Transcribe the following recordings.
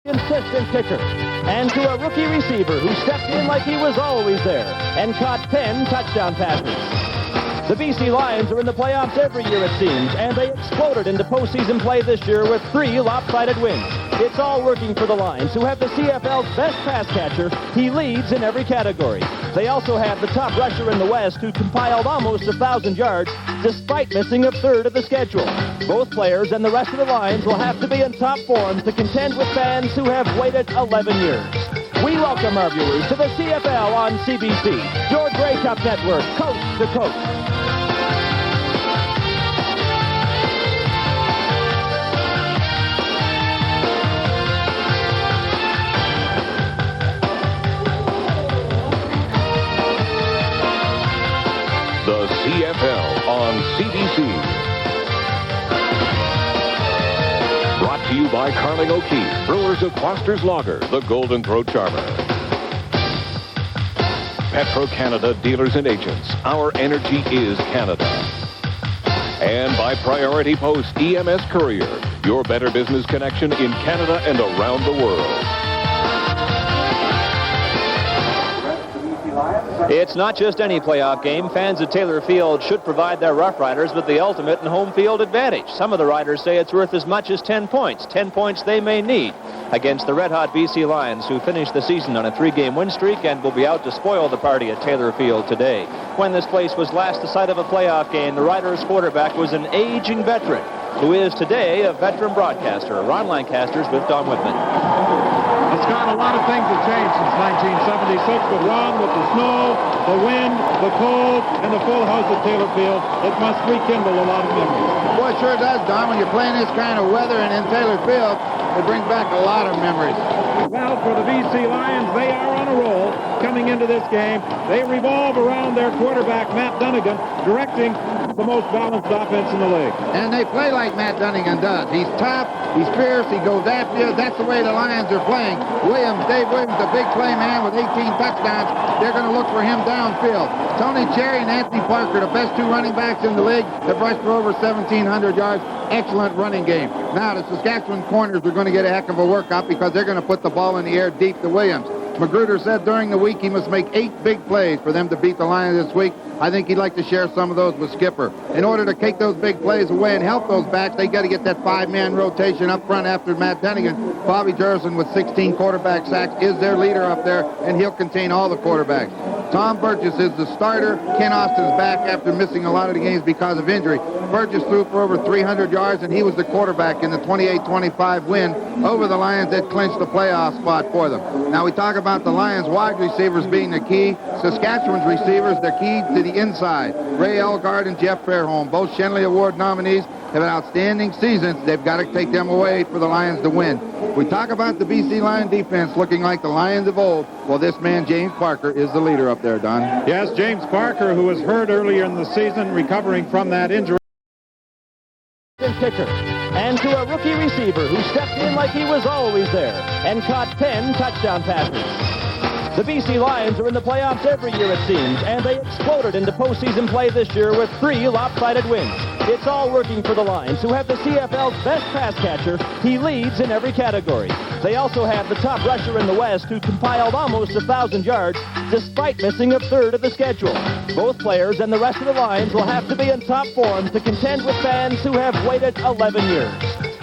Consistent kicker, and to a rookie receiver who stepped in like he was always there and caught 10 touchdown passes. The BC Lions are in the playoffs every year, it seems, and they exploded into postseason play this year with 3 lopsided wins. It's all working for the Lions, who have the CFL's best pass catcher. He leads in every category. They also have the top rusher in the West, who compiled almost 1,000 yards despite missing a third of the schedule. Both players and the rest of the Lions will have to be in top form to contend with fans who have waited 11 years. We welcome our viewers to the CFL on CBC, your Grey Cup network, coast to coast. The CFL on CBC. Brought to you by Carling O'Keefe, brewers of Foster's Lager, the Golden Throat Charmer. Petro-Canada dealers and agents. Our energy is Canada. And by Priority Post EMS Courier, your better business connection in Canada and around the world. It's not just any playoff game. Fans at Taylor Field should provide their Roughriders with the ultimate in home field advantage. Some of the riders say it's worth as much as 10 points. 10 points they may need against the red-hot BC Lions, who finished the season on a 3-game win streak and will be out to spoil the party at Taylor Field today. When this place was last the site of a playoff game, the Riders' quarterback was an aging veteran, who is today a veteran broadcaster. Ron Lancaster's with Don Whitman. Scott, a lot of things have changed since 1976, but Ron, with the snow, the wind, the cold, and the full house at Taylor Field, it must rekindle a lot of memories. Boy, it sure does, Don. When you're playing this kind of weather and in Taylor Field, it brings back a lot of memories. Well, for the BC Lions, they are on a roll coming into this game. They revolve around their quarterback, Matt Dunnigan, directing the most balanced offense in the league. And they play like Matt Dunnigan does. He's tough, he's fierce, he goes after you. That's the way the Lions are playing. Dave Williams, the big play man with 18 touchdowns. They're going to look for him downfield. Tony Cherry and Anthony Parker, the best 2 running backs in the league, have rushed for over 1,700 yards. Excellent running game. Now, the Saskatchewan corners are going to get a heck of a workout because they're going to put the ball in the air deep to Williams. Magruder said during the week he must make 8 big plays for them to beat the Lions this week. I think he'd like to share some of those with Skipper. In order to take those big plays away and help those backs, they got to get that 5-man rotation up front after Matt Dunnigan. Bobby Jurison with 16 quarterback sacks is their leader up there, and he'll contain all the quarterbacks. Tom Burgess is the starter. Ken Austin's back after missing a lot of the games because of injury. Burgess threw for over 300 yards, and he was the quarterback in the 28-25 win over the Lions that clinched the playoff spot for them. Now, we talk about the Lions' wide receivers being the key. Saskatchewan's receivers, the key to the inside. Ray Elgard and Jeff Fairholm, both Shenley Award nominees, have outstanding seasons. They've got to take them away for the Lions to win. We talk about the BC Lion defense looking like the Lions of old. Well, this man, James Parker, is the leader up there, Don. Yes, James Parker, who was hurt earlier in the season, recovering from that injury. Kicker, and to a rookie receiver who stepped in like he was always there and caught 10 touchdown passes. The BC Lions are in the playoffs every year, it seems, and they exploded into postseason play this year with 3 lopsided wins. It's all working for the Lions, who have the CFL's best pass catcher. He leads in every category. They also have the top rusher in the West, who compiled almost 1,000 yards despite missing a third of the schedule. Both players and the rest of the Lions will have to be in top form to contend with fans who have waited 11 years.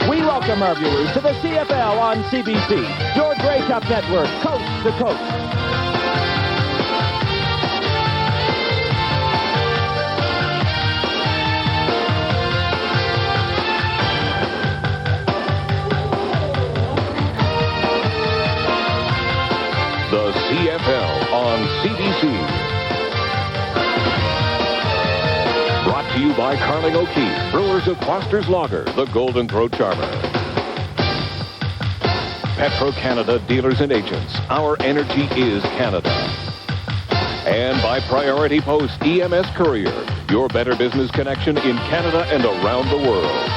We welcome our viewers to the CFL on CBC, your Grey Cup network, coast to coast. The CFL on CBC. Brought to you by Carling O'Keefe, brewers of Foster's Lager, the Golden Throat Charmer. Petro-Canada dealers and agents. Our energy is Canada. And by Priority Post EMS Courier, your better business connection in Canada and around the world.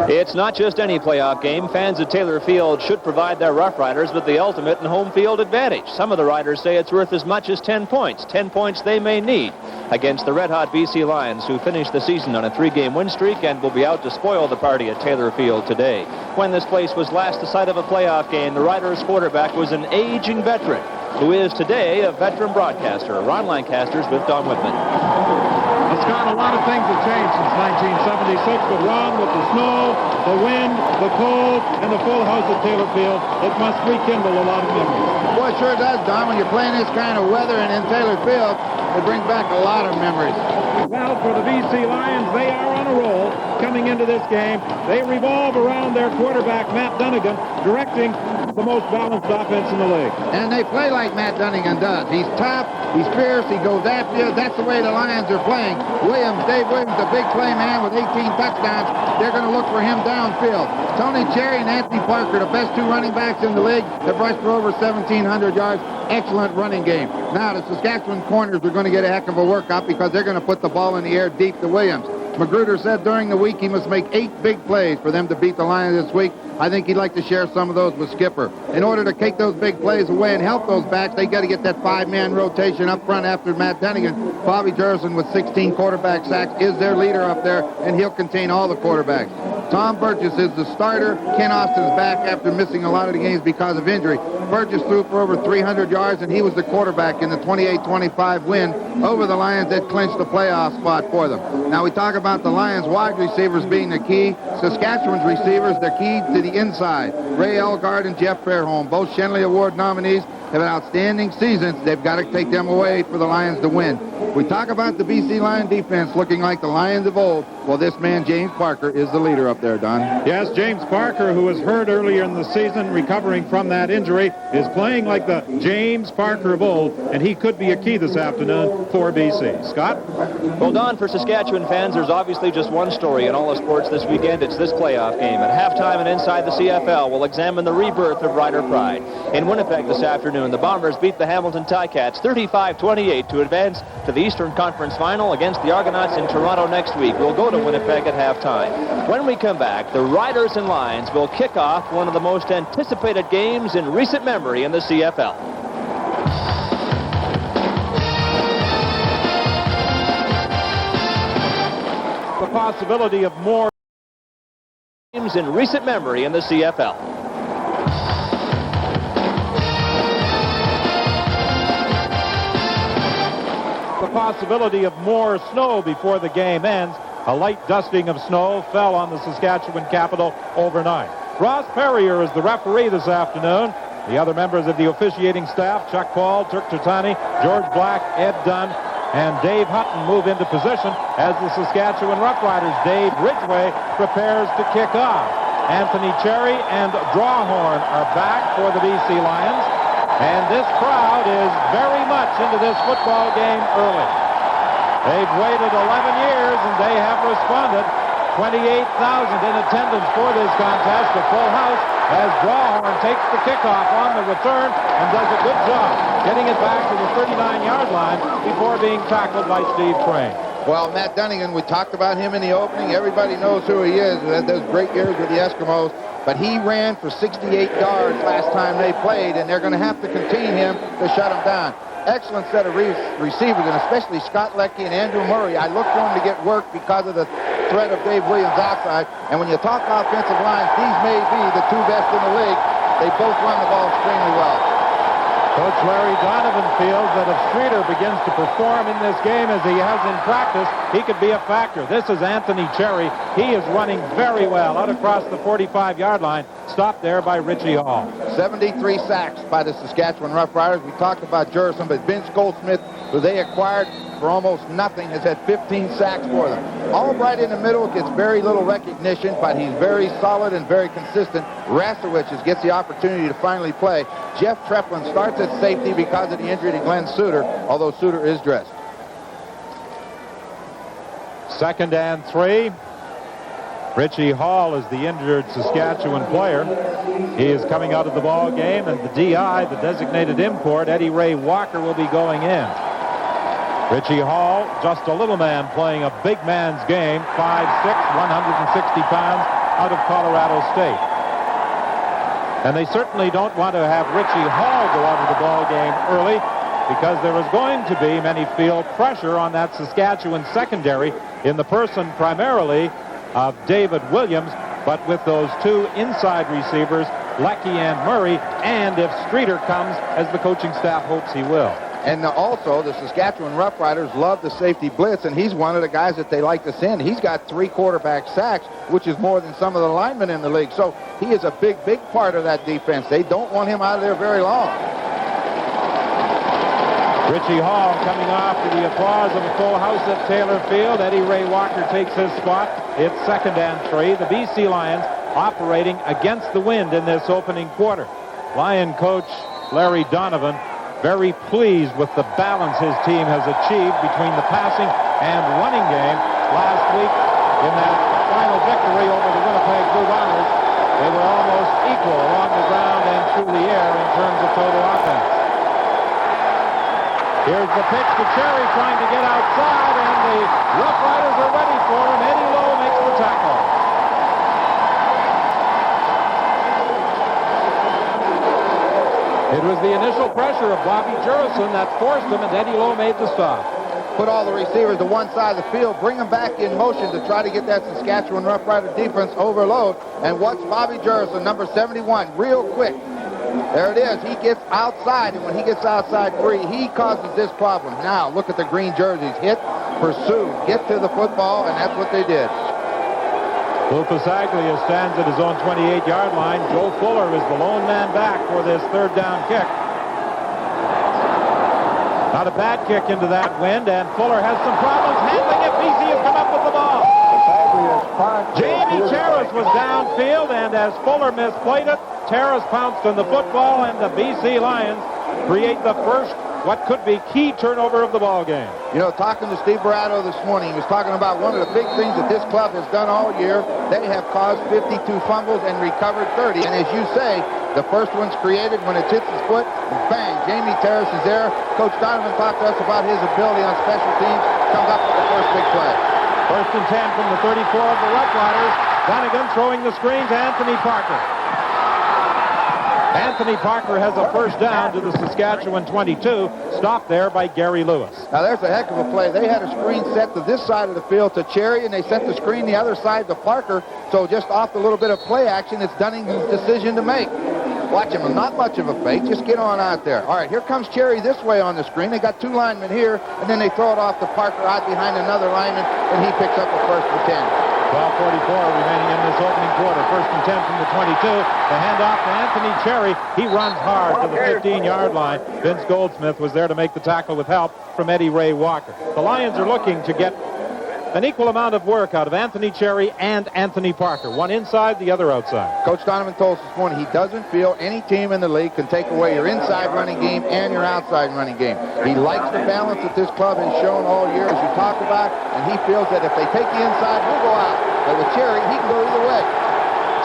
It's not just any playoff game. Fans at Taylor Field should provide their Roughriders with the ultimate and home field advantage. Some of the riders say it's worth as much as 10 points. 10 points they may need against the red-hot BC Lions, who finished the season on a 3-game win streak and will be out to spoil the party at Taylor Field today. When this place was last the site of a playoff game, the Riders' quarterback was an aging veteran, who is today a veteran broadcaster. Ron Lancaster's with Don Whitman. Scott, a lot of things have changed since 1976, but Ron, with the snow, the wind, the cold, and the full house at Taylor Field, it must rekindle a lot of memories. Boy, it sure does, Don. When you're playing this kind of weather and in Taylor Field, it brings back a lot of memories. Well, for the BC Lions, they are on a roll coming into this game. They revolve around their quarterback, Matt Dunnigan, directing the most balanced offense in the league. And they play like Matt Dunnigan does. He's tough, he's fierce, he goes after you. That's the way the Lions are playing. Dave Williams, the big play man with 18 touchdowns. They're going to look for him downfield. Tony Cherry and Anthony Parker, the best two running backs in the league, have rushed for over 1,700 yards. Excellent running game. Now, the Saskatchewan corners are going to get a heck of a workout because they're going to put the ball in the air deep to Williams. Magruder said during the week he must make 8 big plays for them to beat the Lions this week. I think he'd like to share some of those with Skipper. In order to take those big plays away and help those backs, they got to get that 5-man rotation up front after Matt Dunnigan. Bobby Jurison with 16 quarterback sacks is their leader up there, and he'll contain all the quarterbacks. Tom Burgess is the starter. Ken Austin's back after missing a lot of the games because of injury. Burgess threw for over 300 yards, and he was the quarterback in the 28-25 win over the Lions that clinched the playoff spot for them. Now, we talk about the Lions' wide receivers being the key. Saskatchewan's receivers, the key to the inside. Ray Elgard and Jeff Fairholm, both Shenley Award nominees, have outstanding seasons. They've got to take them away for the Lions to win. We talk about the BC Lion defense looking like the Lions of old. Well, this man, James Parker, is the leader up there, Don. Yes, James Parker, who was hurt earlier in the season, recovering from that injury, is playing like the James Parker of old, and he could be a key this afternoon for BC. Scott? Well, Don, for Saskatchewan fans, there's obviously just one story in all of sports this weekend. It's this playoff game. At halftime and inside the CFL, we'll examine the rebirth of Rider Pride. In Winnipeg this afternoon, the Bombers beat the Hamilton Ticats 35-28 to advance to the Eastern Conference Final against the Argonauts in Toronto next week. We'll go to Winnipeg at halftime. When we come back, the Riders and Lions will kick off one of the most anticipated games in recent memory in the CFL. The possibility of more games in recent memory in the CFL. The possibility of more snow before the game ends. A light dusting of snow fell on the Saskatchewan capital overnight. Ross Perrier is the referee this afternoon. The other members of the officiating staff, Chuck Paul, Turk Tatani, George Black, Ed Dunn, and Dave Hutton move into position as the Saskatchewan Roughriders' Dave Ridgway prepares to kick off. Anthony Cherry and Drawhorn are back for the BC Lions, and this crowd is very much into this football game early. They've waited 11 years, and they have responded. 28,000 in attendance for this contest, a full house, as Drawhorn takes the kickoff on the return and does a good job getting it back to the 39-yard line before being tackled by Steve Crane. Well, Matt Dunnigan, we talked about him in the opening. Everybody knows who he is. He had those great years with the Eskimos. But he ran for 68 yards last time they played, and they're going to have to contain him to shut him down. Excellent set of receivers, and especially Scott Leckie and Andrew Murray. I look for him to get work because of the threat of Dave Williams outside. And when you talk offensive lines, these may be the two best in the league. They both run the ball extremely well. Coach Larry Donovan feels that if Streeter begins to perform in this game as he has in practice, he could be a factor. This is Anthony Cherry. He is running very well out across the 45-yard line, stopped there by Richie Hall. 73 sacks by the Saskatchewan Roughriders. We talked about Jurison, but Vince Goldsmith, who they acquired for almost nothing, has had 15 sacks for them. Albright in the middle gets very little recognition, but he's very solid and very consistent. Rasowich gets the opportunity to finally play. Jeff Treplin starts at safety because of the injury to Glenn Suter, although Suter is dressed. 2nd and 3. Richie Hall is the injured Saskatchewan player. He is coming out of the ball game, and the DI, the designated import, Eddie Ray Walker, will be going in. Richie Hall, just a little man playing a big man's game, 5'6", 160 pounds, out of Colorado State. And they certainly don't want to have Richie Hall go out of the ball game early, because there is going to be, many feel, pressure on that Saskatchewan secondary in the person primarily of David Williams, but with those two inside receivers, Leckie and Murray, and if Streeter comes, as the coaching staff hopes he will. And also, the Saskatchewan Roughriders love the safety blitz, and he's one of the guys that they like to send. He's got 3 quarterback sacks, which is more than some of the linemen in the league. So he is a big, big part of that defense. They don't want him out of there very long. Richie Hall coming off to the applause of a full house at Taylor Field. Eddie Ray Walker takes his spot. It's 2nd and 3. The BC Lions operating against the wind in this opening quarter. Lion coach Larry Donovan very pleased with the balance his team has achieved between the passing and running game last week in that final victory over the Winnipeg Blue Bombers. They were almost equal along the ground and through the air in terms of total offense. Here's the pitch to Cherry trying to get outside, and the Roughriders are ready for him. Eddie Lowe makes the tackle. It was the initial pressure of Bobby Jurison that forced him, and Eddie Lowe made the stop. Put all the receivers to one side of the field, bring them back in motion to try to get that Saskatchewan Roughrider defense overload. And watch Bobby Jurison, number 71, real quick. There it is. He gets outside, and when he gets outside free, he causes this problem. Now, look at the green jerseys. Hit, pursue, get to the football, and that's what they did. Lou Pasaglia stands at his own 28-yard line. Joe Fuller is the lone man back for this 3rd down kick. Not a bad kick into that wind, and Fuller has some problems handling it. BC has come up with the ball. Jamie Terrace was downfield, and as Fuller misplayed it, Terrace pounced on the football, and the BC Lions create the first, what could be key turnover of the ball game. You know, talking to Steve Barato this morning, he was talking about one of the big things that this club has done all year. They have caused 52 fumbles and recovered 30. And as you say, the first one's created when it hits his foot, and bang, Jamie Terrace is there. Coach Donovan talked to us about his ability on special teams. Comes up with the first big play. 1st and 10 from the 34 of the Roughriders. Donegan throwing the screen to Anthony Parker. Anthony Parker has a first down to the Saskatchewan 22, stopped there by Gary Lewis. Now there's a heck of a play. They had a screen set to this side of the field to Cherry, and they set the screen the other side to Parker. So just off the little bit of play action, it's Dunning's decision to make. Watch him, not much of a fake, just get on out there. All right, here comes Cherry this way on the screen. They got 2 linemen here, and then they throw it off to Parker out behind another lineman, and he picks up a 1st and 10. 12:44 remaining in this opening quarter. 1st and 10 from the 22. The handoff to Anthony Cherry. He runs hard to the 15-yard line. Vince Goldsmith was there to make the tackle with help from Eddie Ray Walker. The Lions are looking to get an equal amount of work out of Anthony Cherry and Anthony Parker. One inside, the other outside. Coach Donovan told us this morning he doesn't feel any team in the league can take away your inside running game and your outside running game. He likes the balance that this club has shown all year, as you talked about, and he feels that if they take the inside, we'll go out. But with Cherry, he can go either way.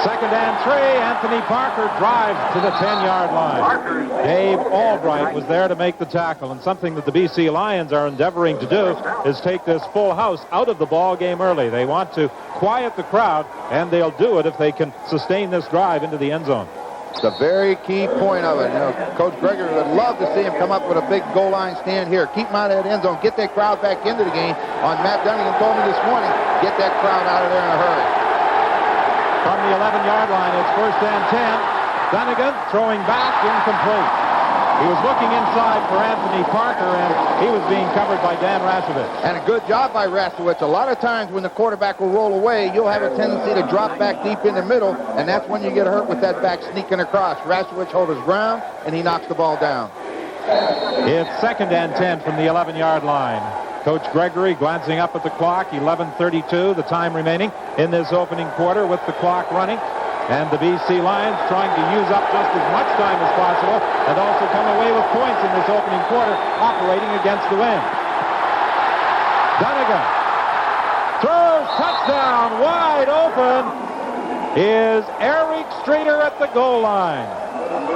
2nd and 3. Anthony Parker drives to the 10-yard line. Dave Albright was there to make the tackle, and something that the BC Lions are endeavoring to do is take this full house out of the ball game early. They want to quiet the crowd, and they'll do it if they can sustain this drive into the end zone. It's a very key point of it. You know, Coach Gregory would love to see him come up with a big goal line stand here. Keep him out of that end zone. Get that crowd back into the game. On Matt Dunnigan told me this morning, get that crowd out of there in a hurry. From the 11-yard line, it's 1st and 10. Dunnigan throwing back, incomplete. He was looking inside for Anthony Parker, and he was being covered by Dan Rasowitz. And a good job by Rasowitz. A lot of times when the quarterback will roll away, you'll have a tendency to drop back deep in the middle, and that's when you get hurt with that back sneaking across. Rasowitz holds his ground, and he knocks the ball down. It's 2nd and 10 from the 11-yard line. Coach Gregory glancing up at the clock, 11:32, the time remaining in this opening quarter with the clock running. And the BC Lions trying to use up just as much time as possible and also come away with points in this opening quarter, operating against the wind. Dunnigan throws, touchdown, wide open is Eric Streeter at the goal line.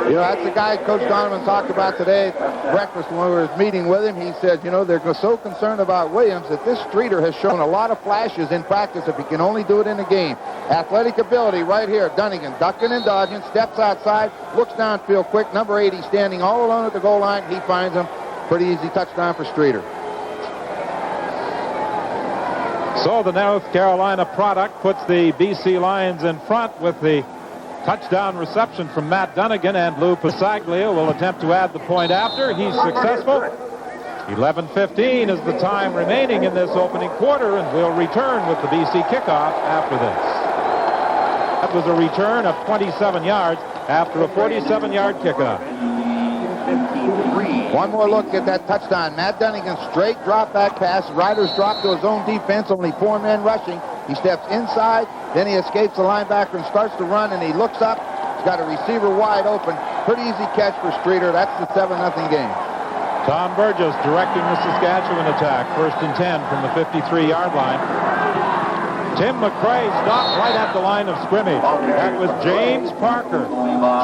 You know, that's the guy Coach Donovan talked about today at breakfast when we were meeting with him. He said, you know, they're so concerned about Williams that this Streeter has shown a lot of flashes in practice if he can only do it in the game. Athletic ability right here. Dunnigan ducking and dodging, steps outside, looks downfield quick. Number 80 standing all alone at the goal line. He finds him. Pretty easy touchdown for Streeter. So the North Carolina product puts the BC Lions in front with the touchdown reception from Matt Dunnigan, and Lou Pasaglia will attempt to add the point after. He's successful. 11:15 is the time remaining in this opening quarter, and we'll return with the BC kickoff after this. That was a return of 27 yards after a 47-yard kickoff. One more look at that touchdown. Matt Dunnigan, straight drop back pass. Riders drop to his own defense, only 4 men rushing. He steps inside, then he escapes the linebacker and starts to run, and he looks up. He's got a receiver wide open. Pretty easy catch for Streeter. That's the 7-0 game. Tom Burgess directing the Saskatchewan attack. 1st and 10 from the 53-yard line. Tim McCray stopped right at the line of scrimmage. That was James Parker.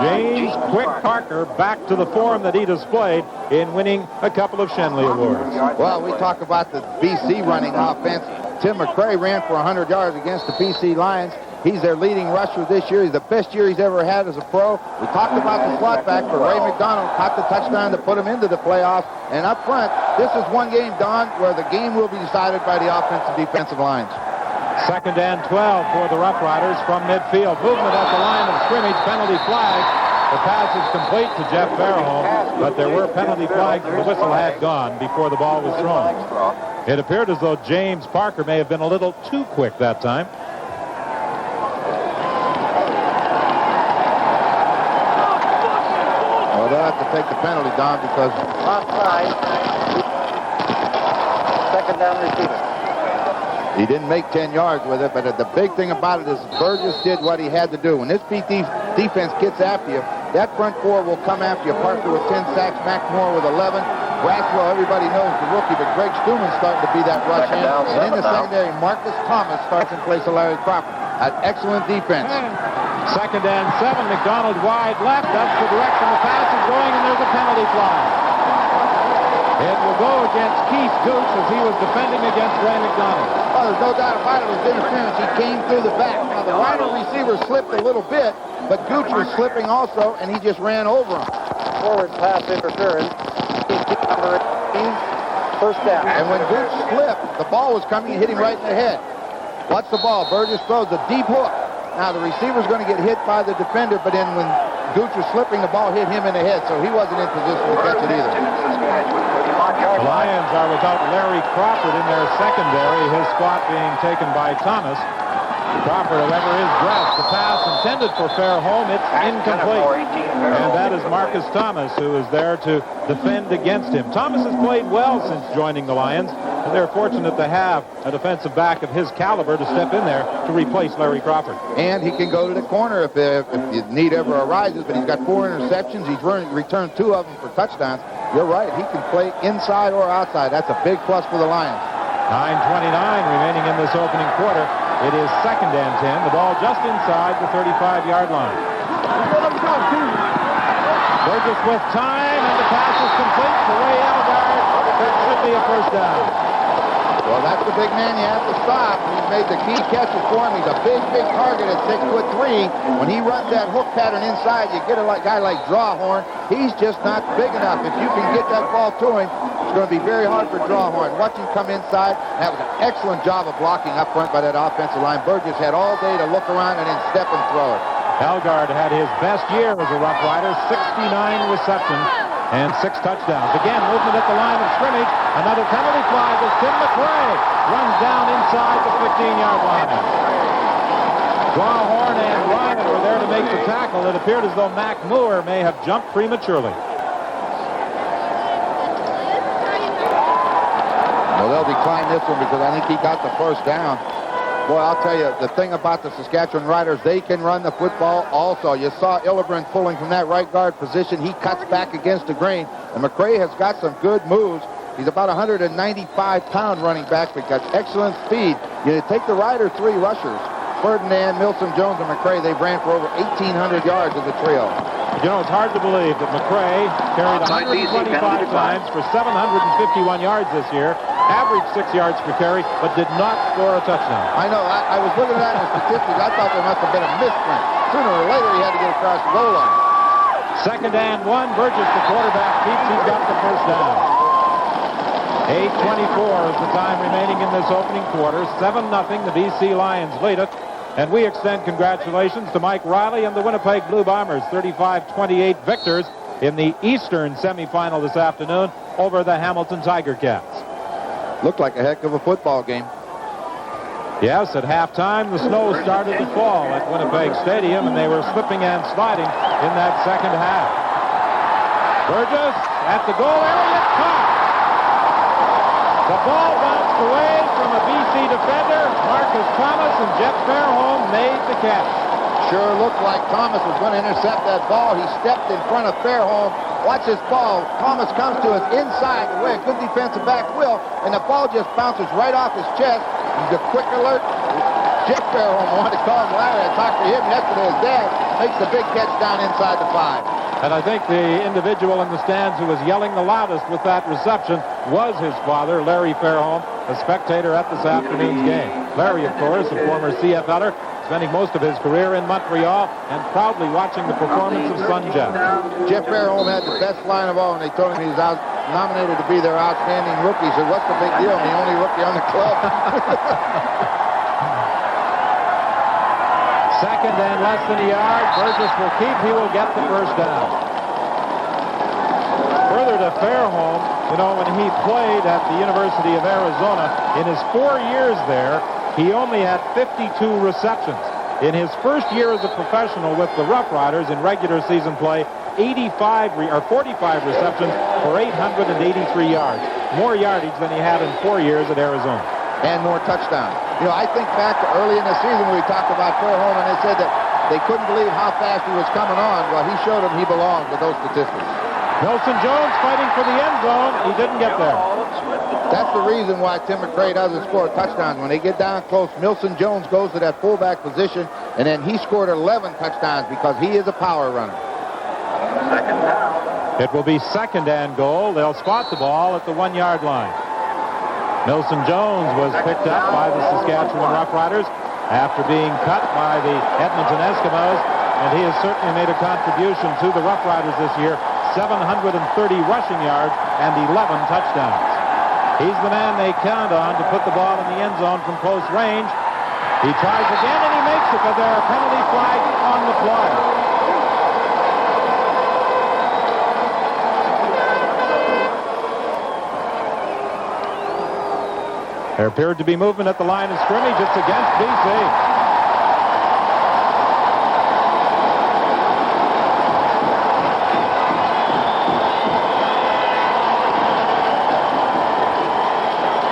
James Quick Parker back to the form that he displayed in winning a couple of Shenley Awards. Well, we talk about the BC running offense. Tim McCray ran for 100 yards against the BC Lions. He's their leading rusher this year. He's the best year he's ever had as a pro. We talked about the slot back, but Ray McDonald caught the touchdown to put him into the playoffs. And up front, this is one game, Don, where the game will be decided by the offensive defensive lines. 2nd and 12 for the Roughriders from midfield. Movement at the line of scrimmage. Penalty flag. The pass is complete to Jeff Fairholm, but there were penalty flags. The whistle had gone before the ball was thrown. It appeared as though James Parker may have been a little too quick that time. Well, they'll have to take the penalty, Don, because offside. 2nd down receiver. he didn't make 10 yards with it, but the big thing about it is Burgess did what he had to do. When this BC defense gets after you, that front four will come after you. Parker with 10 sacks, McMorrow with 11. Braswell, everybody knows the rookie, but Greg Stuman's starting to be that rush hand. And in the secondary, Marcus Thomas starts in place of Larry Crawford. An excellent defense. 2nd and 7. McDonald wide left. That's the direction the pass is going, and there's a penalty flag. It will go against Keith Gooch as he was defending against Ray McDonald. Oh, there's no doubt about it. It was interference. He came through the back. Now, the wide receiver slipped a little bit, but Gooch was slipping also, and he just ran over him. Forward pass interference. 1st down. And when Gooch slipped, the ball was coming and hit him right in the head. Watch the ball. Burgess throws a deep hook. Now, the receiver's going to get hit by the defender, but then when Gooch was slipping, the ball hit him in the head, so he wasn't in position to catch it either. The Lions are without Larry Crawford in their secondary, his spot being taken by Thomas. Crawford, however, is dressed. The pass intended for Fairholm, it's incomplete. And that is Marcus Thomas, who is there to defend against him. Thomas has played well since joining the Lions, and they're fortunate to have a defensive back of his caliber to step in there to replace Larry Crawford. And he can go to the corner if the need ever arises, but he's got 4 interceptions. He's returned 2 of them for touchdowns. You're right, he can play inside or outside. That's a big plus for the Lions. 9:29 remaining in this opening quarter. It is 2nd and 10. The ball just inside the 35-yard line. Burgess with time, and the pass is complete to Ray Elgard. That should be a 1st down. Well, that's the big man you have to stop. He's made the key catches for him. He's a big, big target at 6'3". When he runs that hook pattern inside, you get a guy like Drawhorn. He's just not big enough. If you can get that ball to him, it's going to be very hard for Drawhorn. Watch him come inside. That was an excellent job of blocking up front by that offensive line. Burgess had all day to look around and then step and throw it. Elgard had his best year as a Rough Rider, 69 receptions and 6 touchdowns. Again, movement at the line of scrimmage. Another penalty flag as Tim McCray runs down inside the 15-yard line. Drawhorn and Ryan were there to make the tackle. It appeared as though Mac Moore may have jumped prematurely. Well, they'll decline this one because I think he got the 1st down. Boy, I'll tell you, the thing about the Saskatchewan Riders, they can run the football also. You saw Illebrandt pulling from that right guard position. He cuts back against the grain. And McCray has got some good moves. He's about 195-pound running back, but got excellent speed. You take the Rider 3 rushers, Ferdinand, Milsom, Jones, and McCray. They've ran for over 1,800 yards as a trio. You know, it's hard to believe that McRae carried 125 times for 751 yards this year, averaged 6 yards per carry, but did not score a touchdown. I know. I was looking at that in the statistics. I thought there must have been a misprint. Sooner or later, he had to get across the goal line. 2nd and 1. Burgess, the quarterback, keeps. He's got the first down. 8:24 is the time remaining in this opening quarter. 7-0. The BC Lions lead it. And we extend congratulations to Mike Riley and the Winnipeg Blue Bombers, 35-28 victors in the Eastern semifinal this afternoon over the Hamilton Tiger Cats. Looked like a heck of a football game. Yes, at halftime, the snow started to fall at Winnipeg Stadium, and they were slipping and sliding in that second half. Burgess at the goal area, caught. The ball bounced away from a BC defender. Marcus Thomas and Jeff Fairholm made the catch. Sure looked like Thomas was going to intercept that ball. He stepped in front of Fairholm. Watch this ball. Thomas comes to us inside the way a good defensive back will, and the ball just bounces right off his chest. He's a quick alert. Jeff Fairholm wanted to call him Larry. I talked to him yesterday. His dad makes the big catch down inside the 5. And I think the individual in the stands who was yelling the loudest with that reception was his father, Larry Fairholm, a spectator at this afternoon's game. Larry, of course, a former CFLer, spending most of his career in Montreal and proudly watching the performance of son Jeff. Jeff Fairholm had the best line of all, and they told him he was nominated to be their outstanding rookie. He said, what's the big deal? I'm the only rookie on the club. 2nd and less than a yard. Burgess will keep. He will get the first down. Further to Fairholm, you know, when he played at the University of Arizona, in his 4 years there, he only had 52 receptions. In his first year as a professional with the Roughriders in regular season play, 45 receptions for 883 yards. More yardage than he had in 4 years at Arizona. And more touchdowns. You know, I think back to early in the season when we talked about Fairholm, and they said that they couldn't believe how fast he was coming on. Well, he showed them he belonged with those statistics. Nelson Jones fighting for the end zone. He didn't get there. That's the reason why Tim McRae doesn't score touchdowns. When they get down close, Milson Jones goes to that fullback position, and then he scored 11 touchdowns because he is a power runner. It will be 2nd and goal. They'll spot the ball at the 1-yard line. Milson Jones was picked up by the Saskatchewan Roughriders after being cut by the Edmonton Eskimos, and he has certainly made a contribution to the Roughriders this year. 730 rushing yards and 11 touchdowns. He's the man they count on to put the ball in the end zone from close range. He tries again and he makes it, but there are penalty flags on the play. There appeared to be movement at the line of scrimmage. It's against BC.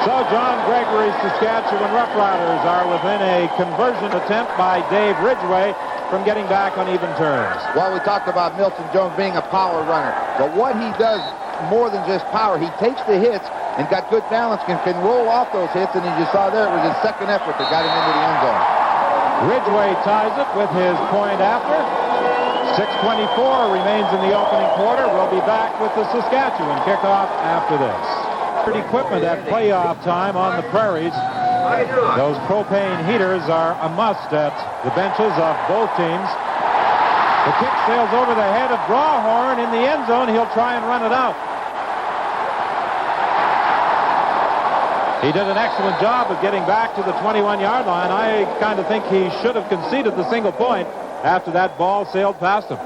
So John Gregory's Saskatchewan Roughriders are within a conversion attempt by Dave Ridgway from getting back on even terms. Well, we talked about Milton Jones being a power runner, but what he does more than just power, he takes the hits and got good balance, can roll off those hits, and as you saw there, it was his second effort that got him into the end zone. Ridgway ties it with his point after. 6:24 remains in the opening quarter. We'll be back with the Saskatchewan kickoff after this. Equipment at playoff time on the prairies. Those propane heaters are a must at the benches of both teams. The kick sails over the head of Drawhorn in the end zone. He'll try and run it out. He did an excellent job of getting back to the 21-yard line. I kind of think he should have conceded the single point after that ball sailed past him.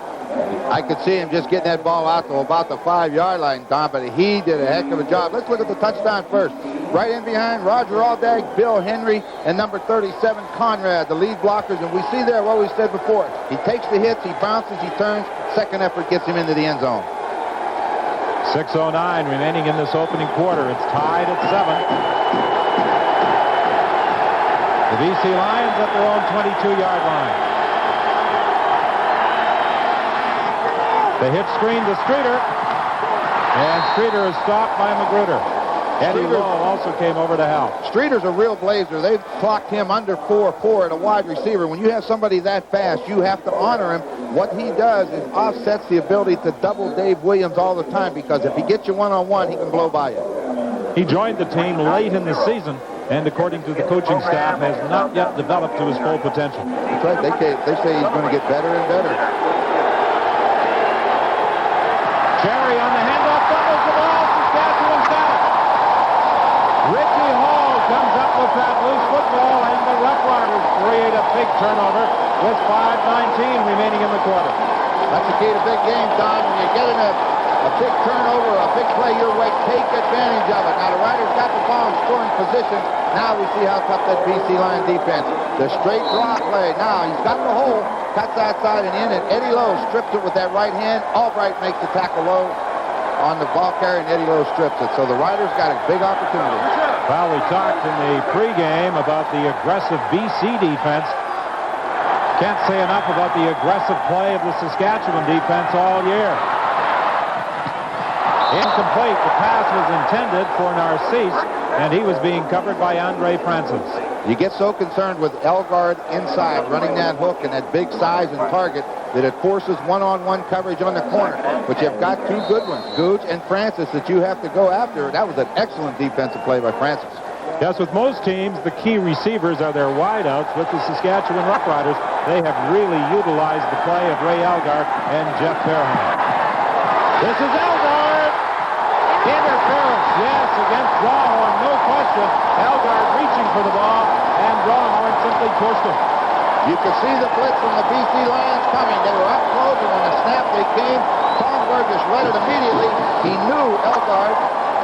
I could see him just getting that ball out to about the 5-yard line, Don, but he did a heck of a job. Let's look at the touchdown first. Right in behind, Roger Aldag, Bill Henry, and number 37, Conrad, the lead blockers. And we see there what we said before. He takes the hits, he bounces, he turns. Second effort gets him into the end zone. 6:09 remaining in this opening quarter. It's tied at 7. The BC Lions at their own 22-yard line. The hitch screen to Streeter, and Streeter is stopped by Magruder. Eddie Lowe also came over to help. Streeter's a real blazer. They've clocked him under 4.4 at a wide receiver. When you have somebody that fast, you have to honor him. What he does is offsets the ability to double Dave Williams all the time, because if he gets you one-on-one, he can blow by you. He joined the team late in the season, and according to the coaching staff, has not yet developed to his full potential. That's right. They say he's going to get better and better. Cherry on the handoff, fumbles the ball. Saskatchewan's got it. Richie Hall comes up with that loose football, and the Roughriders create a big turnover with 5:19 remaining in the quarter. That's the key to big games, Don. When you get in a big turnover, a big play your way, take advantage of it. Now the Riders got the ball in scoring position. Now we see how tough that BC line defense. The straight draw play. Now he's got the hole, cuts outside and in, and Eddie Lowe strips it with that right hand. Albright makes the tackle low on the ball carrier, and Eddie Lowe strips it. So the Riders got a big opportunity. Well, we talked in the pregame about the aggressive BC defense. Can't say enough about the aggressive play of the Saskatchewan defense all year. Incomplete. The pass was intended for Narcisse, and he was being covered by Andre Francis. You get so concerned with Elgard inside, running that hook and that big size and target, that it forces one-on-one coverage on the corner. But you've got two good ones, Gooch and Francis, that you have to go after. That was an excellent defensive play by Francis. Yes, with most teams, the key receivers are their wideouts. With the Saskatchewan Roughriders, they have really utilized the play of Ray Elgard and Jeff Fairhorn. This is Elgard. Interference, yes, against Drawhorn, no question. Elgard reaching for the ball, and Drawhorn simply pushed him. You could see the blitz from the BC Lions coming. They were up close, and when the snap they came, Tom Burgess read it immediately. He knew Elgard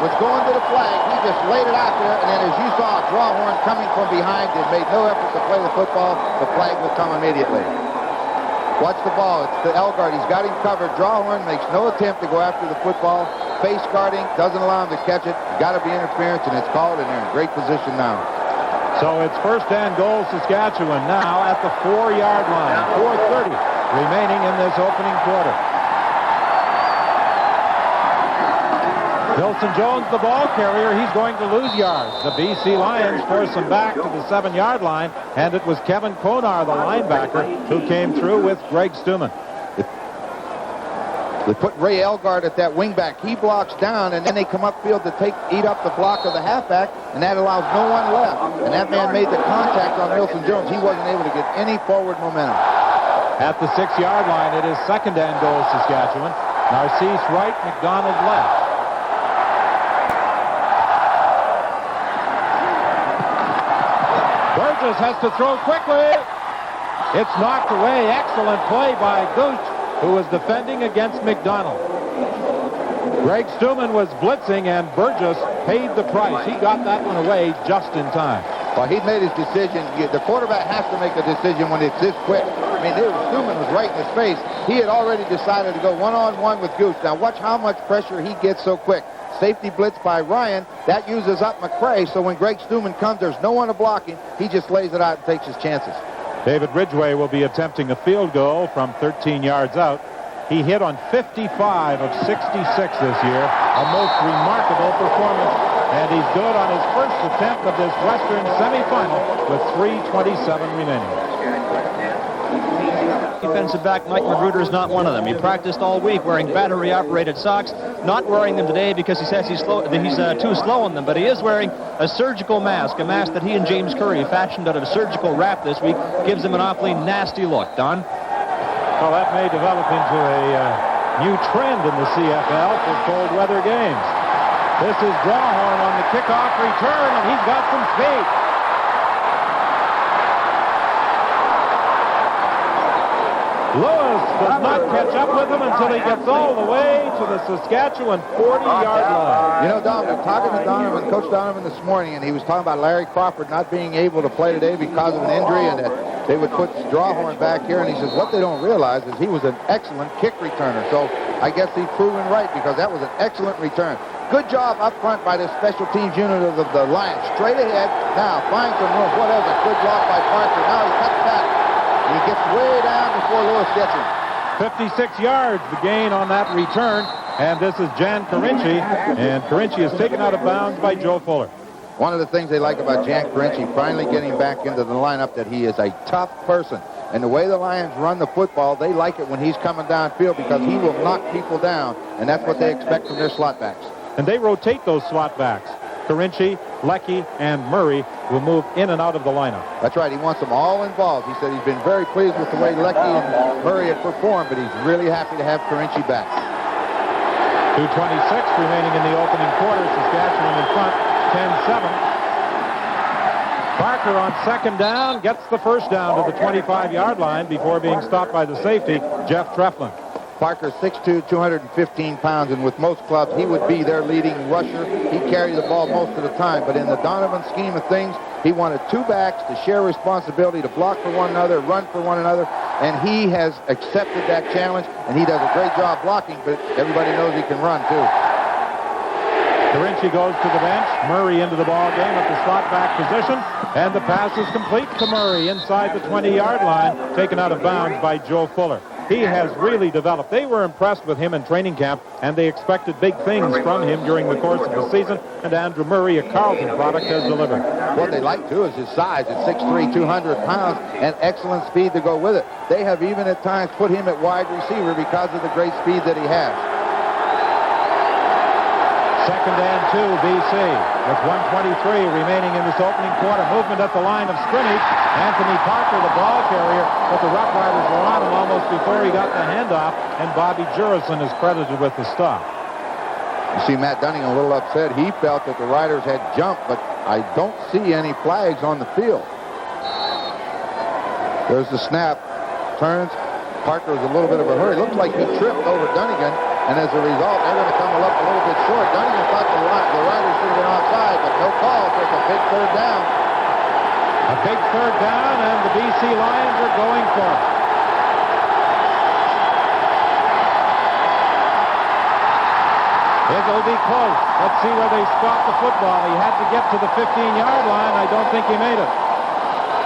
was going to the flag. He just laid it out there, and then as you saw, Drawhorn coming from behind, they made no effort to play the football. The flag would come immediately. Watch the ball. It's to Elgard. He's got him covered. Drawhorn makes no attempt to go after the football. Face guarding, doesn't allow him to catch it. Got to be interference, and it's called, and they're in great position now. So it's first and goal, Saskatchewan now at the 4-yard line. 4:30 remaining in this opening quarter. Wilson Jones, the ball carrier, he's going to lose yards. The BC Lions force him back to the 7-yard line, and it was Kevin Konar, the linebacker, who came through with Greg Stuman. They put Ray Elgard at that wingback. He blocks down, and then they come upfield to eat up the block of the halfback, and that allows no one left. And that man made the contact on Wilson Jones. He wasn't able to get any forward momentum. At the 6-yard line, it is second and goal, Saskatchewan. Narcisse right, McDonald left. Burgess has to throw quickly. It's knocked away. Excellent play by Gooch, who was defending against McDonald. Greg Stuman was blitzing, and Burgess paid the price. He got that one away just in time. Well, he made his decision. The quarterback has to make a decision when it's this quick. I mean, Stuman was right in his face. He had already decided to go one-on-one with Gooch. Now, watch how much pressure he gets so quick. Safety blitz by Ryan. That uses up McCray, so when Greg Stuman comes, there's no one to block him. He just lays it out and takes his chances. David Ridgway will be attempting a field goal from 13 yards out. He hit on 55 of 66 this year, a most remarkable performance, and he's good on his first attempt of this Western semifinal with 3:27 remaining. Defensive back Mike Magruder is not one of them. He practiced all week wearing battery-operated socks, not wearing them today because he says he's too slow on them, but he is wearing a surgical mask, a mask that he and James Curry fashioned out of surgical wrap this week, gives him an awfully nasty look. Don? Well, that may develop into a new trend in the CFL for cold weather games. This is Drawhorn on the kickoff return, and he's got some speed. Lewis does not catch up with him until he gets all the way to the Saskatchewan 40-yard line. You know, Don, we're talking to Coach Donovan this morning, and he was talking about Larry Crawford not being able to play today because of an injury, and that they would put Drawhorn back here. And he says what they don't realize is he was an excellent kick returner. So I guess he's proven right, because that was an excellent return. Good job up front by this special teams unit of the Lions. Straight ahead. Now finds some room. What else? A good block by Parker. Now he cuts back. He gets way down before Lewis gets him. 56 yards, the gain on that return. and this is Jan Carinci, and Carinci is taken out of bounds by Joe Fuller. One of the things they like about Jan Carinci finally getting back into the lineup, that he is a tough person. And the way the Lions run the football, they like it when he's coming downfield because he will knock people down, and that's what they expect from their slot backs. And they rotate those slot backs. Carinci, Leckie, and Murray will move in and out of the lineup. That's right. He wants them all involved. He said he's been very pleased with the way Leckie and Murray have performed, but he's really happy to have Carinci back. 2:26 remaining in the opening quarter. Saskatchewan in front, 10-7. Parker on second down gets the first down to the 25-yard line before being stopped by the safety, Jeff Treflin. Parker, 6'2", 215 pounds, and with most clubs, he would be their leading rusher. He carried the ball most of the time, but in the Donovan scheme of things, he wanted two backs to share responsibility, to block for one another, run for one another, and he has accepted that challenge, and he does a great job blocking, but everybody knows he can run, too. Carinci goes to the bench. Murray into the ball game at the slot back position, and the pass is complete to Murray inside the 20-yard line, taken out of bounds by Joe Fuller. He has really developed. They were impressed with him in training camp, and they expected big things from him during the course of the season, and Andrew Murray, a Carleton product, has delivered. What they like, too, is his size. At 6'3", 200 pounds, and excellent speed to go with it. They have even at times put him at wide receiver because of the great speed that he has. 2nd and 2, BC, with 1:23 remaining in this opening quarter. Movement at the line of scrimmage. Anthony Parker, the ball carrier, but the Roughriders were on him almost before he got the handoff, and Bobby Jurison is credited with the stop. You see Matt Dunning a little upset. He felt that the Riders had jumped, but I don't see any flags on the field. There's the snap. Turns. Parker is a little bit of a hurry. Looks like he tripped over Dunnigan, and as a result, they're going to come up a little bit short. Dunnigan thought the Riders should have been offside, but no call. So it's a big third down. A big third down, and the BC Lions are going for it. It'll be close. Let's see where they stop the football. He had to get to the 15-yard line. I don't think he made it.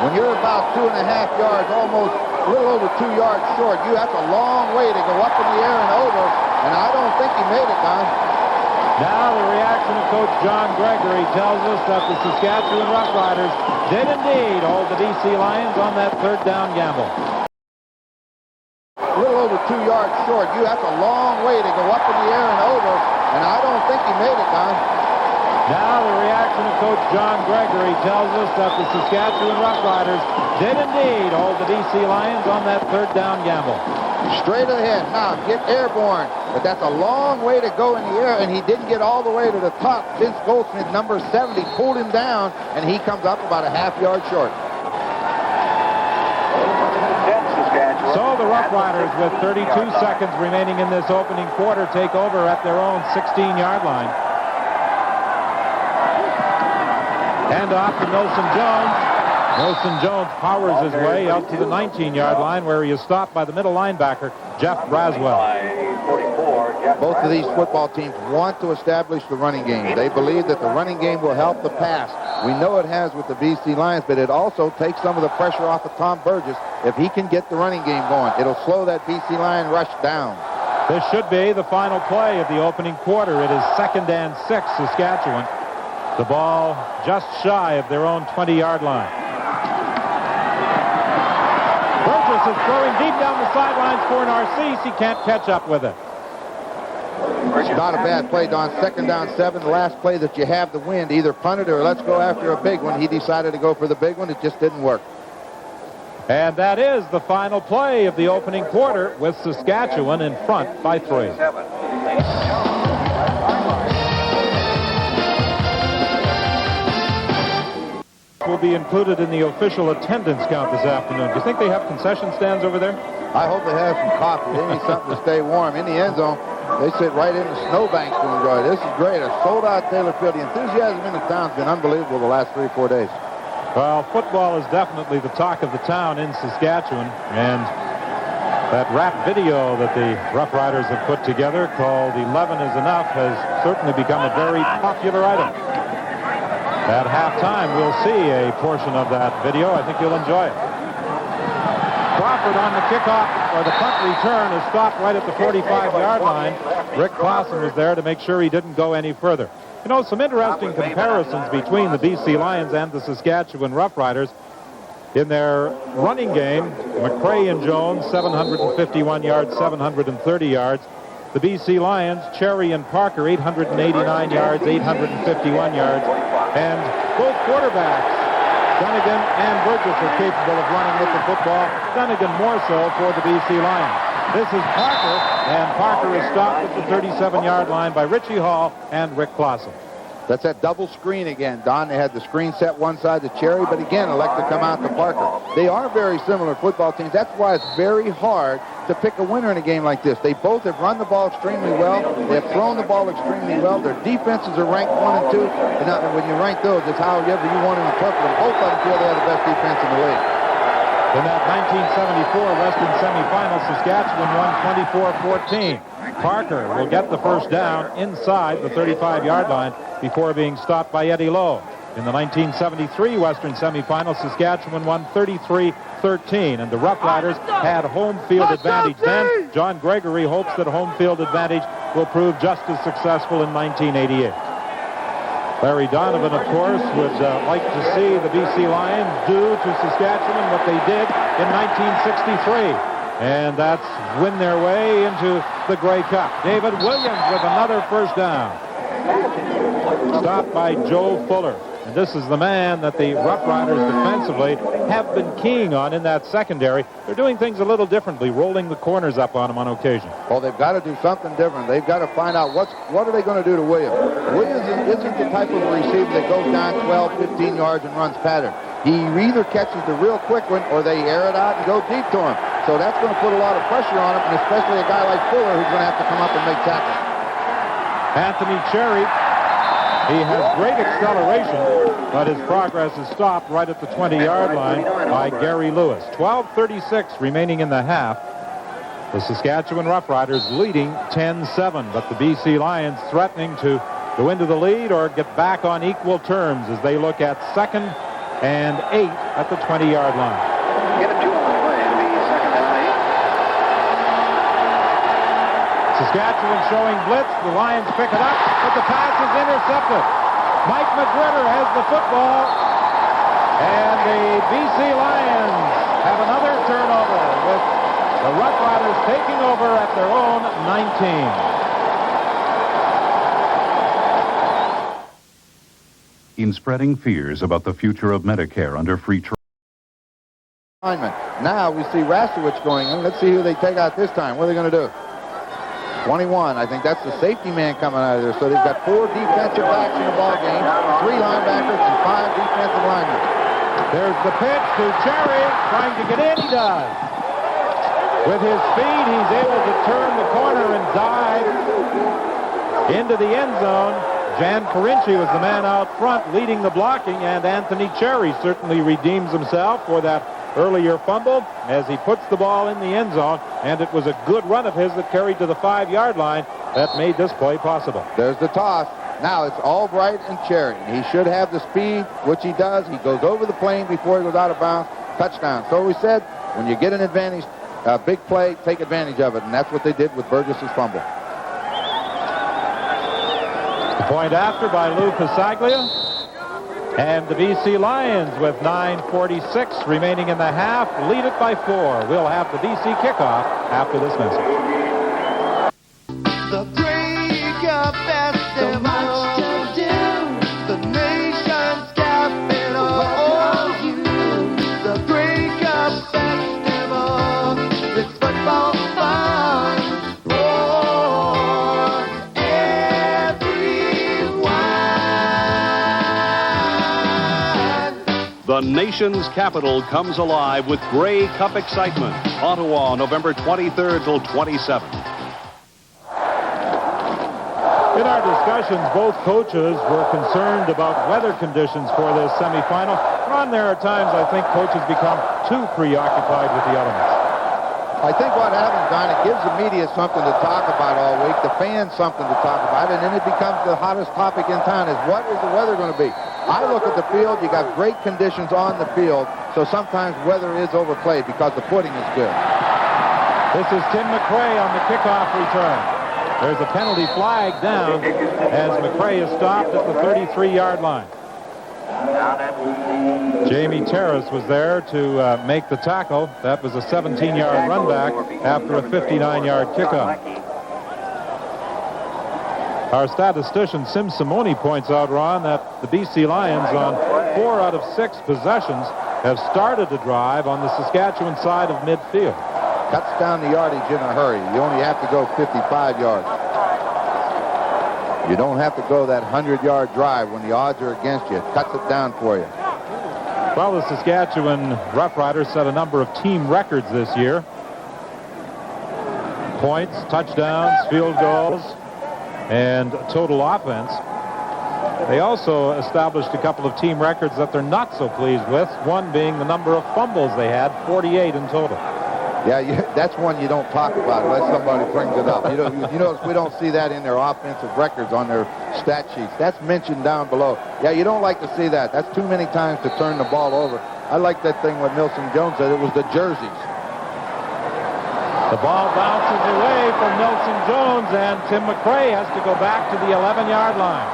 When you're about 2.5 yards, almost a little over 2 yards short, that's a long way to go up in the air and over, and I don't think he made it, Don. Now the reaction of Coach John Gregory tells us that the Saskatchewan Roughriders did indeed hold the BC Lions on that third down gamble. A little over 2 yards short, that's a long way to go up in the air and over, and I don't think he made it, Don. Now the reaction of Coach John Gregory tells us that the Saskatchewan Roughriders did indeed hold the BC Lions on that third down gamble. Straight ahead. Now, get airborne. But that's a long way to go in the air, and he didn't get all the way to the top. Vince Goldsmith, number 70, pulled him down, and he comes up about a half yard short. So the Roughriders, with 32 seconds remaining in this opening quarter, take over at their own 16-yard line. And off to Milson Jones. Milson Jones powers his way out to the 19-yard line, where he is stopped by the middle linebacker, Jeff Braswell. Both of these football teams want to establish the running game. They believe that the running game will help the pass. We know it has with the BC Lions, but it also takes some of the pressure off of Tom Burgess. If he can get the running game going, it'll slow that BC Lion rush down. This should be the final play of the opening quarter. It is 2nd and 6, Saskatchewan. The ball just shy of their own 20-yard line. Burgess is throwing deep down the sidelines for Narcisse. He can't catch up with it. Not a bad play, Don. 2nd down 7, the last play that you have to win. Either punt it or let's go after a big one. He decided to go for the big one. It just didn't work. And that is the final play of the opening quarter, with Saskatchewan in front by 3. Will be included in the official attendance count this afternoon. Do you think they have concession stands over there? I hope they have some coffee. They need something to stay warm. In the end zone, they sit right in the snowbanks to enjoy. This is great. A sold-out Taylor Field. The enthusiasm in the town's been unbelievable the last 3 or 4 days. Well, football is definitely the talk of the town in Saskatchewan, and that rap video that the Roughriders have put together called 11 is Enough has certainly become a very popular item. At halftime, we'll see a portion of that video. I think you'll enjoy it. Crawford on the kickoff or the punt return is stopped right at the 45-yard line. Rick Clausen was there to make sure he didn't go any further. You know, some interesting comparisons between the BC Lions and the Saskatchewan Roughriders. In their running game, McCray and Jones, 751 yards, 730 yards. The BC Lions, Cherry and Parker, 889 yards, 851 yards. And both quarterbacks, Dunnigan and Burgess, are capable of running with the football. Dunnigan more so for the BC Lions. This is Parker, and Parker is stopped at the 37-yard line by Richie Hall and Rick Clausen. That's that double screen again, Don. They had the screen set one side to Cherry, but again, elect to come out to Parker. They are very similar football teams. That's why it's very hard to pick a winner in a game like this. They both have run the ball extremely well. They have thrown the ball extremely well. Their defenses are ranked 1 and 2. And when you rank those, it's however you want to interpret them. Both of them feel they have the best defense in the league. In that 1974 Western semifinal, Saskatchewan won 24-14. Parker will get the first down inside the 35-yard line before being stopped by Eddie Lowe. In the 1973 Western semifinal, Saskatchewan won 33-13, and the Roughriders had home field advantage then. John Gregory hopes that home field advantage will prove just as successful in 1988. Larry Donovan, of course, would like to see the BC Lions do to Saskatchewan what they did in 1963. And that's win their way into the Grey Cup. David Williams with another first down. Stopped by Joe Fuller. And this is the man that the Roughriders defensively have been keying on in that secondary. They're doing things a little differently, rolling the corners up on him on occasion. Well, they've got to do something different. They've got to find out what are they going to do to Williams. Williams isn't the type of receiver that goes down 12, 15 yards and runs pattern. He either catches the real quick one or they air it out and go deep to him. So that's going to put a lot of pressure on him, and especially a guy like Fuller who's going to have to come up and make tackles. Anthony Cherry, he has great acceleration, but his progress is stopped right at the 20-yard line by Gary Lewis. 12:36 remaining in the half. The Saskatchewan Roughriders leading 10-7, but the BC Lions threatening to go into the lead or get back on equal terms as they look at 2nd and 8 at the 20-yard line. Get it to him. Saskatchewan showing blitz. The Lions pick it up, but the pass is intercepted. Mike McGritter has the football, and the BC Lions have another turnover with the Roughriders taking over at their own 19. In spreading fears about the future of Medicare under free trial. Now we see Rastowich going in. Let's see who they take out this time. What are they going to do? 21. I think that's the safety man coming out of there. So they've got 4 defensive backs in the ball game, 3 linebackers, and 5 defensive linemen. There's the pitch to Cherry, trying to get in. He does. With his speed, he's able to turn the corner and dive into the end zone. Jan Carinci was the man out front leading the blocking, and Anthony Cherry certainly redeems himself for that earlier fumble as he puts the ball in the end zone, and it was a good run of his that carried to the 5-yard line that made this play possible. There's the toss. Now it's Albright and Cherry. He should have the speed, which he does. He goes over the plane before he goes out of bounds. Touchdown. So we said, when you get an advantage, a big play, take advantage of it, and that's what they did with Burgess's fumble. The point after by Lou Pasaglia. And the BC Lions, with 9:46 remaining in the half, lead it by 4. We'll have the BC kickoff after this message. The breakup festival, so much to do. The nation's capital, oh, you. The breakup festival, it's football fun for everyone. The nation's capital comes alive with Grey Cup excitement. Ottawa, November 23rd till 27th. In our discussions, both coaches were concerned about weather conditions for this semifinal. Ron, there are times I think coaches become too preoccupied with the elements. I think what happens, Don, it gives the media something to talk about all week, the fans something to talk about, and then it becomes the hottest topic in town is what is the weather going to be? I look at the field, you got great conditions on the field, so sometimes weather is overplayed because the footing is good. This is Tim McRae on the kickoff return. There's a penalty flag down as McRae is stopped at the 33-yard line. Jamie Terrace was there to make the tackle. That was a 17-yard run back after a 59-yard kickoff. Our statistician, Sim Simoni, points out, Ron, that the BC Lions on 4 out of 6 possessions have started to drive on the Saskatchewan side of midfield. Cuts down the yardage in a hurry. You only have to go 55 yards. You don't have to go that 100-yard drive when the odds are against you. It cuts it down for you. Well, the Saskatchewan Roughriders set a number of team records this year. Points, touchdowns, field goals, and total offense. They also established a couple of team records that they're not so pleased with, one being the number of fumbles they had, 48 in total. Yeah, that's one you don't talk about unless somebody brings it up. You notice we don't see that in their offensive records on their stat sheets. That's mentioned down below. Yeah, you don't like to see that. That's too many times to turn the ball over. I like that thing what Milson Jones said. It was the jerseys. The ball bounces away from Milson Jones, and Tim McRae has to go back to the 11-yard line.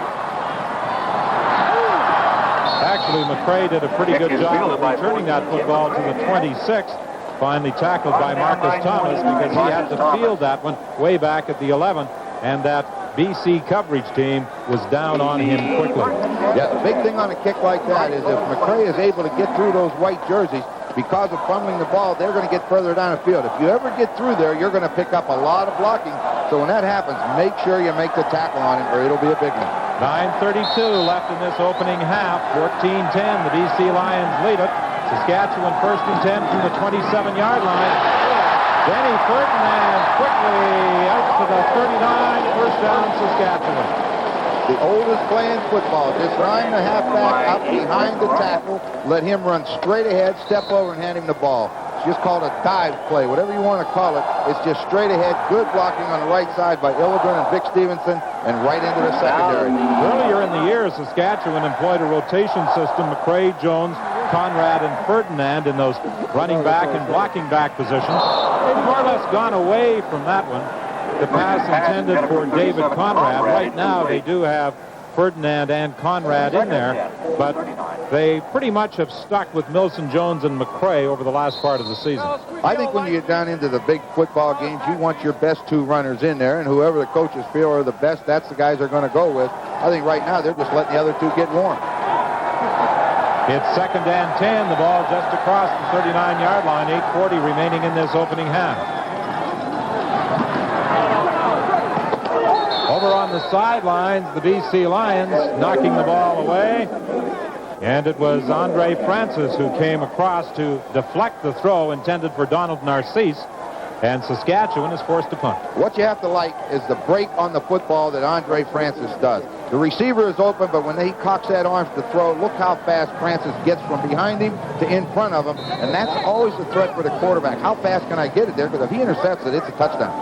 Actually, McRae did a pretty good job of returning that football to the 26th. Finally tackled by Marcus Thomas because he had to field that one way back at the 11, and that BC coverage team was down on him quickly. Yeah, the big thing on a kick like that is if McRae is able to get through those white jerseys, because of fumbling the ball, they're going to get further down the field. If you ever get through there, you're going to pick up a lot of blocking. So when that happens, make sure you make the tackle on him, or it'll be a big one. 9:32 left in this opening half. 14-10, the BC Lions lead it. Saskatchewan first and 10 from the 27-yard line. Denny Ferdinand quickly out to the 39, first down Saskatchewan. The oldest playing football. Just line the halfback up behind the tackle, let him run straight ahead, step over and hand him the ball. It's just called a dive play, whatever you want to call it. It's just straight ahead, good blocking on the right side by Illigren and Vic Stevenson, and right into the secondary. Earlier in the year, Saskatchewan employed a rotation system. McRae, Jones, Conrad, and Ferdinand in those running back and blocking back positions. They've more or less gone away from that one. The pass intended for David Conrad. Right now, they do have Ferdinand and Conrad in there, but they pretty much have stuck with Milson Jones and McRae over the last part of the season. I think when you get down into the big football games, you want your best 2 runners in there, and whoever the coaches feel are the best, that's the guys they're going to go with. I think right now they're just letting the other 2 get warm. It's 2nd and 10. The ball just across the 39-yard line. 8:40 remaining in this opening half. Over on the sidelines, the BC Lions knocking the ball away. And it was Andre Francis who came across to deflect the throw intended for Donald Narcisse. And Saskatchewan is forced to punt. What you have to like is the break on the football that Andre Francis does. The receiver is open, but when he cocks that arm to throw, look how fast Francis gets from behind him to in front of him. And that's always the threat for the quarterback. How fast can I get it there? Because if he intercepts it, it's a touchdown.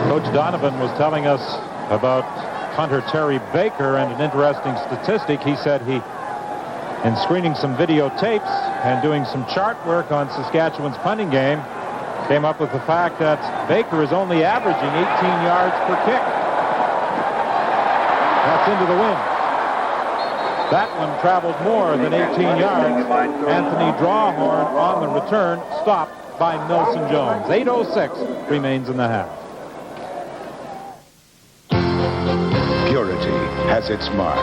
Coach Donovan was telling us about Hunter Terry Baker and an interesting statistic. He said in screening some videotapes and doing some chart work on Saskatchewan's punting game, came up with the fact that Baker is only averaging 18 yards per kick. That's into the wind. That one traveled more than 18 yards. Anthony Drawhorn on the return, stopped by Milson Jones. 8:06 remains in the half. Purity has its mark.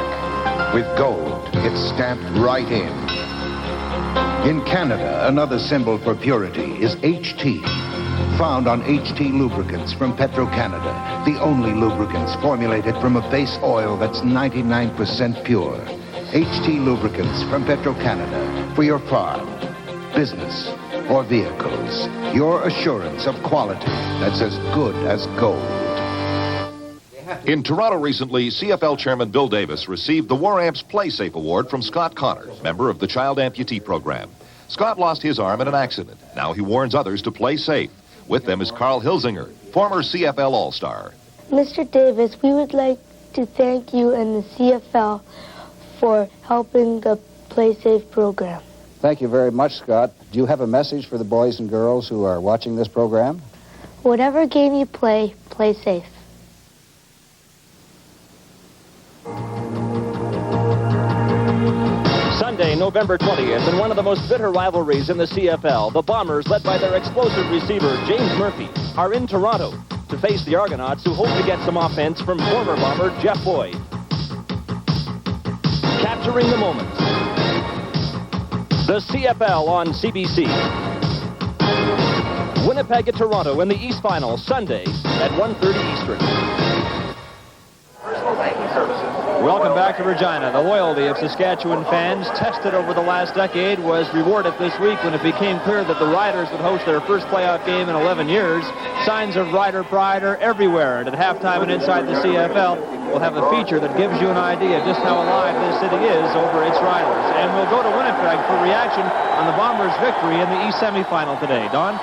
With gold, it's stamped right in. In Canada, another symbol for purity is HT. Found on HT lubricants from Petro-Canada, the only lubricants formulated from a base oil that's 99% pure. HT lubricants from Petro-Canada for your farm, business, or vehicles. Your assurance of quality that's as good as gold. In Toronto recently, CFL Chairman Bill Davis received the War Amps Play Safe Award from Scott Connors, member of the Child Amputee Program. Scott lost his arm in an accident. Now he warns others to play safe. With them is Carl Hilsinger, former CFL All-Star. Mr. Davis, we would like to thank you and the CFL for helping the Play Safe program. Thank you very much, Scott. Do you have a message for the boys and girls who are watching this program? Whatever game you play, play safe. Sunday, November 20th, in one of the most bitter rivalries in the CFL, the Bombers, led by their explosive receiver, James Murphy, are in Toronto to face the Argonauts, who hope to get some offense from former Bomber Jeff Boyd. Capturing the moment. The CFL on CBC. Winnipeg at Toronto in the East Final, Sunday at 1:30 Eastern. Welcome back to Regina. The loyalty of Saskatchewan fans, tested over the last decade, was rewarded this week when it became clear that the Riders would host their first playoff game in 11 years. Signs of Rider pride are everywhere, and at halftime and inside the CFL, we'll have a feature that gives you an idea just how alive this city is over its Riders. And we'll go to Winnipeg for reaction on the Bombers' victory in the East semifinal today. Don?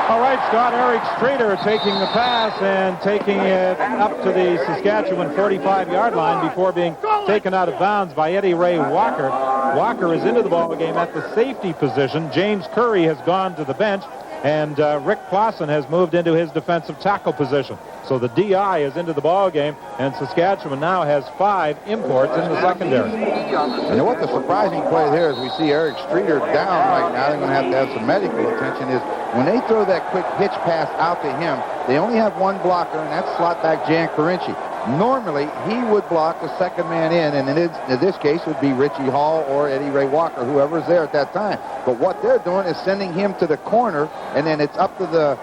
All right, Scott, Eric Streeter taking the pass and taking it up to the Saskatchewan 45-yard line before being taken out of bounds by Eddie Ray Walker. Walker is into the ball game at the safety position. James Curry has gone to the bench, and Rick Clausen has moved into his defensive tackle position. So the DI is into the ball game, and Saskatchewan now has 5 imports in the secondary. You know what the surprising play there is we see Eric Streeter down right now. They're going to have some medical attention. Is when they throw that quick pitch pass out to him, they only have one blocker, and that's slot back Jan Carinci. Normally, he would block the second man in, and in this case, it would be Richie Hall or Eddie Ray Walker, whoever's there at that time. But what they're doing is sending him to the corner, and then it's up to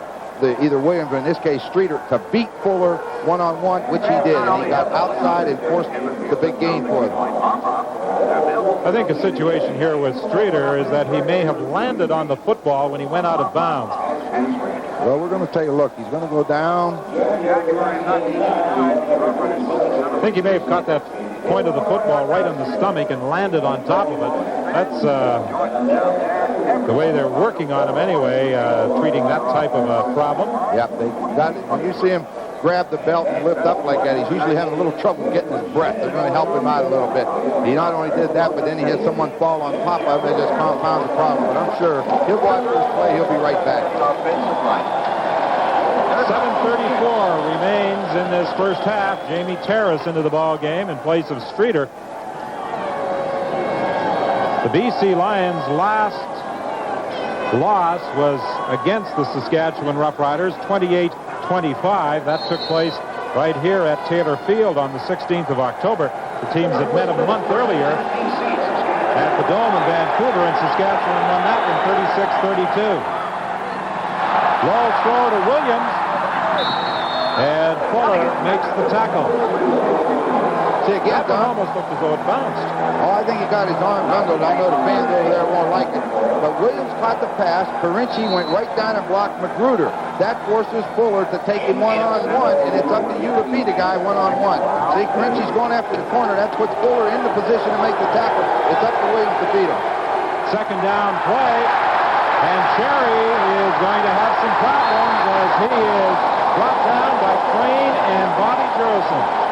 either Williams or in this case Streeter to beat Fuller one-on-one, which he did, and he got outside and forced the big gain for them. I think the situation here with Streeter is that he may have landed on the football when he went out of bounds. Well, we're going to take a look. He's going to go down. I think he may have caught that point of the football right in the stomach and landed on top of it. That's the way they're working on him anyway, treating that type of a problem. Yep, they got it. When you see him grab the belt and lift up like that, he's usually having a little trouble getting his breath. They're going to help him out a little bit. He not only did that, but then he had someone fall on top of him and just compounds the problem. But I'm sure he'll go after this play. He'll be right back. 7:34 remains in this first half. Jamie Terrace into the ball game in place of Streeter. The BC Lions' last loss was against the Saskatchewan Roughriders, 28-25. That took place right here at Taylor Field on the 16th of October. The teams that met a month earlier at the Dome in Vancouver, and Saskatchewan won that one 36-32. Low throw to Williams, and Fuller makes the tackle. See, again, That one almost looked as though it bounced. Oh, I think he got his arm bundled. I know the fans over there won't like it. But Williams caught the pass. Carinci went right down and blocked Magruder. That forces Fuller to take him one-on-one, and it's up to you to beat a guy one-on-one. See, Carinci's going after the corner. That puts Fuller in the position to make the tackle. It's up to Williams to beat him. Second down play, and Cherry is going to have some problems as he is brought down by Crane and Bobby Jurison.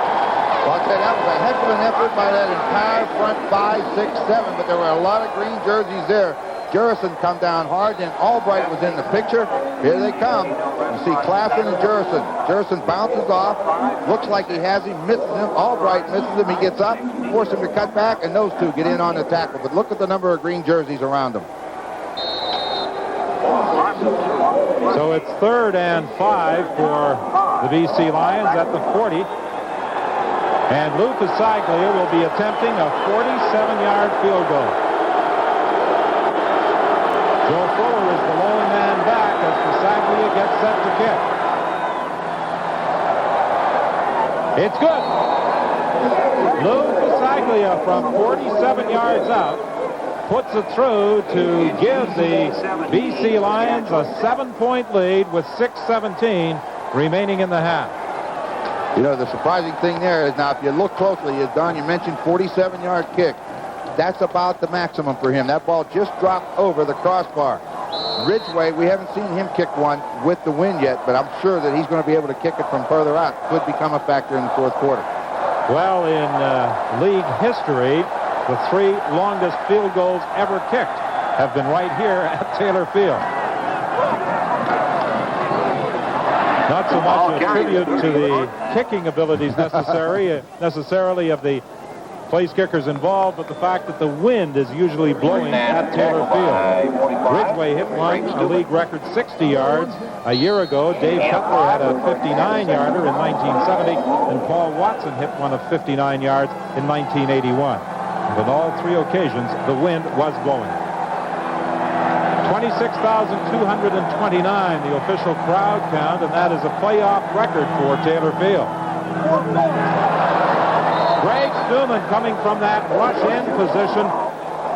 Well, I'll tell you, that was a heck of an effort by that entire front 5, 6, 7, but there were a lot of green jerseys there. Jurison come down hard, and Albright was in the picture. Here they come. You see Claflin and Jurison. Jurison bounces off. Looks like he has him, misses him. Albright misses him. He gets up, forces him to cut back, and those two get in on the tackle. But look at the number of green jerseys around them. So it's 3rd and 5 for the BC Lions at the 40. And Lou Pasaglia will be attempting a 47-yard field goal. Joe Fuller is the lone man back as Pasaglia gets set to kick. It's good. Lou Pasaglia from 47 yards out puts it through to give the BC Lions a 7-point lead with 6:17 remaining in the half. You know, the surprising thing there is, now, if you look closely, as Don, you mentioned 47-yard kick. That's about the maximum for him. That ball just dropped over the crossbar. Ridgway, we haven't seen him kick one with the wind yet, but I'm sure that he's going to be able to kick it from further out. Could become a factor in the fourth quarter. Well, in league history, the 3 longest field goals ever kicked have been right here at Taylor Field. Not so much a tribute to the kicking abilities necessarily of the place kickers involved, but the fact that the wind is usually blowing at Taylor Field. Ridgway hit one, a league record 60 yards. A year ago, Dave Cutler had a 59-yarder in 1970, and Paul Watson hit one of 59 yards in 1981. And on all three occasions, the wind was blowing. 26,229, the official crowd count, and that is a playoff record for Taylor Field. Greg Stuman coming from that rush-in position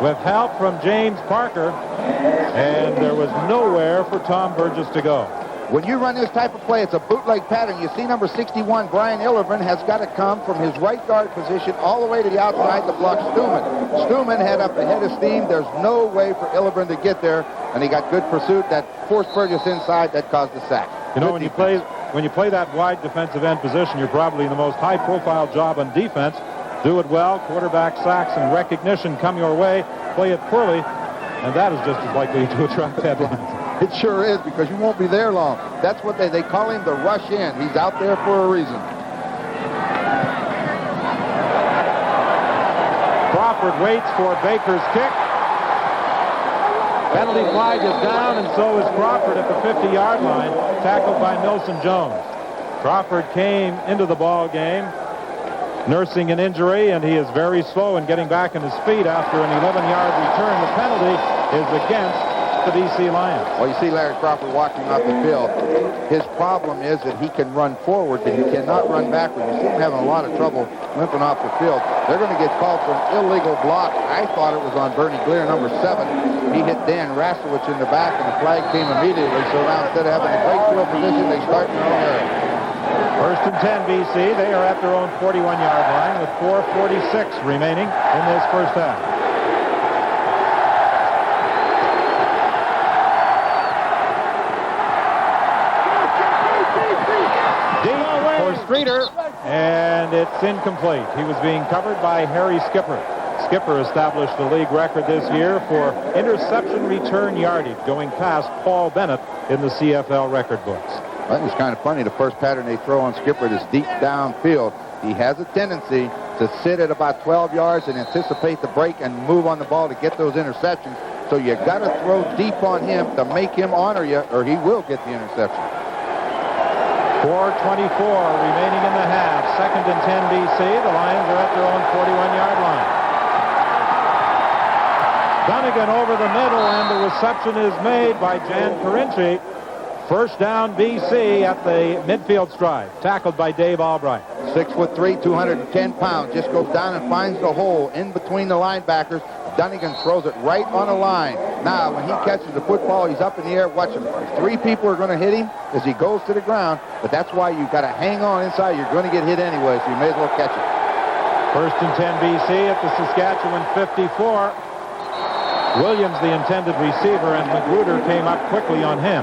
with help from James Parker, and there was nowhere for Tom Burgess to go. When you run this type of play, it's a bootleg pattern. You see number 61, Brian Illerman, has got to come from his right guard position all the way to the outside to block Stuman. Stuman had up ahead of steam. There's no way for Illerman to get there, and he got good pursuit. That forced Burgess inside. That caused the sack. You know, when you play that wide defensive end position, you're probably in the most high-profile job on defense. Do it well. Quarterback sacks and recognition come your way. Play it poorly, and that is just as likely to attract headlines. It sure is, because you won't be there long. That's what they call him the rush in. He's out there for a reason. Crawford waits for Baker's kick. Penalty flag is down, and so is Crawford at the 50-yard line, tackled by Milson Jones. Crawford came into the ball game nursing an injury, and he is very slow in getting back on his feet after an 11-yard return. The penalty is against the BC Lions. Well, you see Larry Crawford walking off the field. His problem is that he can run forward, but he cannot run backward. You see him having a lot of trouble limping off the field. They're going to get called for an illegal block. I thought it was on Bernie Gleer, number 7. He hit Dan Rasowich in the back, and the flag came immediately. So now instead of having a great field position, they start in their own area. First and 10, BC. They are at their own 41-yard line with 4:46 remaining in this first half. Streeter, and it's incomplete. He was being covered by Harry Skipper. Skipper established the league record this year for interception return yardage, going past Paul Bennett in the CFL record books. Well, it's kind of funny. The first pattern they throw on Skipper is deep downfield. He has a tendency to sit at about 12 yards and anticipate the break and move on the ball to get those interceptions. So you got to throw deep on him to make him honor you, or he will get the interception. 4:24 remaining in the half. Second and 10 BC. The Lions are at their own 41-yard line. Dunnigan over the middle, and the reception is made by Jan Carinci. First down BC at the midfield stride. Tackled by Dave Albright. 6'3", 210 pounds. Just goes down and finds the hole in between the linebackers. Dunnigan throws it right on the line. Now, when he catches the football, he's up in the air. Watch him. 3 people are going to hit him as he goes to the ground, but that's why you've got to hang on inside. You're going to get hit anyway, so you may as well catch it. First and 10 BC at the Saskatchewan 54. Williams, the intended receiver, and Magruder came up quickly on him.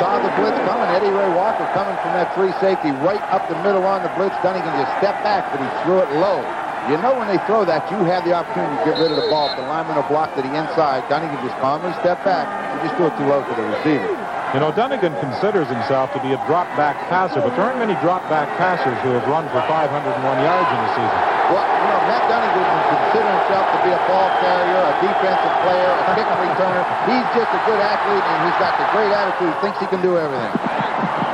Saw the blitz coming. Eddie Ray Walker coming from that free safety right up the middle on the blitz. Dunnigan just stepped back, but he threw it low. You know when they throw that, you have the opportunity to get rid of the ball. If the lineman will block to the inside, Dunnigan just calmly step back. You just threw it too low for the receiver. You know, Dunnigan considers himself to be a drop-back passer, but there aren't many drop-back passers who have run for 501 yards in the season. Well, you know, Matt Dunnigan would consider himself to be a ball carrier, a defensive player, a kick returner. He's just a good athlete, and he's got the great attitude. Thinks he can do everything.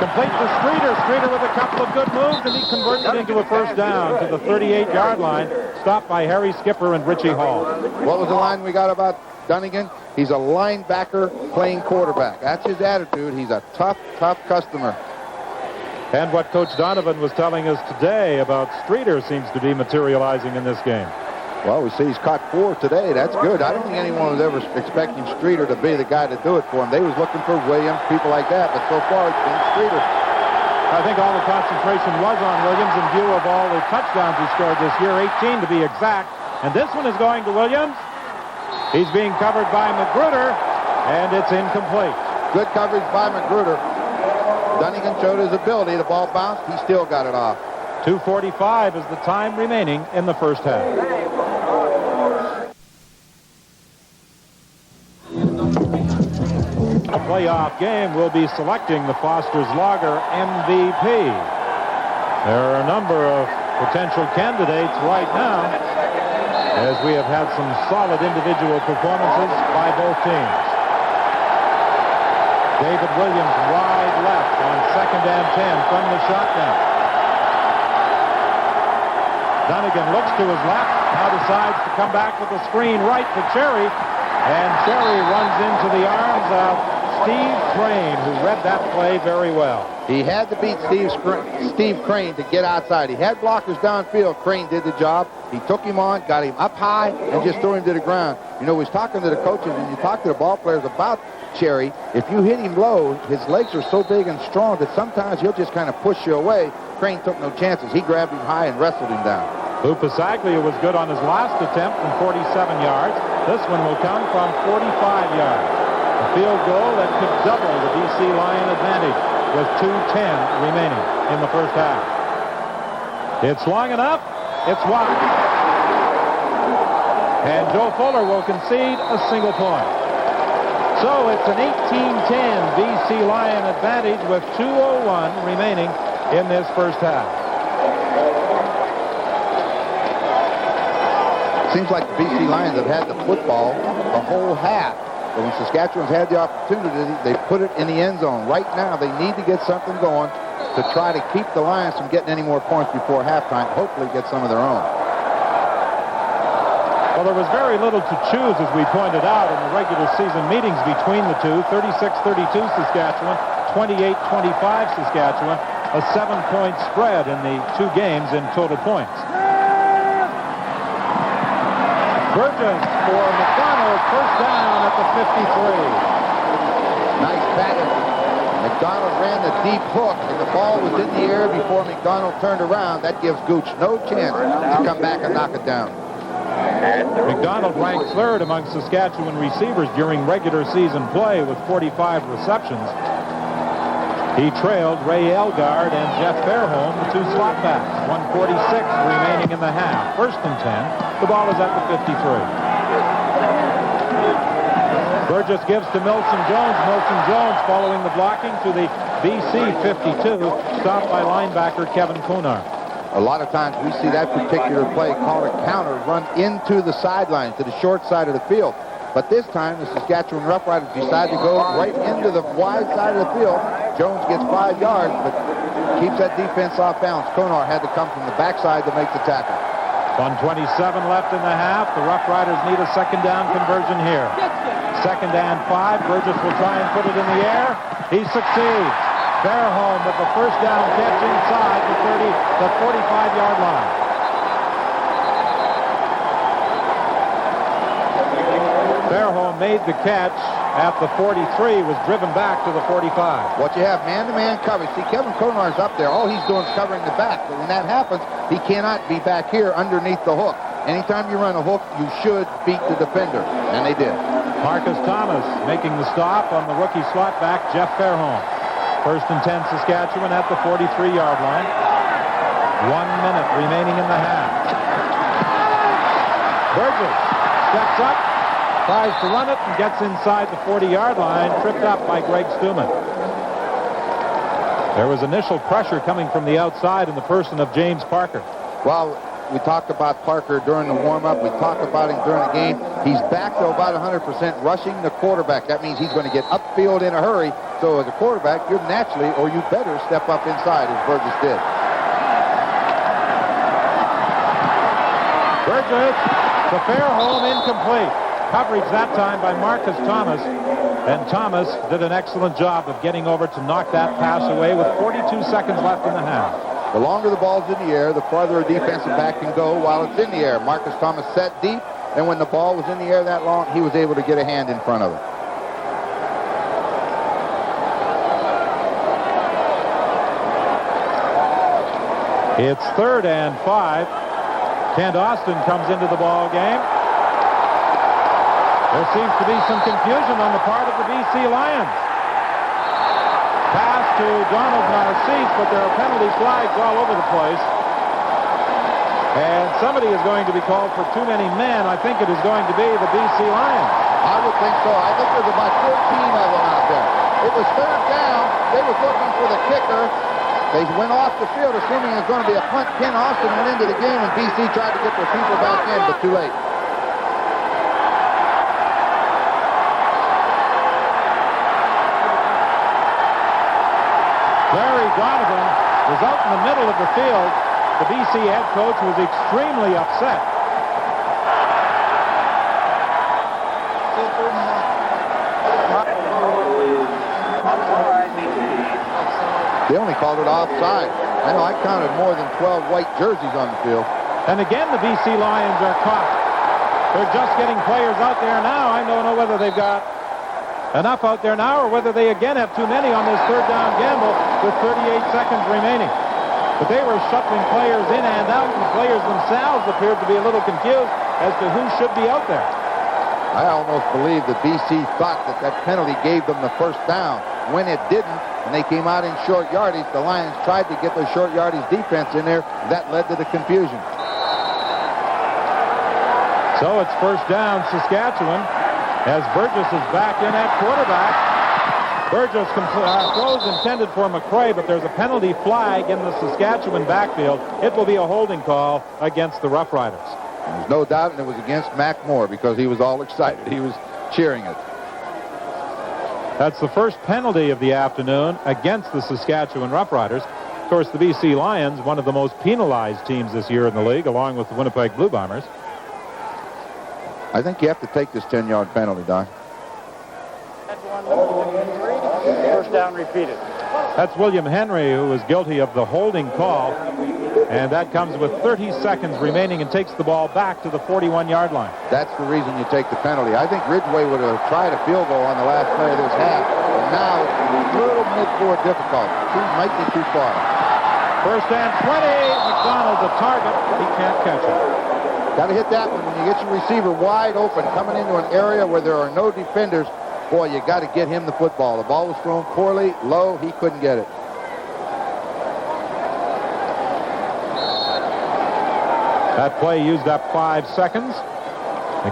Complete to Streeter. Streeter with a couple of good moves, and he converts it into a first down to the 38-yard line, stopped by Harry Skipper and Richie Hall. What was the line we got about Dunnigan? He's a linebacker playing quarterback. That's his attitude. He's a tough, tough customer. And what Coach Donovan was telling us today about Streeter seems to be materializing in this game. Well, we see he's caught 4 today. That's good. I don't think anyone was ever expecting Streeter to be the guy to do it for him. They was looking for Williams, people like that, but so far it's been Streeter. I think all the concentration was on Williams in view of all the touchdowns he scored this year, 18 to be exact. And this one is going to Williams. He's being covered by Magruder, and it's incomplete. Good coverage by Magruder. Dunnigan showed his ability. The ball bounced. He still got it off. 2:45 is the time remaining in the first half. playoff game, will be selecting the Foster's Lager MVP. There are a number of potential candidates right now, as we have had some solid individual performances by both teams. David Williams wide left on 2nd and 10 from the shotgun. Dunnigan looks to his left, now decides to come back with the screen right to Cherry, and Cherry runs into the arms of Steve Crane, who read that play very well. He had to beat Steve Crane to get outside. He had blockers downfield. Crane did the job. He took him on, got him up high, and just threw him to the ground. You know, he's talking to the coaches, and you talk to the ball players about Cherry. If you hit him low, his legs are so big and strong that sometimes he'll just kind of push you away. Crane took no chances. He grabbed him high and wrestled him down. Lou Pasaglia was good on his last attempt from 47 yards. This one will come from 45 yards. A field goal that could double the BC Lion advantage with 2:10 remaining in the first half. It's long enough. It's wide. And Joe Fuller will concede a single point. So it's an 18-10 BC Lion advantage with 2:01 remaining in this first half. Seems like the BC Lions have had the football the whole half. But when Saskatchewan's had the opportunity, they put it in the end zone. Right now, they need to get something going to try to keep the Lions from getting any more points before halftime, hopefully get some of their own. Well, there was very little to choose, as we pointed out, in the regular season meetings between the two. 36-32 Saskatchewan, 28-25 Saskatchewan, a 7-point spread in the two games in total points. Burgess for McDonald, first down at the 53. Nice pattern. McDonald ran the deep hook, and the ball was in the air before McDonald turned around. That gives Gooch no chance to come back and knock it down. McDonald ranked third among Saskatchewan receivers during regular season play with 45 receptions. He trailed Ray Elgard and Jeff Fairholm, the two slot backs. 1:46 remaining in the half. First and 10. The ball is at the 53. Burgess gives to Milson Jones. Milson Jones following the blocking to the BC 52. Stopped by linebacker Kevin Kunar. A lot of times we see that particular play called a counter, run into the sideline, to the short side of the field. But this time, the Saskatchewan Roughriders decide to go right into the wide side of the field. Jones gets 5 yards, but keeps that defense off balance. Konar had to come from the backside to make the tackle. 1:27 left in the half. The Roughriders need a second down conversion here. 2nd and 5. Burgess will try and put it in the air. He succeeds. Fairholm with the first down catch inside the 45-yard line. Fairholm made the catch at the 43, was driven back to the 45. What you have, man-to-man coverage. See, Kevin Konar's up there. All he's doing is covering the back. But when that happens, he cannot be back here underneath the hook. Anytime you run a hook, you should beat the defender. And they did. Marcus Thomas making the stop on the rookie slot back, Jeff Fairholm. First and 10 Saskatchewan at the 43-yard line. 1 minute remaining in the half. Burgess steps up, tries to run it, and gets inside the 40-yard line, tripped up by Greg Stuman. There was initial pressure coming from the outside in the person of James Parker. Well, we talked about Parker during the warm-up. We talked about him during the game. He's back to about 100% rushing the quarterback. That means he's going to get upfield in a hurry. So as a quarterback, you're naturally, or you better step up inside, as Burgess did. Burgess to Fairholm, incomplete. Coverage that time by Marcus Thomas. And Thomas did an excellent job of getting over to knock that pass away with 42 seconds left in the half. The longer the ball's in the air, the farther a defensive back can go while it's in the air. Marcus Thomas set deep, and when the ball was in the air that long, he was able to get a hand in front of it. It's 3rd and 5. Kent Austin comes into the ball game. There seems to be some confusion on the part of the BC Lions. Pass to Donald Narcisse, but there are penalty flags all over the place. And somebody is going to be called for too many men. I think it is going to be the BC Lions. I would think so. I think there's about 14 of them out there. It was third down. They was looking for the kicker. They went off the field assuming it was going to be a punt. Ken Austin went into the game, and BC tried to get their people back in, but too late. Larry Donovan was out in the middle of the field. The BC head coach was extremely upset. They only called it offside. I know I counted more than 12 white jerseys on the field. And again, the BC Lions are caught. They're just getting players out there now. I don't know whether they've got enough out there now or whether they again have too many on this third down gamble with 38 seconds remaining. But they were shuffling players in and out, and the players themselves appeared to be a little confused as to who should be out there. I almost believe that BC thought that that penalty gave them the first down. When it didn't, and they came out in short yardage, the Lions tried to get their short yardage defense in there. That led to the confusion. So it's first down, Saskatchewan, as Burgess is back in at quarterback. Burgess throws intended for McCray, but there's a penalty flag in the Saskatchewan backfield. It will be a holding call against the Roughriders. There's no doubt, and it was against Mac Moore because he was all excited. He was cheering it. That's the first penalty of the afternoon against the Saskatchewan Roughriders. Of course, the BC Lions, one of the most penalized teams this year in the league, along with the Winnipeg Blue Bombers. I think you have to take this 10-yard penalty, Don. First down repeated. That's William Henry, who was guilty of the holding call. And that comes with 30 seconds remaining and takes the ball back to the 41-yard line. That's the reason you take the penalty. I think Ridgway would have tried a field goal on the last play of this half. And now it's a little mid-court difficult. He might be too far. First and 20. McDonald the target. He can't catch it. Got to hit that one when you get your receiver wide open, coming into an area where there are no defenders. Boy, you got to get him the football. The ball was thrown poorly, low. He couldn't get it. That play used up 5 seconds.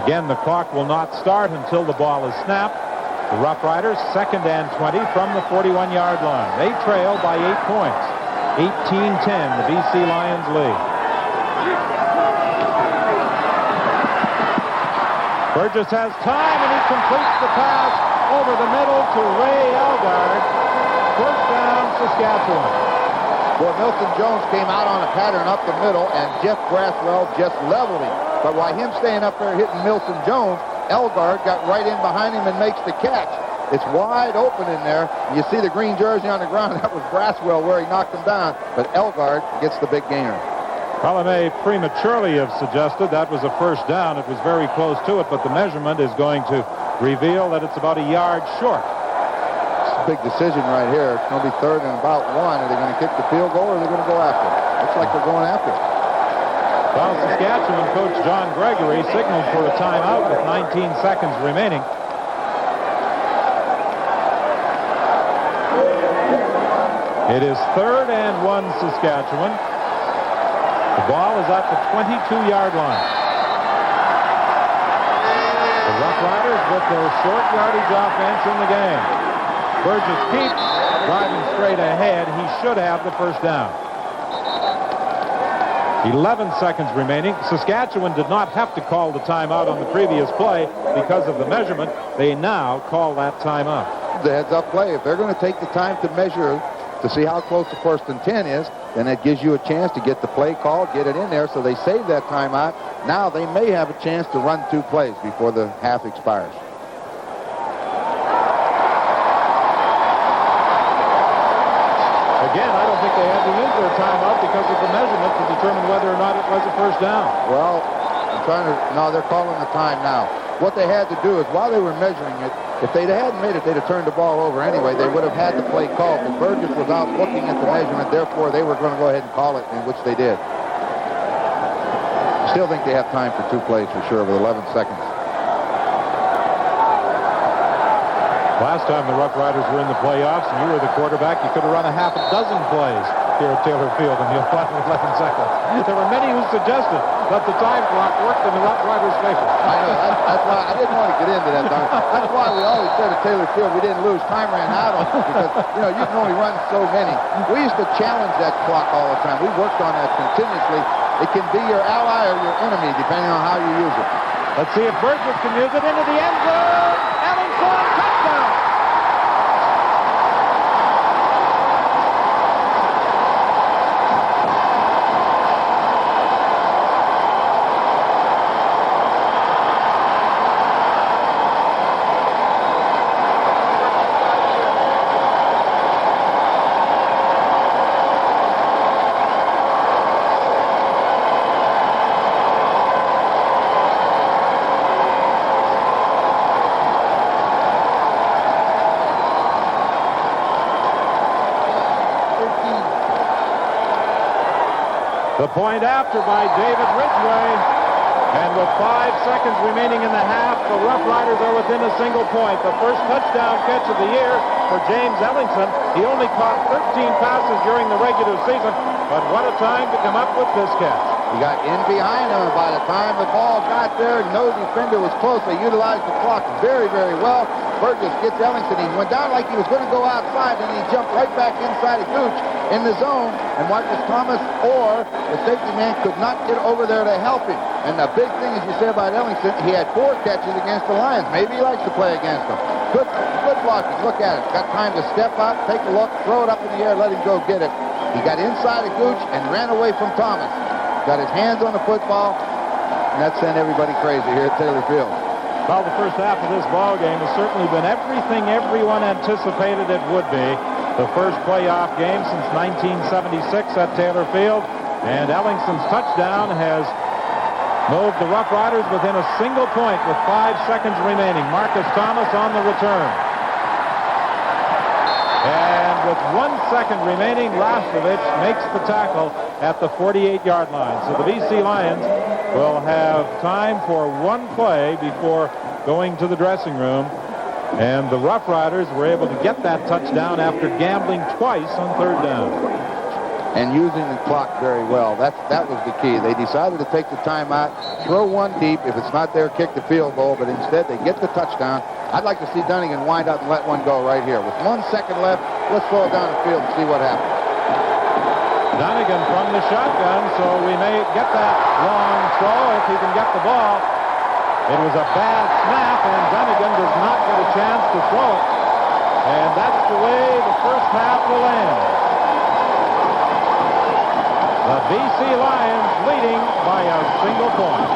Again, the clock will not start until the ball is snapped. The Roughriders, second and 20 from the 41-yard line. They trail by 8 points. 18-10, the BC Lions lead. Burgess has time, and he completes the pass over the middle to Ray Elgard. First down, Saskatchewan. Boy, Milton Jones came out on a pattern up the middle, and Jeff Braswell just leveled him. But while him staying up there hitting Milton Jones, Elgard got right in behind him and makes the catch. It's wide open in there. You see the green jersey on the ground. That was Braswell where he knocked him down. But Elgard gets the big gainer. Well, I may prematurely have suggested that was a first down. It was very close to it, but the measurement is going to reveal that it's about a yard short. Big decision right here. It's going to be third and about 1. Are they going to kick the field goal or are they going to go after it? Looks like they're going after it. Well, Saskatchewan coach John Gregory signaled for a timeout with 19 seconds remaining. It is third and 1 Saskatchewan. The ball is at the 22-yard line. The Roughriders with their short yardage offense in the game. Burgess keeps driving straight ahead. He should have the first down. 11 seconds remaining. Saskatchewan did not have to call the timeout on the previous play because of the measurement. They now call that timeout. The heads-up play. If they're going to take the time to measure to see how close the first and 10 is, then it gives you a chance to get the play called, get it in there, so they save that timeout. Now they may have a chance to run 2 plays before the half expires. Again, I don't think they had to use their timeout because of the measurement to determine whether or not it was a first down. Well, no, they're calling the time now. What they had to do is, while they were measuring it, if they hadn't made it, they'd have turned the ball over anyway. They would have had the play called, but Burgess was out looking at the measurement, therefore they were going to go ahead and call it, in which they did. I still think they have time for 2 plays for sure with 11 seconds. Last time the Roughriders were in the playoffs and you were the quarterback, you could have run a half a dozen plays here at Taylor Field in the 11 seconds. There were many who suggested that the time clock worked in the Rough Riders' favor. I know. That's why I didn't want to get into that, Don. That's why we always said at Taylor Field we didn't lose. Time ran out on us because, you can only run so many. We used to challenge that clock all the time. We worked on that continuously. It can be your ally or your enemy, depending on how you use it. Let's see if Burgess can use it into the end zone. Ellingson, touchdown! The point after by David Ridgway. And with 5 seconds remaining in the half, the Rough Riders are within a single point. The first touchdown catch of the year for James Ellingson. He only caught 13 passes during the regular season, but what a time to come up with this catch. He got in behind him, and by the time the ball got there, no defender was close. They utilized the clock very, very well. Burgess gets Ellingson. He went down like he was going to go outside, and he jumped right back inside of Gooch in the zone, and Marcus Thomas or the safety man could not get over there to help him. And the big thing, as you say about Ellingson, he had 4 catches against the Lions. Maybe he likes to play against them. Good blocking. Look at it. Got time to step up, take a look, throw it up in the air, let him go get it. He got inside of Gooch and ran away from Thomas. Got his hands on the football, and that sent everybody crazy here at Taylor Field. Well, the first half of this ball game has certainly been everything everyone anticipated it would be. The first playoff game since 1976 at Taylor Field, and Ellingson's touchdown has moved the Rough Riders within a single point with 5 seconds remaining. Marcus Thomas on the return. And with 1 second remaining, Lastovich makes the tackle at the 48-yard line. So the BC Lions will have time for one play before going to the dressing room. And the Rough Riders were able to get that touchdown after gambling twice on 3rd down. And using the clock very well. That was the key. They decided to take the timeout, throw one deep. If it's not there, kick the field goal. But instead, they get the touchdown. I'd like to see Dunnigan wind up and let one go right here. With 1 second left, let's throw it down the field and see what happens. Dunnigan from the shotgun, so we may get that long throw if he can get the ball. It was a bad snap, and Dunnigan does not get a chance to throw it. And that's the way the first half will end. The BC Lions leading by a single point.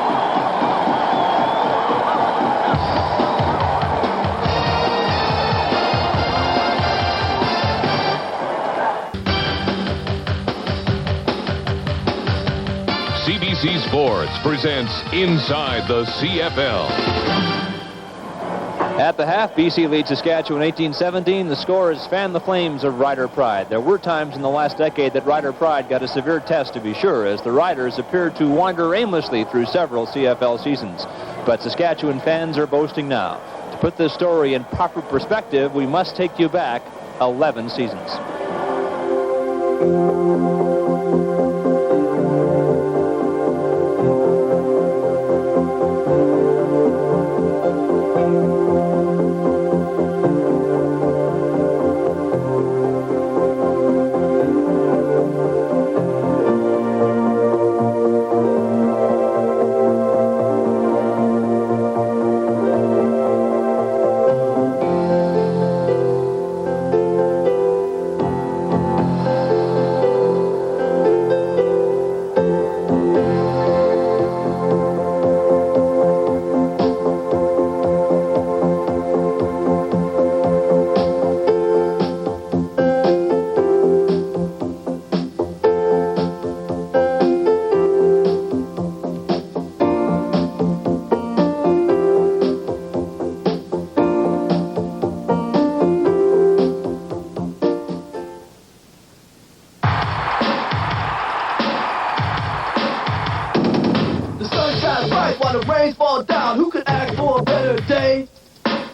CBC Sports presents Inside the CFL. At the half, BC leads Saskatchewan 18-17. The score is fan the flames of Rider pride. There were times in the last decade that Rider pride got a severe test, to be sure, as the Riders appeared to wander aimlessly through several CFL seasons. But Saskatchewan fans are boasting now. To put this story in proper perspective, we must take you back 11 seasons.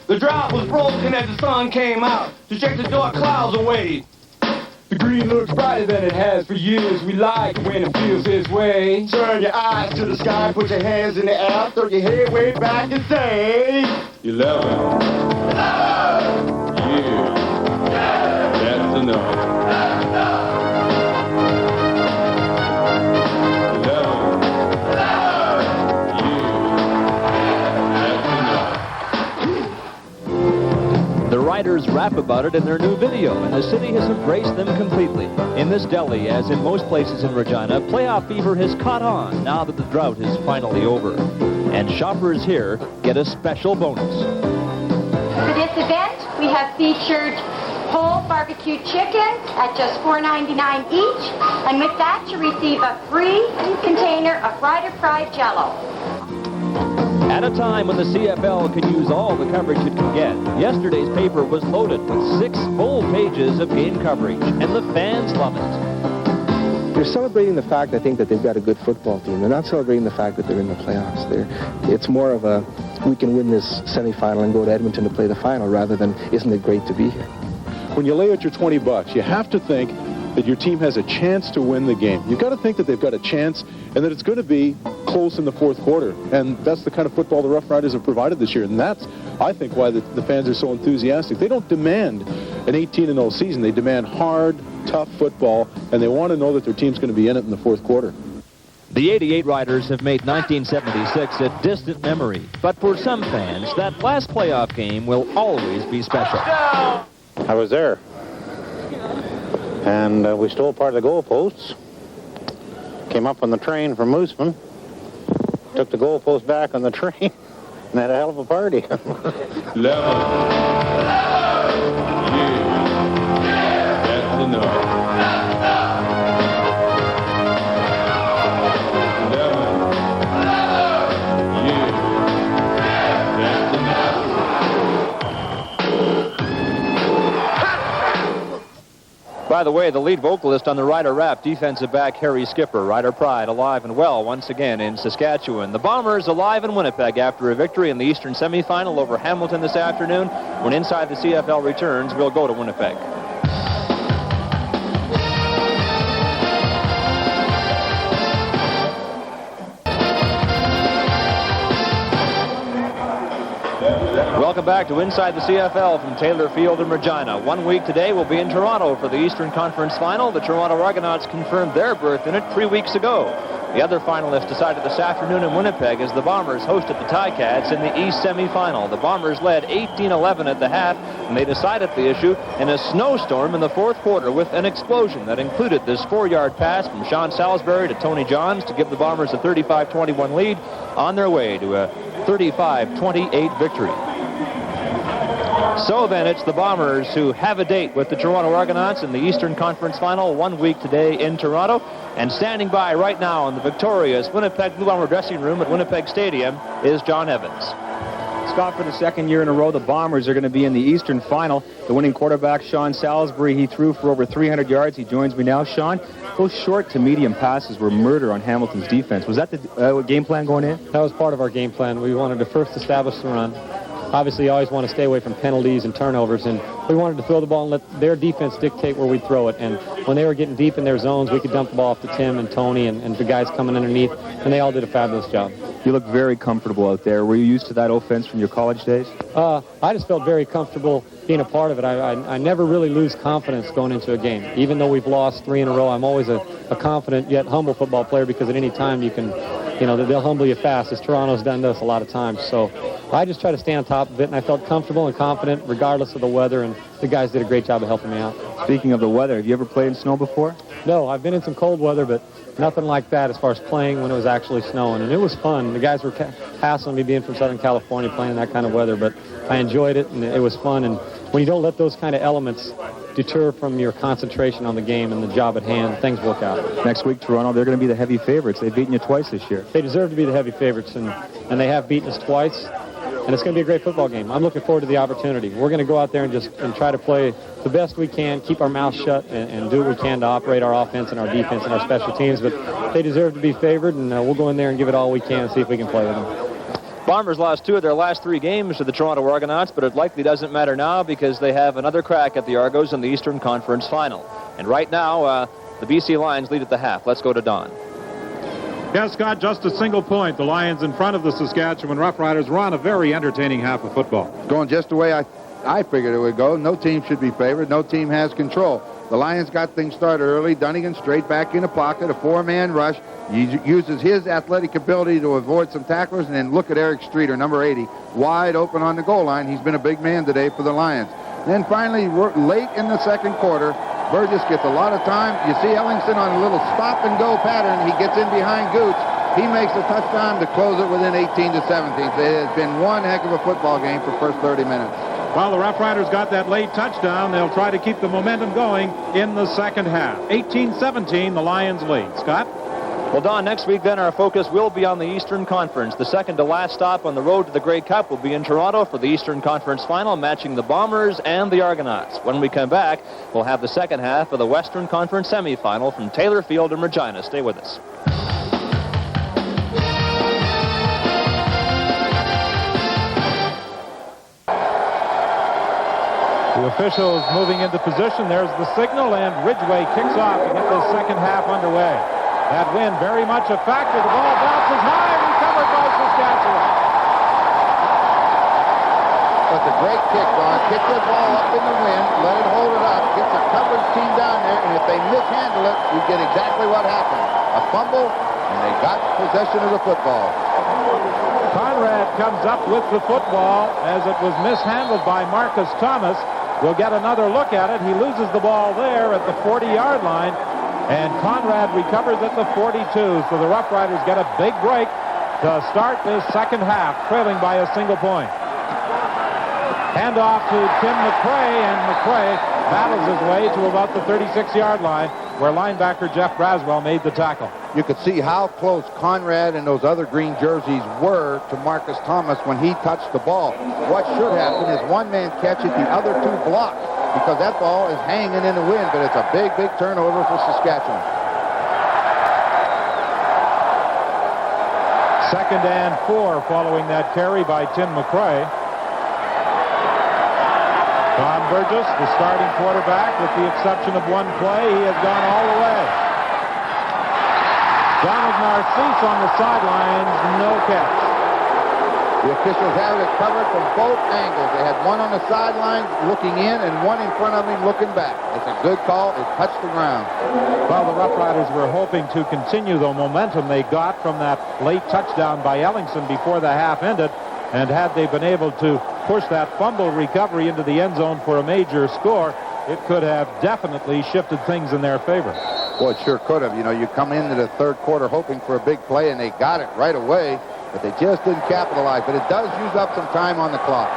The drought was broken as the sun came out to shake the dark clouds away. The green looks brighter than it has for years. We like when it feels this way. Turn your eyes to the sky, put your hands in the air, throw your head way back and say 11. Yeah, that's enough. 11. The Riders rap about it in their new video, and the city has embraced them completely. In this deli, as in most places in Regina, playoff fever has caught on now that the drought is finally over. And shoppers here get a special bonus. For this event, we have featured whole barbecue chicken at just $4.99 each, and with that, you receive a free container of Rider Fried Jell-O. At a time when the CFL could use all the coverage it could get, yesterday's paper was loaded with 6 full pages of game coverage, and the fans love it. They're celebrating the fact, I think, that they've got a good football team. They're not celebrating the fact that they're in the playoffs. It's more of a, we can win this semifinal and go to Edmonton to play the final, rather than, isn't it great to be here? When you lay out your $20, you have to think that your team has a chance to win the game. You've got to think that they've got a chance and that it's going to be close in the fourth quarter. And that's the kind of football the Roughriders have provided this year. And that's, I think, why the fans are so enthusiastic. They don't demand an 18-0 season. They demand hard, tough football, and they want to know that their team's going to be in it in the fourth quarter. The 88 Riders have made 1976 a distant memory. But for some fans, that last playoff game will always be special. I was there. And we stole part of the goalposts. Came up on the train from Mooseman. Took the goalpost back on the train. And had a hell of a party. 11. That's enough. 11. By the way, the lead vocalist on the Rider rap, defensive back Harry Skipper. Rider pride alive and well once again in Saskatchewan. The Bombers alive in Winnipeg after a victory in the Eastern semifinal over Hamilton this afternoon. When Inside the CFL returns, we'll go to Winnipeg. Welcome back to Inside the CFL from Taylor Field in Regina. 1 week today we'll be in Toronto for the Eastern Conference Final. The Toronto Argonauts confirmed their berth in it 3 weeks ago. The other finalists decided this afternoon in Winnipeg as the Bombers hosted the Ticats in the East semifinal. The Bombers led 18-11 at the half, and they decided the issue in a snowstorm in the fourth quarter with an explosion that included this 4-yard pass from Sean Salisbury to Tony Johns to give the Bombers a 35-21 lead on their way to a 35-28 victory. So then it's the Bombers who have a date with the Toronto Argonauts in the Eastern Conference Final 1 week today in Toronto. And standing by right now in the victorious Winnipeg Blue Bomber dressing room at Winnipeg Stadium is John Evans. Scott, for the second year in a row, the Bombers are going to be in the Eastern Final. The winning quarterback, Sean Salisbury, he threw for over 300 yards. He joins me now. Sean, those short to medium passes were murder on Hamilton's defense. Was that the game plan going in? That was part of our game plan. We wanted to first establish the run. Obviously, you always want to stay away from penalties and turnovers, and we wanted to throw the ball and let their defense dictate where we throw it. And when they were getting deep in their zones, we could dump the ball off to Tim and Tony and the guys coming underneath, and they all did a fabulous job. You look very comfortable out there. Were you used to that offense from your college days? I just felt very comfortable being a part of it. I never really lose confidence going into a game. Even though we've lost 3 in a row, I'm always a confident yet humble football player, because at any time you can, they'll humble you fast, as Toronto's done to us a lot of times. So I just try to stay on top of it, and I felt comfortable and confident regardless of the weather, and the guys did a great job of helping me out. Speaking of the weather, have you ever played in snow before? No, I've been in some cold weather, but nothing like that as far as playing when it was actually snowing. And it was fun. The guys were hassling me being from Southern California playing in that kind of weather, but I enjoyed it, and it was fun. And when you don't let those kind of elements deter from your concentration on the game and the job at hand, things work out. Next week, Toronto, they're going to be the heavy favorites. They've beaten you twice this year. They deserve to be the heavy favorites, and they have beaten us twice. And it's going to be a great football game. I'm looking forward to the opportunity. We're going to go out there and try to play the best we can, keep our mouths shut, and do what we can to operate our offense and our defense and our special teams. But they deserve to be favored, and we'll go in there and give it all we can and see if we can play with them. Bombers lost 2 of their last 3 games to the Toronto Argonauts, but it likely doesn't matter now because they have another crack at the Argos in the Eastern Conference Final. And right now, the BC Lions lead at the half. Let's go to Don. Yeah, Scott, just a single point. The Lions in front of the Saskatchewan Roughriders were on a very entertaining half of football. Going just the way I figured it would go. No team should be favored. No team has control. The Lions got things started early. Dunnigan straight back in the pocket, a 4-man rush. He uses his athletic ability to avoid some tacklers, and then look at Eric Streeter, number 80, wide open on the goal line. He's been a big man today for the Lions. Then finally, late in the second quarter, Burgess gets a lot of time. You see Ellingson on a little stop-and-go pattern. He gets in behind Gooch. He makes a touchdown to close it within 18 to 17. It has been one heck of a football game for the first 30 minutes. Well, the Roughriders got that late touchdown. They'll try to keep the momentum going in the second half. 18-17, the Lions lead. Scott? Well, Don, next week then our focus will be on the Eastern Conference. The second to last stop on the road to the Grey Cup will be in Toronto for the Eastern Conference Final, matching the Bombers and the Argonauts. When we come back, we'll have the second half of the Western Conference semifinal from Taylor Field in Regina. Stay with us. The officials moving into position. There's the signal, and Ridgway kicks off to get this second half underway. That wind very much a factor. The ball bounces high, recovered by Saskatchewan. That's a great kick, Don. Kick the ball up in the wind, let it hold it up, get the coverage team down there, and if they mishandle it, you get exactly what happened. A fumble, and they got possession of the football. Conrad comes up with the football as it was mishandled by Marcus Thomas. We'll get another look at it. He loses the ball there at the 40-yard line, and Conrad recovers at the 42. So the Roughriders get a big break to start this second half, trailing by a single point. Hand off to Tim McCray, and McCray battles his way to about the 36-yard line, where linebacker Jeff Braswell made the tackle. You could see how close Conrad and those other green jerseys were to Marcus Thomas when he touched the ball. What should happen is one man catch it, the other 2 block, because that ball is hanging in the wind, but it's a big, big turnover for Saskatchewan. 2nd and 4 following that carry by Tim McCray. Tom Burgess, the starting quarterback, with the exception of one play, he has gone all the way. Donald Narcisse on the sidelines, no catch. The officials have it covered from both angles. They had one on the sideline looking in and one in front of him looking back. It's a good call. It touched the ground. Well, the Roughriders were hoping to continue the momentum they got from that late touchdown by Ellingson before the half ended. And had they been able to push that fumble recovery into the end zone for a major score, it could have definitely shifted things in their favor. Well, it sure could have. You know, you come into the third quarter hoping for a big play, and they got it right away, but they just didn't capitalize. But it does use up some time on the clock.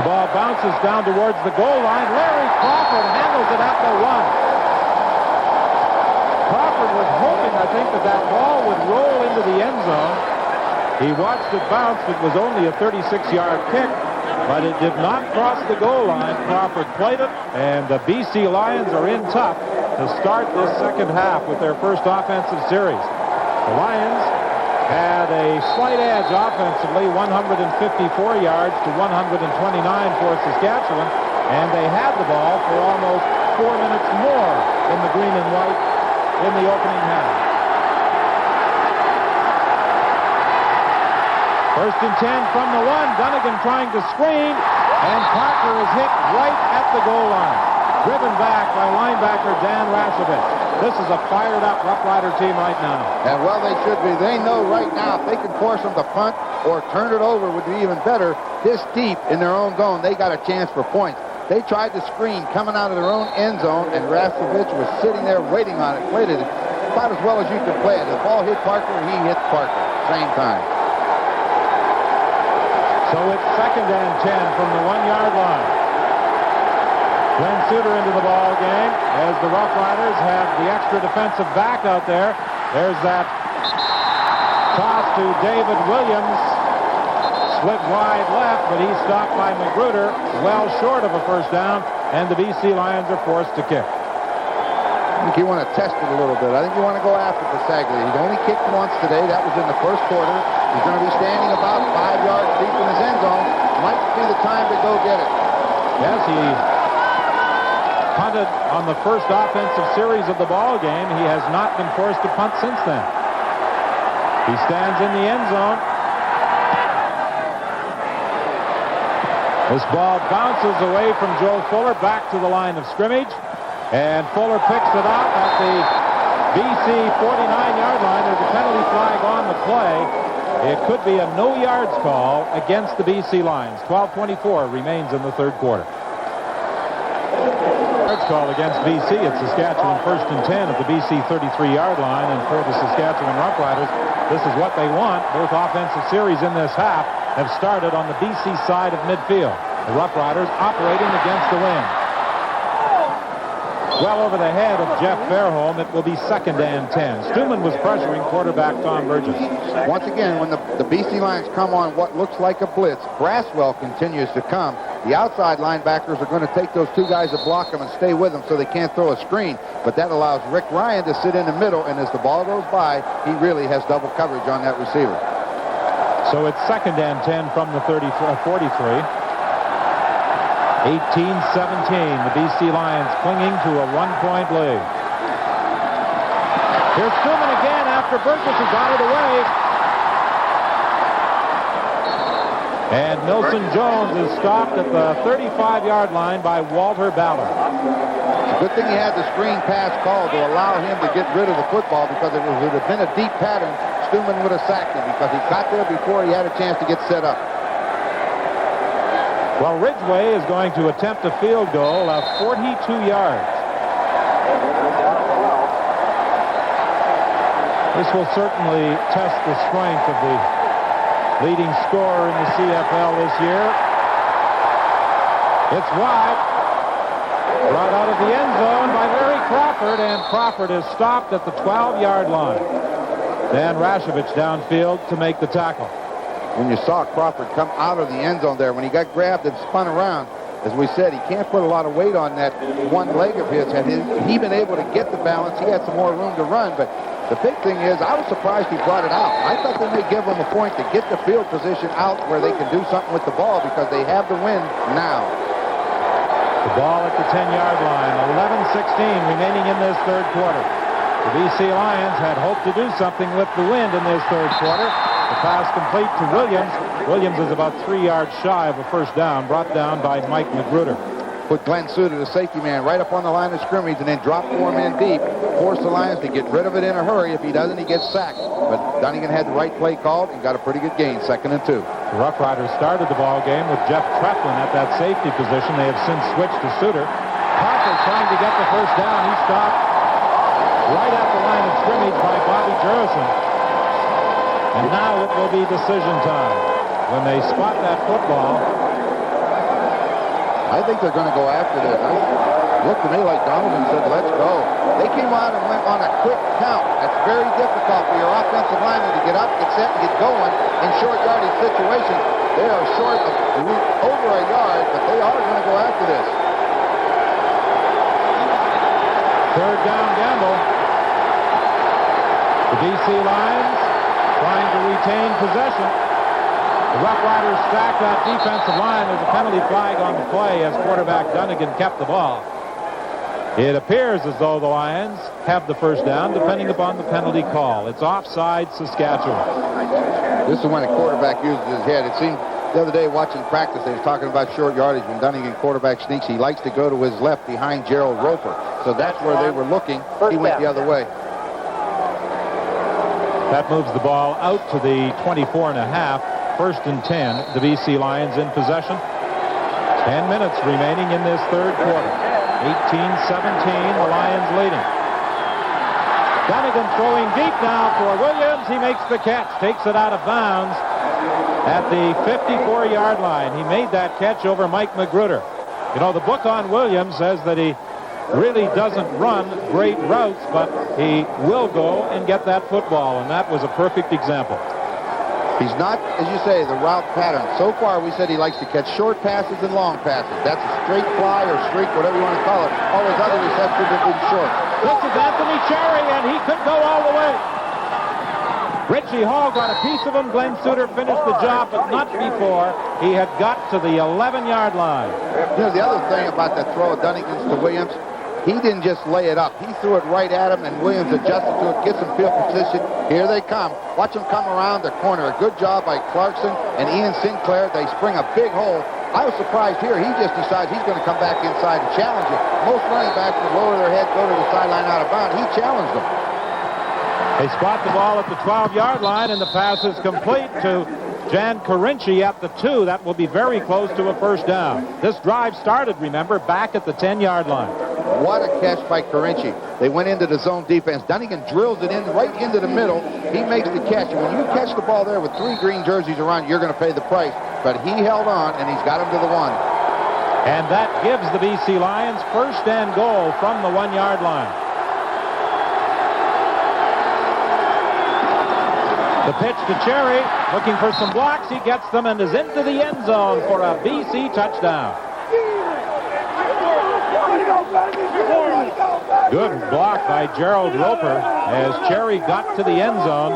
The ball bounces down towards the goal line. Larry Crawford handles it at the 1. Crawford was hoping, I think, that that ball would roll into the end zone. He watched it bounce. It was only a 36-yard kick, but it did not cross the goal line. Crawford played it, and the BC Lions are in tough to start this second half with their first offensive series. The Lions had a slight edge offensively, 154 yards to 129 for Saskatchewan, and they had the ball for almost 4 minutes more in the green and white in the opening half. 1st and 10 from the 1. Dunnigan trying to screen, and Parker is hit right at the goal line. Driven back by linebacker Dan Rasovich. This is a fired-up Roughrider team right now. And, well, they should be. They know right now if they can force them to punt or turn it over would be even better. This deep in their own zone, they got a chance for points. They tried to screen coming out of their own end zone, and Rasovich was sitting there waiting on it. Played it about as well as you could play it. The ball hit Parker, and he hit Parker. Same time. So it's 2nd and 10 from the 1-yard line. Glenn Suter into the ball game as the Roughriders have the extra defensive back out there. There's that toss to David Williams. Split wide left, but he's stopped by Magruder, well short of a first down, and the BC Lions are forced to kick. I think you want to test it a little bit. I think you want to go after Pasaglia. He's only kicked once today. That was in the first quarter. He's going to be standing about 5 yards deep in his end zone. Might be the time to go get it. Yes, he punted on the first offensive series of the ball game. He has not been forced to punt since then. He stands in the end zone. This ball bounces away from Joe Fuller back to the line of scrimmage. And Fuller picks it up at the BC 49-yard line. There's a penalty flag on the play. It could be a no yards call against the BC Lions. 12:24 remains in the third quarter. Yards call against BC. It's Saskatchewan 1st and 10 at the BC 33-yard line. And for the Saskatchewan Roughriders, this is what they want. Both offensive series in this half have started on the BC side of midfield. The Roughriders operating against the wind. Well over the head of Jeff Fairholm, it will be 2nd and 10. Stuman was pressuring quarterback Tom Burgess. Once again, when the BC Lions come on what looks like a blitz, Braswell continues to come. The outside linebackers are going to take those two guys that block them and stay with them so they can't throw a screen. But that allows Rick Ryan to sit in the middle, and as the ball goes by, he really has double coverage on that receiver. So it's 2nd and 10 from the 43. 18-17, the BC Lions clinging to a 1-point lead. Here's Stuman again after Burgess has got it away. And Milson Jones is stopped at the 35-yard line by Walter Ballard. It's a good thing he had the screen pass call to allow him to get rid of the football, because if it would have been a deep pattern, Stuman would have sacked him because he got there before he had a chance to get set up. Well, Ridgway is going to attempt a field goal of 42 yards. This will certainly test the strength of the leading scorer in the CFL this year. It's wide. Brought out of the end zone by Larry Crawford, and Crawford is stopped at the 12-yard line. Dan Rashovich downfield to make the tackle. When you saw Crawford come out of the end zone there, when he got grabbed and spun around, as we said, he can't put a lot of weight on that one leg of his. Had he been able to get the balance, he had some more room to run. But the big thing is, I was surprised he brought it out. I thought they may give him a point to get the field position out where they can do something with the ball, because they have the win now. The ball at the 10-yard line, 11-16 remaining in this third quarter. The BC Lions had hoped to do something with the wind in this third quarter. The pass complete to Williams. Williams is about 3 yards shy of a first down, brought down by Mike Magruder. Put Glenn Suter, the safety man, right up on the line of scrimmage, and then drop 4 men deep. Force the Lions to get rid of it in a hurry. If he doesn't, he gets sacked. But Dunnigan had the right play called and got a pretty good gain, 2nd and 2. The Roughriders started the ball game with Jeff Treflin at that safety position. They have since switched to Suter. Parker trying to get the first down. He stopped right at the line of scrimmage by Bobby Jurison. And now it will be decision time. When they spot that football, I think they're going to go after this. It looked to me like Donovan said, let's go. They came out and went on a quick count. That's very difficult for your offensive lineman to get up, get set, and get going in short yardage situations. They are short of over a yard, but they are going to go after this. Third down gamble. The BC Lions trying to retain possession. The Roughriders stack that defensive line. There's a penalty flag on the play as quarterback Dunnigan kept the ball. It appears as though the Lions have the first down, depending upon the penalty call. It's offside Saskatchewan. This is when a quarterback uses his head. It seemed the other day watching practice, they was talking about short yardage. When Dunnigan quarterback sneaks, he likes to go to his left behind Gerald Roper. So that's where they were looking. He went the other way. That moves the ball out to the 24.5. 1st and 10. The BC Lions in possession. 10 minutes remaining in this third quarter. 18-17, the Lions leading. Dunnigan throwing deep now for Williams. He makes the catch, takes it out of bounds at the 54-yard line. He made that catch over Mike Magruder. You know, the book on Williams says that he really doesn't run great routes, but he will go and get that football, and that was a perfect example. He's not, as you say, the route pattern. So far, we said he likes to catch short passes and long passes. That's a straight fly or streak, whatever you want to call it. All his other receptions have been short. This is Anthony Cherry, and he could go all the way. Richie Hall got a piece of him. Glenn Suter finished the job, but not before he had got to the 11-yard line. You know, the other thing about that throw of Dunnigan's to Williams, he didn't just lay it up. He threw it right at him, and Williams adjusted to it, gets some field position. Here they come. Watch them come around the corner. A good job by Clarkson and Ian Sinclair. They spring a big hole. I was surprised here. He just decides he's going to come back inside and challenge it. Most running backs would lower their head, go to the sideline out of bounds. He challenged them. They spot the ball at the 12-yard line, and the pass is complete to Jan Carinci at the 2. That will be very close to a first down. This drive started, remember, back at the 10-yard line. What a catch by Carinci. They went into the zone defense. Dunnigan drills it in right into the middle. He makes the catch. And when you catch the ball there with 3 green jerseys around, you're going to pay the price. But he held on, and he's got him to the 1. And that gives the BC Lions first and goal from the 1-yard line. The pitch to Cherry, looking for some blocks. He gets them and is into the end zone for a BC touchdown. Good block by Gerald Roper as Cherry got to the end zone,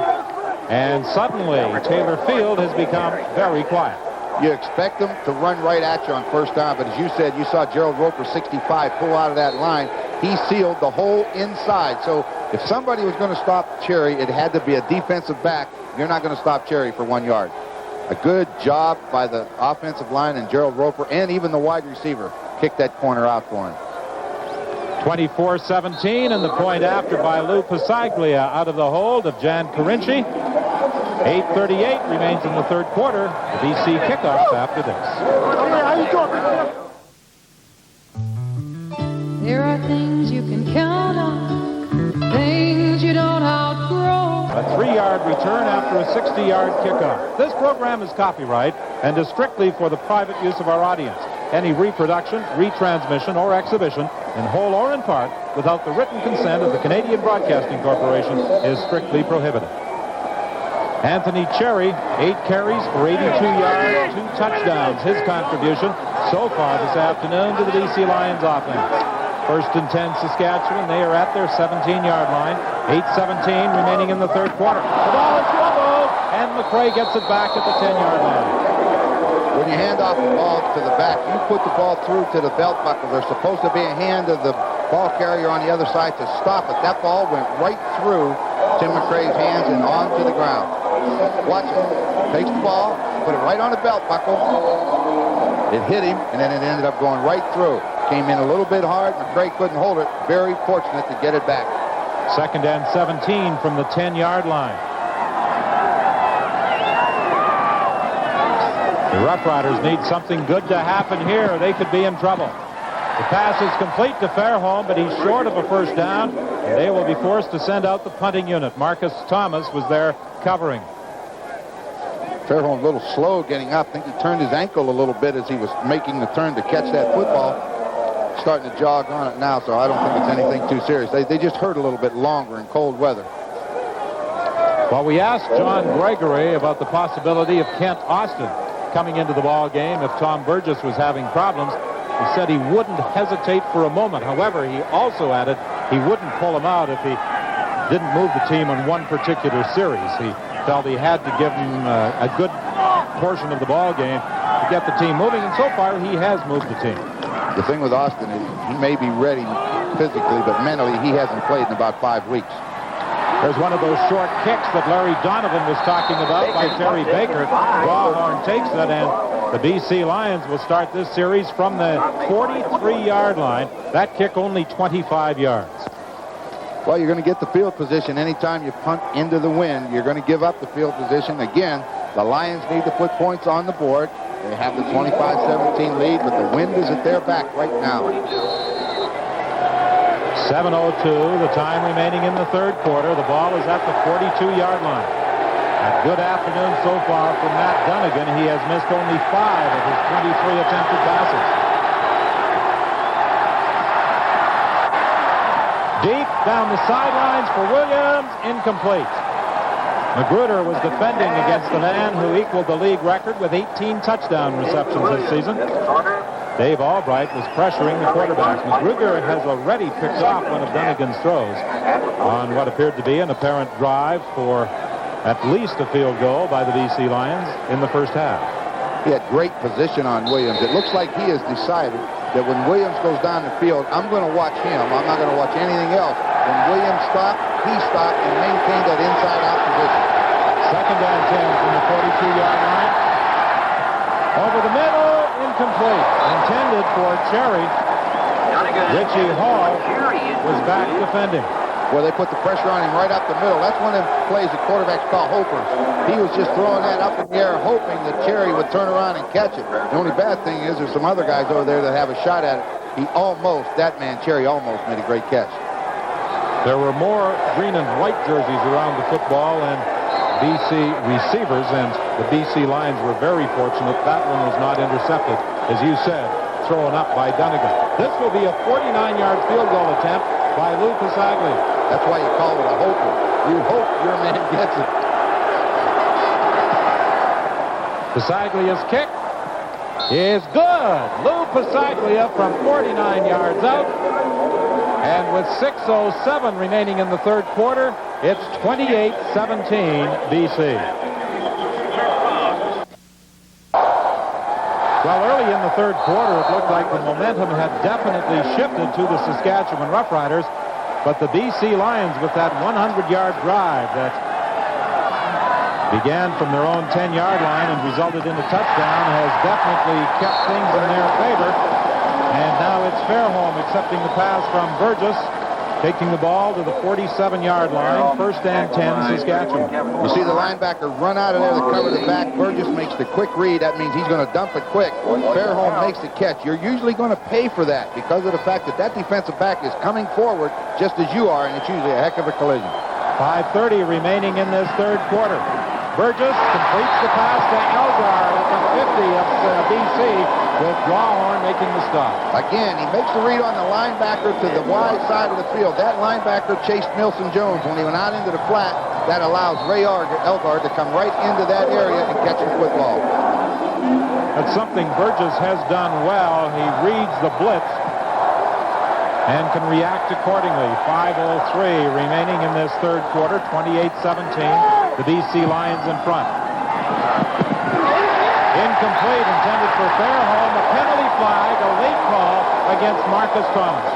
and suddenly Taylor Field has become very quiet. You expect them to run right at you on first down, but as you said, you saw Gerald Roper, 65, pull out of that line. He sealed the whole inside. So if somebody was going to stop Cherry, it had to be a defensive back. You're not going to stop Cherry for 1 yard. A good job by the offensive line and Gerald Roper, and even the wide receiver kicked that corner out for him. 24-17, and the point after by Lou Pasaglia out of the hold of Jan Carinci. 8:38 remains in the third quarter. The BC kickoff after this. There are things you can count on, things you don't outgrow. A 3-yard return after a 60-yard kickoff. This program is copyright and is strictly for the private use of our audience. Any reproduction, retransmission, or exhibition, in whole or in part, without the written consent of the Canadian Broadcasting Corporation is strictly prohibited. Anthony Cherry, 8 carries for 82 yards, 2 touchdowns. His contribution so far this afternoon to the BC Lions offense. First and 10 Saskatchewan. They are at their 17-yard line. 8:17 remaining in the third quarter. The ball is fumbled, and McRae gets it back at the 10-yard line. When you hand off the ball to the back, you put the ball through to the belt buckle. There's supposed to be a hand of the ball carrier on the other side to stop it. That ball went right through Tim McRae's hands and onto the ground. Watch it. Takes the ball, put it right on the belt buckle. It hit him, and then it ended up going right through. Came in a little bit hard. McRae couldn't hold it. Very fortunate to get it back. Second and 17 from the 10-yard line. The Roughriders need something good to happen here. They could be in trouble. The pass is complete to Fairholm, but he's short of a first down, and they will be forced to send out the punting unit. Marcus Thomas was there covering. Fairholm a little slow getting up. I think he turned his ankle a little bit as he was making the turn to catch that football. Starting to jog on it now, so I don't think it's anything too serious. They just hurt a little bit longer in cold weather. Well, we asked John Gregory about the possibility of Kent Austin coming into the ball game if Tom Burgess was having problems. He said he wouldn't hesitate for a moment. However, he also added he wouldn't pull him out if he didn't move the team on one particular series. He felt he had to give him a good portion of the ball game to get the team moving, and so far he has moved the team. The thing with Austin is he may be ready physically, but mentally he hasn't played in about 5 weeks. There's one of those short kicks that Larry Donovan was talking about by Terry Baker. Rawhorn takes it, and the BC Lions will start this series from the 43-yard line. That kick only 25 yards. Well, you're going to get the field position anytime you punt into the wind. You're going to give up the field position. Again, the Lions need to put points on the board. They have the 25-17 lead, but the wind is at their back right now. 7:02, the time remaining in the third quarter. The ball is at the 42-yard line. A good afternoon so far from Matt Dunnigan. He has missed only 5 of his 23 attempted passes. Deep down the sidelines for Williams, incomplete. Magruder was defending against the man who equaled the league record with 18 touchdown receptions this season. Dave Albright was pressuring the quarterback. Magruder has already picked off one of Dunnigan's throws on what appeared to be an apparent drive for at least a field goal by the BC Lions in the first half. He had great position on Williams. It looks like he has decided that when Williams goes down the field, I'm going to watch him. I'm not going to watch anything else. When Williams stopped, he stopped and maintained that inside-out position. Second and 10 from the 42-yard line. Over the middle, incomplete. Intended for Cherry. Richie Hall was back defending. Well, they put the pressure on him right up the middle. That's one of the plays the quarterbacks call hopers. He was just throwing that up in the air, hoping that Cherry would turn around and catch it. The only bad thing is there's some other guys over there that have a shot at it. That man, Cherry, almost made a great catch. There were more green and white jerseys around the football and BC receivers, and the BC Lions were very fortunate that one was not intercepted, as you said, thrown up by Dunnigan. This will be a 49-yard field goal attempt by Lou Pasaglia. That's why you call it a hoper. You hope your man gets it. Pasaglia's kick is good. Lou Pasaglia from 49 yards out. And with 6:07 remaining in the third quarter, it's 28-17 BC. Well, early in the third quarter, it looked like the momentum had definitely shifted to the Saskatchewan Roughriders, but the BC Lions, with that 100-yard drive that began from their own 10-yard line and resulted in a touchdown, has definitely kept things in their favor. And now it's Fairholm accepting the pass from Burgess, taking the ball to the 47-yard line, first and 10, Saskatchewan. You see the linebacker run out of there to cover the back. Burgess makes the quick read. That means he's going to dump it quick. Fairholm makes the catch. You're usually going to pay for that because of the fact that that defensive back is coming forward just as you are, and it's usually a heck of a collision. 5:30 remaining in this third quarter. Burgess completes the pass to Elgar at the 50 of BC, with Drawhorn making the stop. Again, he makes the read on the linebacker to the wide side of the field. That linebacker chased Milson Jones when he went out into the flat. That allows Ray Elgar to come right into that area and catch the football. That's something Burgess has done well. He reads the blitz and can react accordingly. 5:03 remaining in this third quarter, 28-17. The BC Lions in front. Incomplete, intended for Fairholm. A penalty flag, a late call against Marcus Thomas.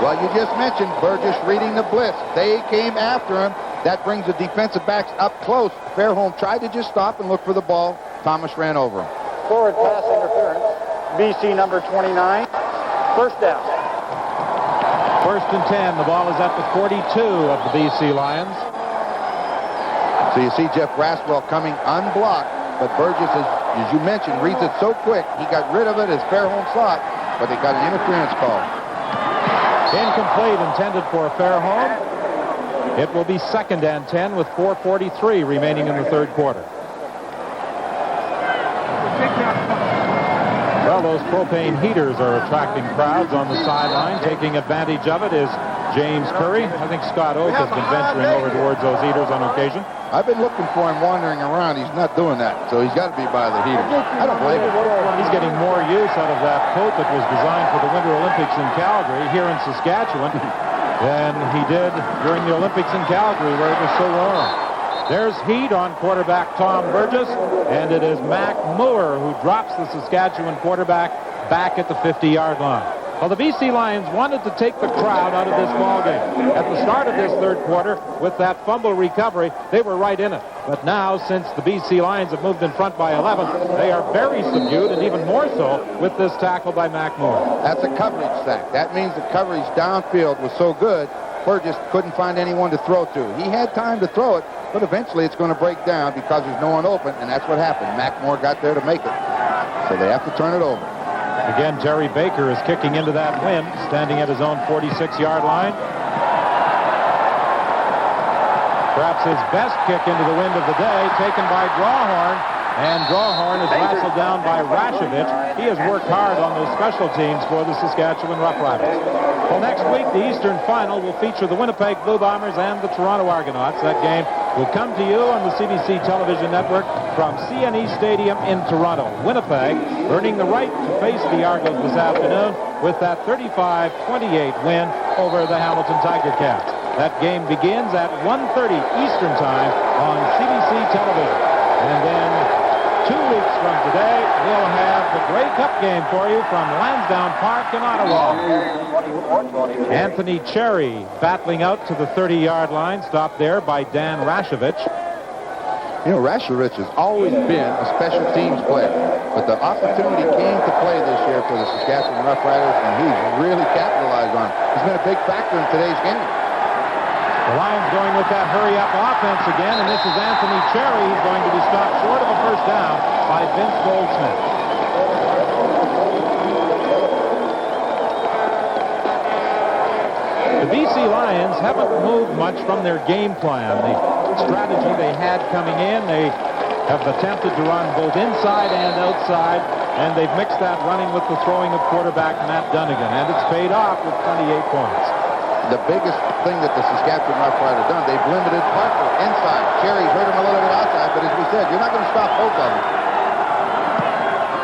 Well, you just mentioned Burgess reading the blitz. They came after him. That brings the defensive backs up close. Fairholm tried to just stop and look for the ball. Thomas ran over him. Forward pass interference. BC number 29. First down. First and 10. The ball is at the 42 of the BC Lions. So you see Jeff Braswell coming unblocked, but Burgess, as you mentioned, reads it so quick, he got rid of it as Fairholm saw it, but they got an interference call. Incomplete, intended for Fairholm. It will be second and 10 with 4:43 remaining in the third quarter. Well, those propane heaters are attracting crowds on the sideline. Taking advantage of it is James Curry. I think Scott Oak has been venturing over towards those heaters on occasion. I've been looking for him wandering around. He's not doing that, so he's got to be by the heater. I don't blame him. He's getting more use out of that coat that was designed for the Winter Olympics in Calgary here in Saskatchewan than he did during the Olympics in Calgary where it was so warm. There's heat on quarterback Tom Burgess, and it is Mac Moore who drops the Saskatchewan quarterback back at the 50-yard line. Well, the BC Lions wanted to take the crowd out of this ballgame. At the start of this third quarter, with that fumble recovery, they were right in it. But now, since the BC Lions have moved in front by 11, they are very subdued, and even more so with this tackle by Mac Moore. That's a coverage sack. That means the coverage downfield was so good, Burgess couldn't find anyone to throw to. He had time to throw it, but eventually it's going to break down because there's no one open, and that's what happened. Mac Moore got there to make it. So they have to turn it over. Again, Jerry Baker is kicking into that wind, standing at his own 46-yard line. Perhaps his best kick into the wind of the day, taken by Drawhorn, And Drawhorn is wrestled down by Rashovich. He has worked hard on those special teams for the Saskatchewan Roughriders. Well, next week, the Eastern Final will feature the Winnipeg Blue Bombers and the Toronto Argonauts. That game will come to you on the CBC television network from CNE Stadium in Toronto. Winnipeg earning the right to face the Argos this afternoon with that 35-28 win over the Hamilton Tiger Cats. That game begins at 1:30 Eastern Time on CBC television. And then 2 weeks from today, we'll have the Grey Cup game for you from Lansdowne Park in Ottawa. Anthony Cherry battling out to the 30-yard line, stopped there by Dan Rashovich. You know, Rashovich has always been a special teams player, but the opportunity came to play this year for the Saskatchewan Roughriders, and he's really capitalized on it. He's been a big factor in today's game. The Lions going with that hurry-up offense again, and this is Anthony Cherry. He's going to be stopped short of a first down by Vince Goldsmith. The BC Lions haven't moved much from their game plan. The strategy they had coming in, they have attempted to run both inside and outside, and they've mixed that running with the throwing of quarterback Matt Dunnigan, and it's paid off with 28 points. The biggest thing that the Saskatchewan Roughriders done, they've limited Parker inside. Cherry's hurt him a little bit outside, but as we said, you're not going to stop both of them.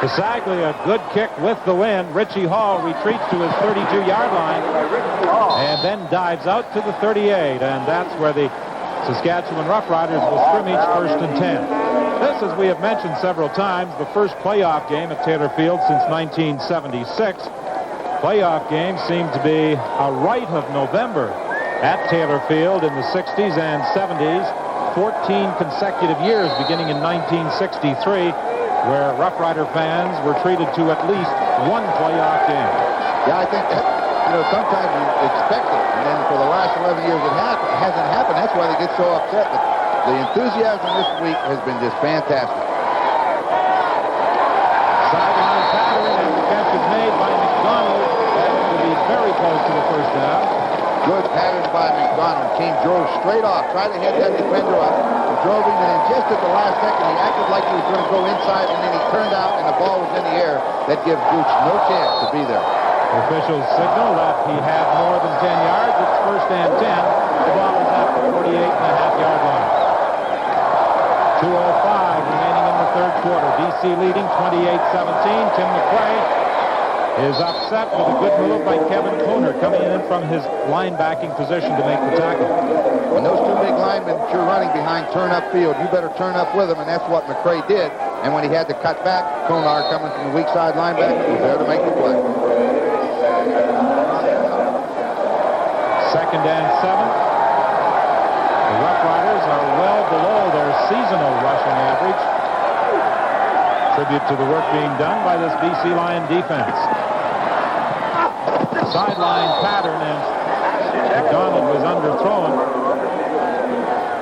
Casaglia, a good kick with the wind. Richie Hall retreats to his 32-yard line and then dives out to the 38, and that's where the Saskatchewan Roughriders will scrimmage 1st and 10. This, as we have mentioned several times, the first playoff game at Taylor Field since 1976. Playoff games seem to be a rite of November at Taylor Field in the 60s and 70s. 14 consecutive years beginning in 1963, where Roughrider fans were treated to at least one playoff game. Yeah, I think that, you know, sometimes you expect it, and then for the last 11 years it hasn't happened. That's why they get so upset. But the enthusiasm this week has been just fantastic. Sideline pattern, and the catch is made by McDonald. That will be very close to the first down. Good pattern by McDonald. Team drove straight off, tried to head that defender up, and drove him, and then just at the last second, he acted like he was going to go inside, and then he turned out, and the ball was in the air. That gives Gooch no chance to be there. The officials signal that he had more than 10 yards. It's 1st and 10. The ball is at the 48.5-yard line. 2:05 remaining in the third quarter. BC leading 28-17. Tim McRae is upset with a good move by Kevin Cooner coming in from his linebacking position to make the tackle. When those two big linemen you're running behind turn up field, you better turn up with them, and that's what McRae did. And when he had to cut back, Cooner coming from the weak side linebacker was there to make the play. 2nd and 7. The Roughriders are well below their seasonal rushing average. Tribute to the work being done by this BC Lion defense. Sideline pattern, and McDonald was underthrown.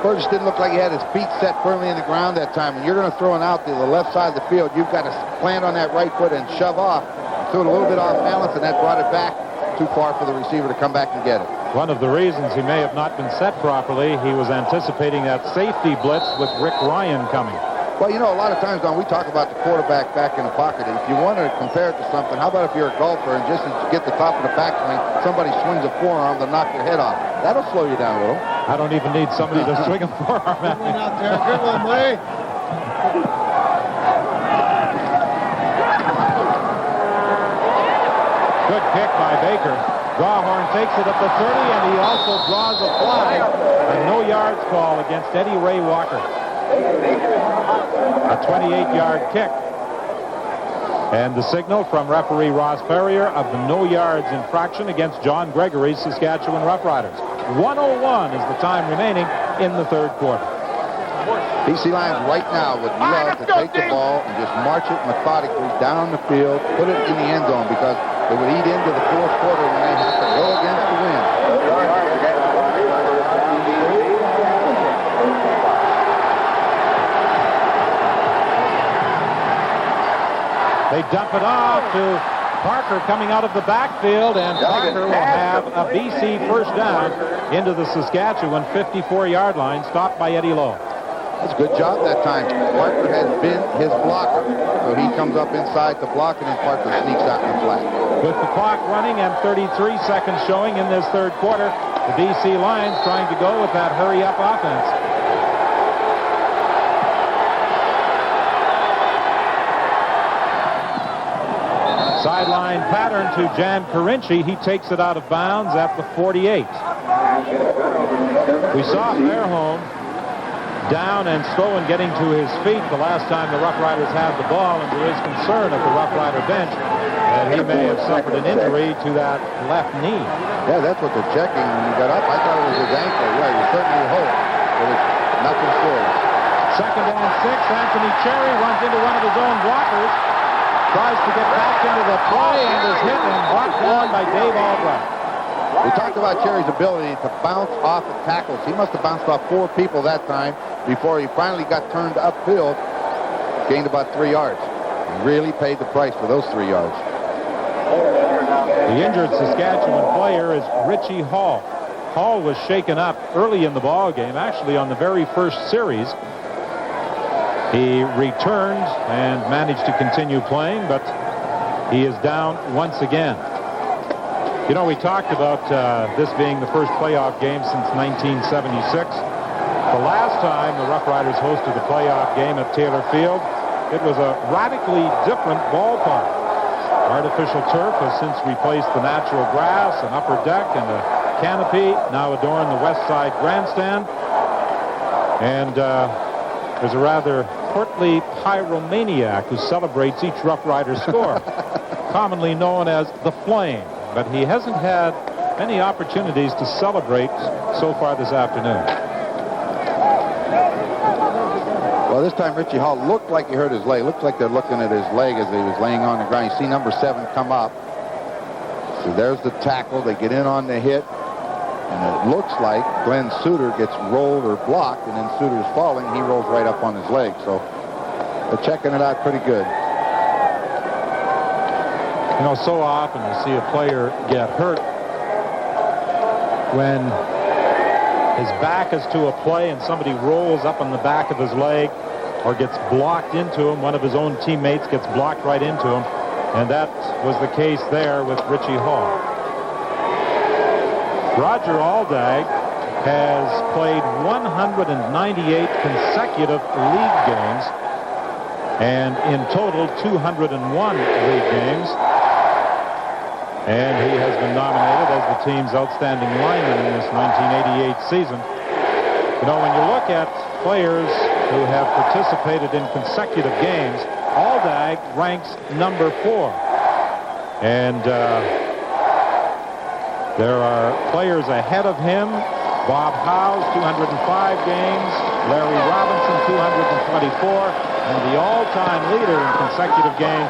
Burgess didn't look like he had his feet set firmly in the ground that time. When you're going to throw it out to the left side of the field, you've got to plant on that right foot and shove off. Threw it a little bit off balance, and that brought it back too far for the receiver to come back and get it. One of the reasons he may have not been set properly, he was anticipating that safety blitz with Rick Ryan coming. Well, you know, a lot of times, Don, we talk about the quarterback back in the pocket. If you want to compare it to something, how about if you're a golfer and just as you get the top of the backswing, somebody swings a forearm to knock your head off? That'll slow you down a little. I don't even need somebody to swing a forearm at me. Out there. Good one, Ray. Good kick by Baker. Drawhorn takes it at the 30, and he also draws a flag. A no-yards call against Eddie Ray Walker. A 28-yard kick. And the signal from referee Ross Ferrier of the no-yards infraction against John Gregory's Saskatchewan Roughriders. 1:01 is the time remaining in the third quarter. BC Lions right now would love to take the ball and just march it methodically down the field, put it in the end zone, because it would eat into the fourth quarter when they have to go against the wind. They dump it off to Parker coming out of the backfield, and Parker will have a BC first down into the Saskatchewan 54-yard line, stopped by Eddie Lowe. That's a good job that time. Parker has been his blocker. So he comes up inside to block, and then Parker sneaks out in the flat. With the clock running and 33 seconds showing in this third quarter, the BC Lions trying to go with that hurry-up offense. Sideline pattern to Jan Carinci. He takes it out of bounds at the 48. We saw Fairholm down and slow and getting to his feet the last time the Rough Riders had the ball, and there is concern at the Rough Rider bench that he may have suffered an injury to that left knee. Yeah, that's what they're checking when he got up. I thought it was his ankle. Yeah, you certainly hope, but it's nothing serious. Second and 6. Anthony Cherry runs into one of his own blockers, tries to get back into the play, and is hit and brought down by Dave Albright. We talked about Cherry's ability to bounce off of tackles. He must have bounced off 4 people that time before he finally got turned upfield, gained about 3 yards. He really paid the price for those 3 yards. The injured Saskatchewan player is Richie Hall. Hall was shaken up early in the ball game, actually on the very first series. He returned and managed to continue playing, but he is down once again. You know, we talked about this being the first playoff game since 1976. The last time the Rough Riders hosted a playoff game at Taylor Field, it was a radically different ballpark. Artificial turf has since replaced the natural grass, an upper deck, and a canopy now adorn the west side grandstand. And there's a rather portly pyromaniac who celebrates each Rough Rider score, commonly known as the Flame. But he hasn't had many opportunities to celebrate so far this afternoon. Well, this time Richie Hall looked like he hurt his leg. Looked like they're looking at his leg as he was laying on the ground. You see number 7 come up. So there's the tackle. They get in on the hit. And it looks like Glenn Suter gets rolled or blocked, and then Suter's falling. He rolls right up on his leg. So they're checking it out pretty good. You know, so often you see a player get hurt when his back is to a play and somebody rolls up on the back of his leg or gets blocked into him. One of his own teammates gets blocked right into him. And that was the case there with Richie Hall. Roger Aldag has played 198 consecutive league games and in total 201 league games. And he has been nominated as the team's outstanding lineman in this 1988 season. You know, when you look at players who have participated in consecutive games, Aldag ranks number 4. And there are players ahead of him. Bob Howes, 205 games. Larry Robinson, 224. And the all-time leader in consecutive games,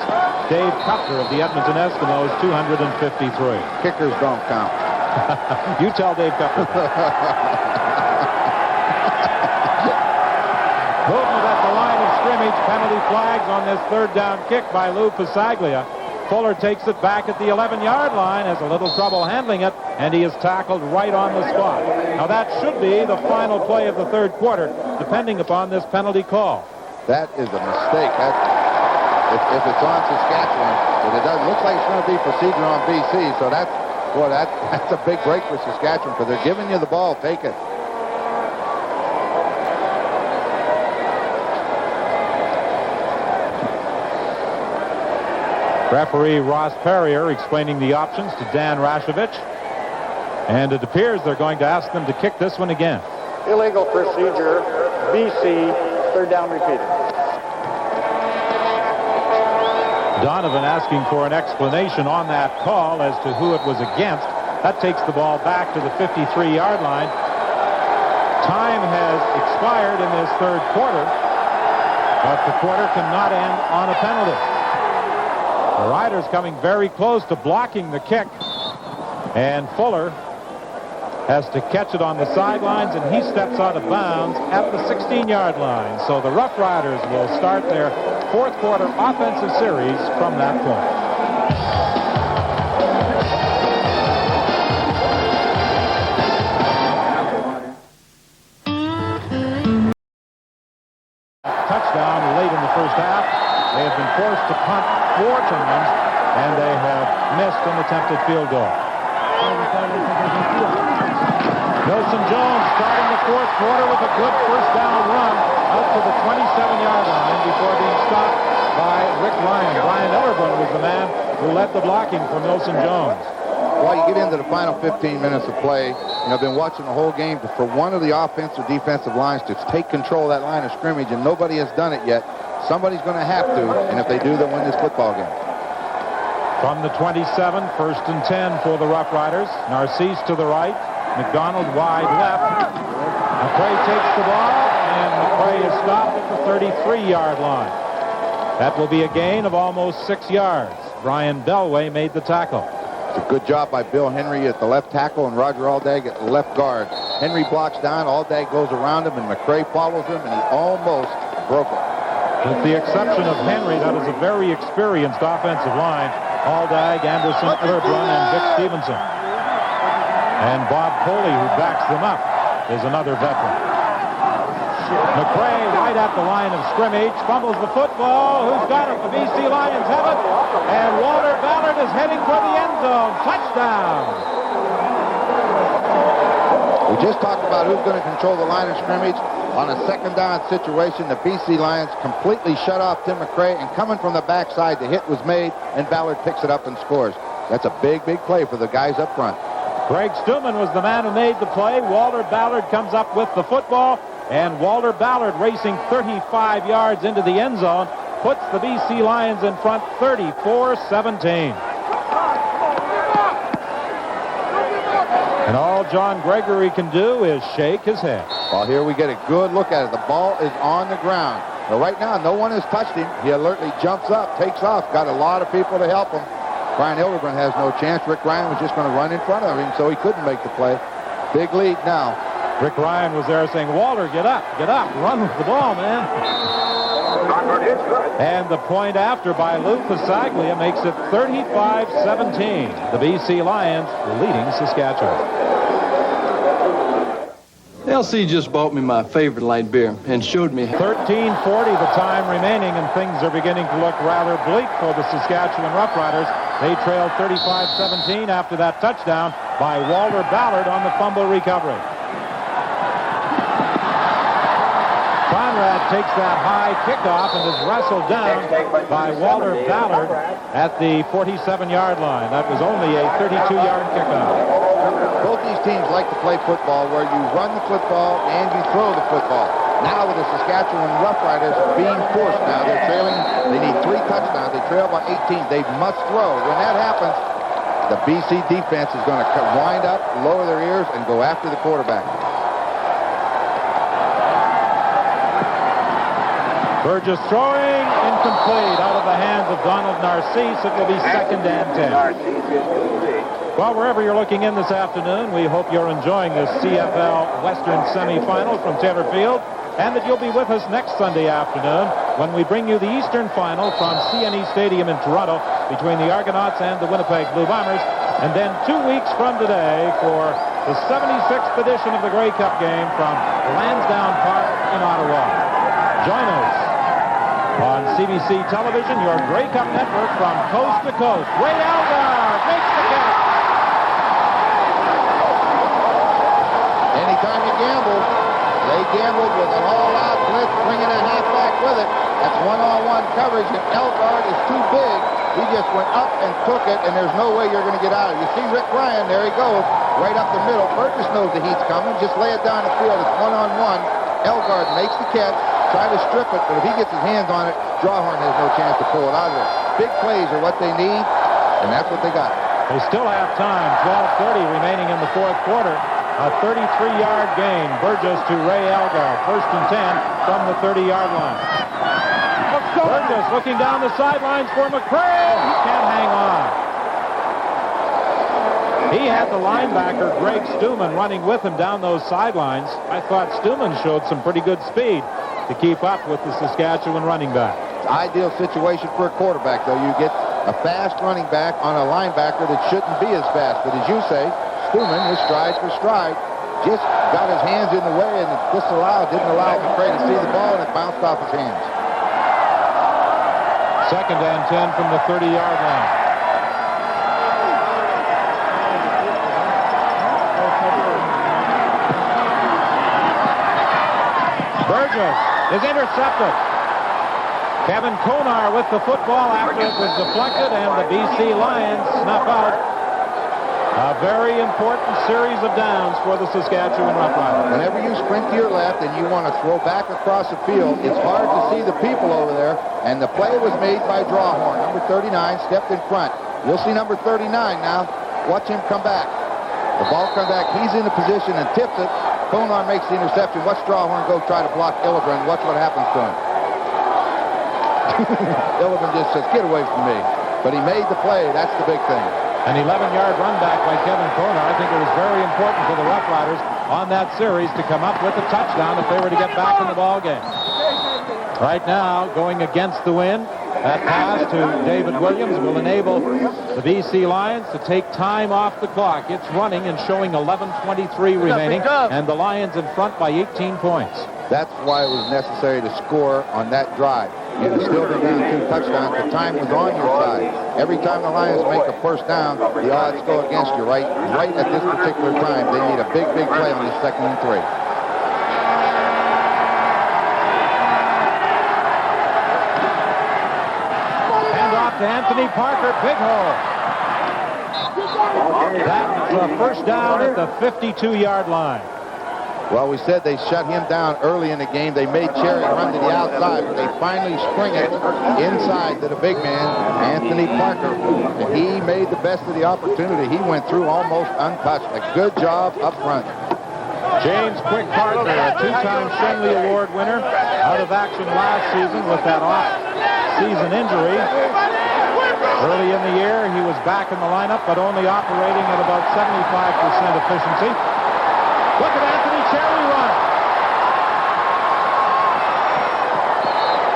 Dave Cutler of the Edmonton Eskimos, 253. Kickers don't count. You tell Dave Cutler. Movement at the line of scrimmage. Penalty flags on this third down kick by Lou Pasaglia. Fuller takes it back at the 11-yard line, has a little trouble handling it, and he is tackled right on the spot. Now that should be the final play of the third quarter, depending upon this penalty call. That is a mistake. If it's on Saskatchewan, but it doesn't look like it's going to be procedure on BC, so that's a big break for Saskatchewan, because they're giving you the ball. Take it. Referee Ross Perrier explaining the options to Dan Rashovich. And it appears they're going to ask them to kick this one again. Illegal procedure, BC, third down repeated. Donovan asking for an explanation on that call as to who it was against. That takes the ball back to the 53-yard line. Time has expired in this third quarter, but the quarter cannot end on a penalty. The Riders coming very close to blocking the kick, and Fuller has to catch it on the sidelines, and he steps out of bounds at the 16-yard line. So the Rough Riders will start their fourth quarter offensive series from that point. field goal. Wilson Jones starting the fourth quarter with a good first down run out to the 27-yard line before being stopped by Rick Ryan. Brian Ellerbrun was the man who led the blocking for Wilson Jones. Well, you get into the final 15 minutes of play. I've been watching the whole game for one of the offensive or defensive lines to take control of that line of scrimmage, and nobody has done it yet. Somebody's going to have to, and if they do, they'll win this football game. From the 27, first and 10 for the Rough Riders. Narcisse to the right. McDonald wide left. McCray takes the ball, and McCray is stopped at the 33-yard line. That will be a gain of almost 6 yards. Brian Belway made the tackle. It's a good job by Bill Henry at the left tackle and Roger Aldag at the left guard. Henry blocks down, Aldag goes around him, and McCray follows him, and he almost broke it. With the exception of Henry, that is a very experienced offensive line. Aldag, Anderson, Ellerbrun, and Vic Stevenson. And Bob Coley, who backs them up, is another veteran. McCray right at the line of scrimmage, fumbles the football. Who's got it? The BC Lions have it. And Walter Ballard is heading for the end zone. Touchdown. We just talked about who's going to control the line of scrimmage. On a second down situation, the BC Lions completely shut off Tim McCray, and coming from the backside, the hit was made, and Ballard picks it up and scores. That's a big, big play for the guys up front. Greg Stuman was the man who made the play. Walter Ballard comes up with the football, and Walter Ballard, racing 35 yards into the end zone, puts the BC Lions in front 34-17. And all John Gregory can do is shake his head. Well, here we get a good look at it. The ball is on the ground. But right now, no one has touched him. He alertly jumps up, takes off, got a lot of people to help him. Brian Hildebrand has no chance. Rick Ryan was just going to run in front of him, so he couldn't make the play. Big lead now. Rick Ryan was there saying, Walter, get up, run with the ball, man. And the point after by Lou Pasaglia makes it 35-17. The BC Lions leading Saskatchewan. LC just bought me my favorite light beer and showed me 13:40 the time remaining, and things are beginning to look rather bleak for the Saskatchewan Roughriders. They trailed 35-17 after that touchdown by Walter Ballard on the fumble recovery. Conrad takes that high kickoff and is wrestled down by Walter Ballard at the 47-yard line. That was only a 32-yard kickoff. Both these teams like to play football where you run the football and you throw the football. Now with the Saskatchewan Roughriders being forced now, they're trailing. They need 3 touchdowns. They trail by 18. They must throw. When that happens, the BC defense is going to wind up, lower their ears, and go after the quarterback. Burgess throwing, incomplete, out of the hands of Donald Narcisse. It will be 2nd and 10. Well, wherever you're looking in this afternoon, we hope you're enjoying this CFL Western semifinal from Taylor Field, and that you'll be with us next Sunday afternoon when we bring you the Eastern Final from CNE Stadium in Toronto between the Argonauts and the Winnipeg Blue Bombers, and then 2 weeks from today for the 76th edition of the Grey Cup game from Lansdowne Park in Ottawa. Join us on CBC Television, your Grey Cup network from coast to coast. Ray Algar makes the catch. Anytime you gamble, they gambled with an all-out blitz, bringing a halfback with it. That's one-on-one coverage, and Elgard is too big. He just went up and took it, and there's no way you're going to get out of it. You see Rick Ryan, there he goes, right up the middle. Burgess knows the heat's coming. Just lay it down the field. It's one-on-one. Elgard makes the catch. Try to strip it, but if he gets his hands on it, Drawhorn has no chance to pull it out of there. Big plays are what they need, and that's what they got. They still have time. 12:30 remaining in the fourth quarter. A 33-yard gain. Burgess to Ray Algar. 1st and 10 from the 30-yard line. Burgess looking down the sidelines for McCray. He can't hang on. He had the linebacker, Greg Stuman, running with him down those sidelines. I thought Stuman showed some pretty good speed to keep up with the Saskatchewan running back. Ideal situation for a quarterback, though. You get a fast running back on a linebacker that shouldn't be as fast. But as you say, Stuman was stride for stride. Just got his hands in the way and didn't allow McCray to see the ball, and it bounced off his hands. 2nd and 10 from the 30-yard line. Burgess is intercepted. Kevin Konar with the football after it was deflected, and the BC Lions snuff out a very important series of downs for the Saskatchewan Roughriders. Whenever you sprint to your left and you want to throw back across the field, it's hard to see the people over there, and the play was made by Drawhorn. Number 39 stepped in front. You'll see number 39 now. Watch him come back. The ball comes back. He's in the position and tips it. Konar makes the interception. Watch Drawhorn go try to block Illivan. Watch what happens to him. Illivan just says, get away from me. But he made the play. That's the big thing. An 11-yard run back by Kevin Konar. I think it was very important for the Roughriders on that series to come up with a touchdown if they were to get back in the ball game. Right now, going against the wind, that pass to David Williams will enable the BC Lions to take time off the clock. It's running and showing 11:23 remaining, and the Lions in front by 18 points. That's why it was necessary to score on that drive. You'd have still been down 2 touchdowns. The time was on your side. Every time the Lions make a first down, the odds go against you right at this particular time. They need a big play on this 2nd and 3. To Anthony Parker, big hole. That's a first down at the 52-yard line. Well, we said they shut him down early in the game. They made Cherry run to the outside, but they finally spring it inside to the big man, Anthony Parker. And he made the best of the opportunity. He went through almost untouched. A good job up front. James Quick Partner, a 2-time Shenley Award winner, out of action last season with that off-season injury. Early in the year, he was back in the lineup, but only operating at about 75% efficiency. Look at Anthony Cherry run.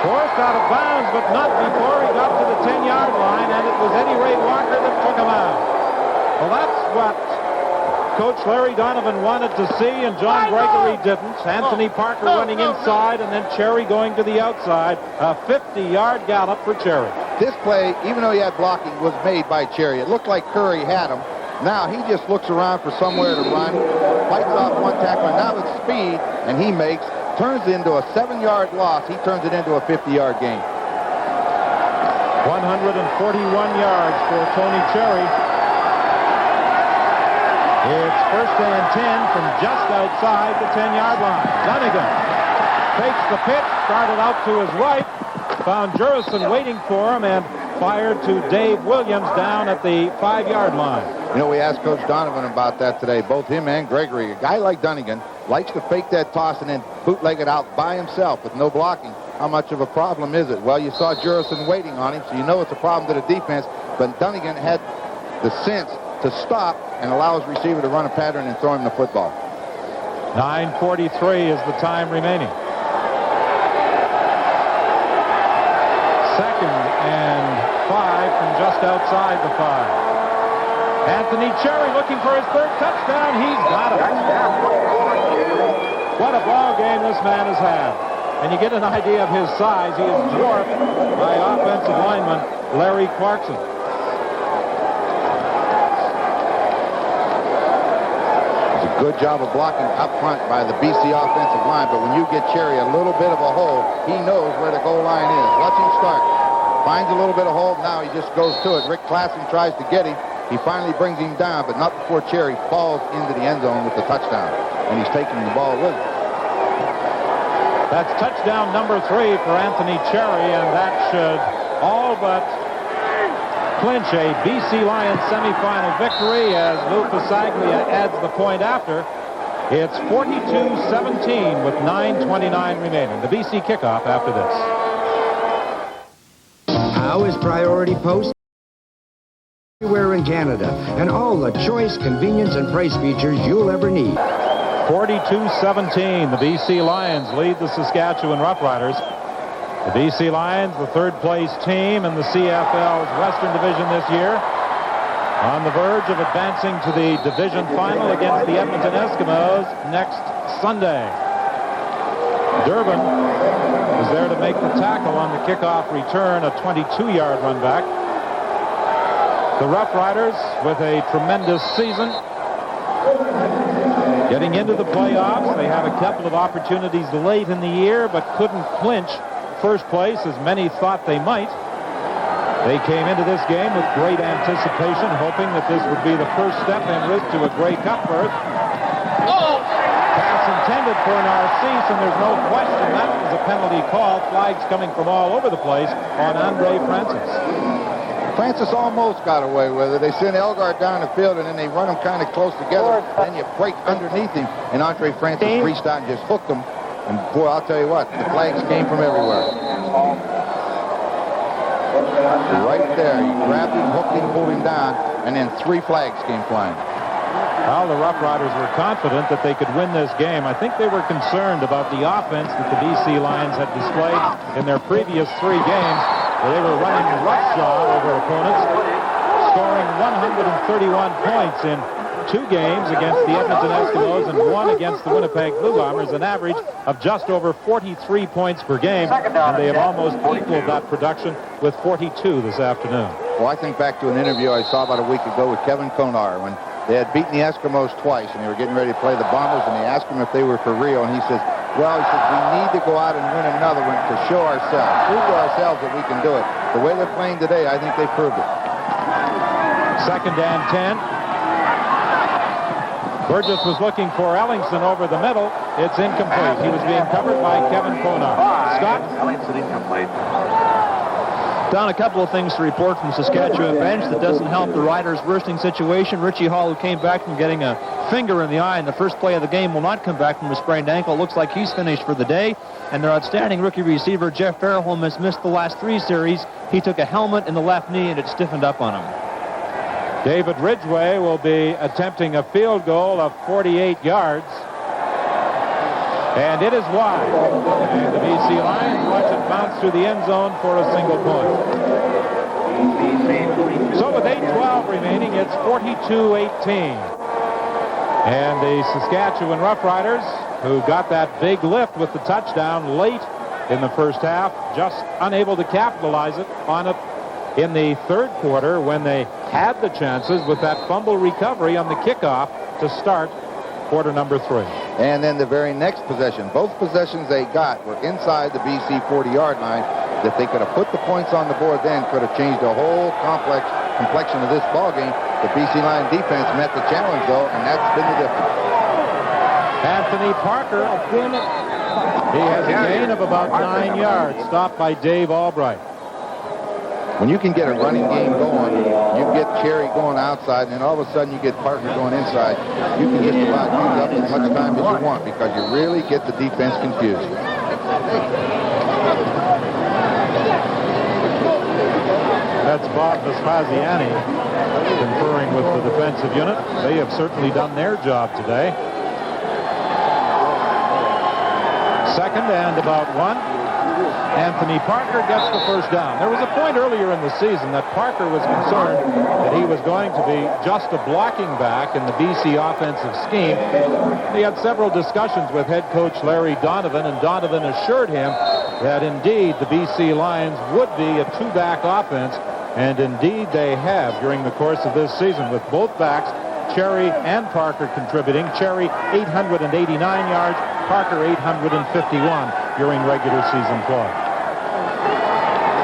Forced out of bounds, but not before he got to the 10-yard line, and it was Eddie Ray Walker that took him out. Well, that's what Coach Larry Donovan wanted to see, and John Gregory didn't. Anthony Parker running inside, and then Cherry going to the outside. A 50-yard gallop for Cherry. This play, even though he had blocking, was made by Cherry. It looked like Curry had him. Now he just looks around for somewhere to run, fights off one tackler. Now it's speed, and he turns into a 7-yard loss. He turns it into a 50-yard gain. 141 yards for Tony Cherry. It's 1st and 10 from just outside the 10-yard line. Dunnigan takes the pitch, started out to his right, found Jurison waiting for him, and fired to Dave Williams down at the 5-yard line. You know, we asked Coach Donovan about that today, both him and Gregory. A guy like Dunnigan likes to fake that toss and then bootleg it out by himself with no blocking. How much of a problem is it? Well, you saw Jurison waiting on him, so you know it's a problem to the defense, but Dunnigan had the sense to stop and allow his receiver to run a pattern and throw him the football. 9:43 is the time remaining. 2nd and 5 from just outside the 5. Anthony Cherry looking for his 3rd touchdown. He's got it. What a ball game this man has had. And you get an idea of his size. He is dwarfed by offensive lineman Larry Clarkson. Good job of blocking up front by the BC offensive line, but when you get Cherry a little bit of a hole, he knows where the goal line is. Watch him start. Finds a little bit of hole, now he just goes to it. Rick Klassen tries to get him. He finally brings him down, but not before Cherry falls into the end zone with the touchdown, and he's taking the ball with him. That's touchdown number 3 for Anthony Cherry, and that should all but clinch a BC Lions semifinal victory as Lou Pasaglia adds the point after. It's 42-17 with 9:29 remaining. The BC kickoff after this. How is Priority Post? Everywhere in Canada, and all the choice, convenience, and price features you'll ever need. 42-17, the BC Lions lead the Saskatchewan Roughriders. The BC Lions, the 3rd-place team in the CFL's Western Division this year, on the verge of advancing to the division final against the Edmonton Eskimos next Sunday. Durbin is there to make the tackle on the kickoff return, a 22-yard run back. The Roughriders with a tremendous season. Getting into the playoffs, they had a couple of opportunities late in the year, but couldn't clinch first place as many thought they might. They came into this game with great anticipation, hoping that this would be the first step en route to a Grey Cup berth. Pass intended for Narcisse, and there's no question that was a penalty call. Flags coming from all over the place on Andre Francis. Francis almost got away with it. They send Elgard down the field, and then they run them kind of close together. Then you break underneath him, and Andre Francis reached out and just hooked him. And boy, I'll tell you what, the flags came from everywhere. Right there, he grabbed him, hooked him, pulled him down, and then 3 flags came flying. Well, the Roughriders were confident that they could win this game. I think they were concerned about the offense that the BC Lions had displayed in their previous 3 games, where they were running roughshod over opponents, scoring 131 points in 2 games against the Edmonton Eskimos and 1 against the Winnipeg Blue Bombers, an average of just over 43 points per game, and they have almost equaled that production with 42 this afternoon. Well, I think back to an interview I saw about a week ago with Kevin Konar when they had beaten the Eskimos twice and they were getting ready to play the Bombers, and they asked him if they were for real, and he says, well, he says, we need to go out and win another one to show ourselves, prove to ourselves that we can do it. The way they're playing today, I think they proved it. 2nd and 10. Burgess was looking for Ellingson over the middle. It's incomplete. He was being covered by Kevin Konar. Scott? Ellingson incomplete. Don, a couple of things to report from the Saskatchewan bench that doesn't help the Riders' bursting situation. Richie Hall, who came back from getting a finger in the eye in the first play of the game, will not come back from a sprained ankle. Looks like he's finished for the day. And their outstanding rookie receiver, Jeff Fairholm, has missed the last 3 series. He took a helmet in the left knee, and it stiffened up on him. David Ridgway will be attempting a field goal of 48 yards. And it is wide. And the BC Lions watch it bounce through the end zone for a single point. So with 8:12 remaining, it's 42-18. And the Saskatchewan Roughriders, who got that big lift with the touchdown late in the first half, just unable to capitalize on it in the 3rd quarter when they had the chances with that fumble recovery on the kickoff to start quarter number 3. And then the very next possession, both possessions they got were inside the BC 40-yard line. If they could have put the points on the board then, could have changed the whole complexion of this ball game. The BC Lion defense met the challenge, though, and that's been the difference. Anthony Parker, he has a gain of about 9 yards, stopped by Dave Albright. When you can get a running game going, you get Cherry going outside, and then all of a sudden you get Parker going inside, you can just about use up as much time as you want because you really get the defense confused. That's Bob Vespasiani conferring with the defensive unit. They have certainly done their job today. 2nd and about 1. Anthony Parker gets the first down. There was a point earlier in the season that Parker was concerned that he was going to be just a blocking back in the BC offensive scheme. He had several discussions with head coach Larry Donovan, and Donovan assured him that indeed the BC Lions would be a 2-back offense, and indeed they have during the course of this season, with both backs, Cherry and Parker contributing. Cherry 889 yards, Parker 851 during regular season play.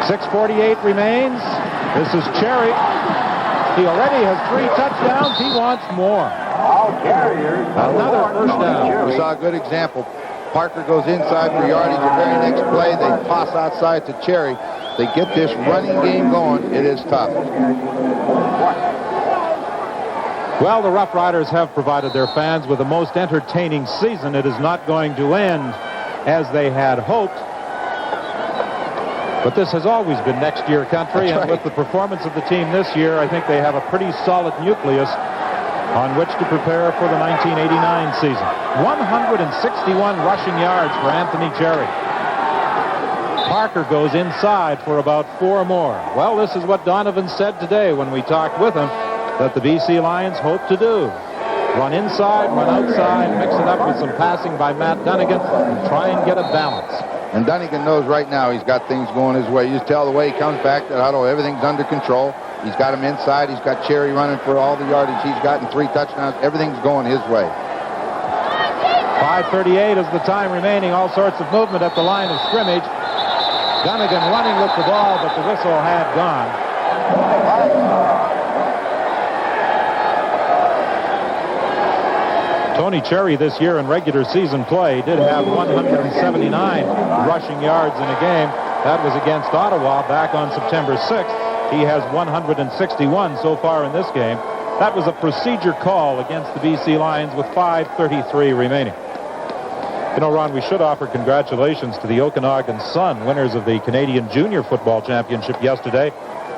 6:48 remains. This is Cherry. He already has 3 touchdowns. He wants more. Another first down. We saw a good example. Parker goes inside for yardage. The very next play, they toss outside to Cherry. They get this running game going. It is tough. Well, the Roughriders have provided their fans with the most entertaining season. It is not going to end as they had hoped. But this has always been next year country, and with the performance of the team this year, I think they have a pretty solid nucleus on which to prepare for the 1989 season. 161 rushing yards for Anthony Cherry. Parker goes inside for about 4 more. Well, this is what Donovan said today when we talked with him, that the BC Lions hope to do. Run inside, run outside, mix it up with some passing by Matt Dunnigan, and try and get a balance. And Dunnigan knows right now he's got things going his way. You just tell the way he comes back that everything's under control. He's got him inside. He's got Cherry running for all the yardage he's gotten, 3 touchdowns. Everything's going his way. 5:38 is the time remaining. All sorts of movement at the line of scrimmage. Dunnigan running with the ball, but the whistle had gone. Tony Cherry this year in regular season play did have 179 rushing yards in a game. That was against Ottawa back on September 6th. He has 161 so far in this game. That was a procedure call against the BC Lions with 5:33 remaining. You know, Ron, we should offer congratulations to the Okanagan Sun, winners of the Canadian Junior Football Championship yesterday.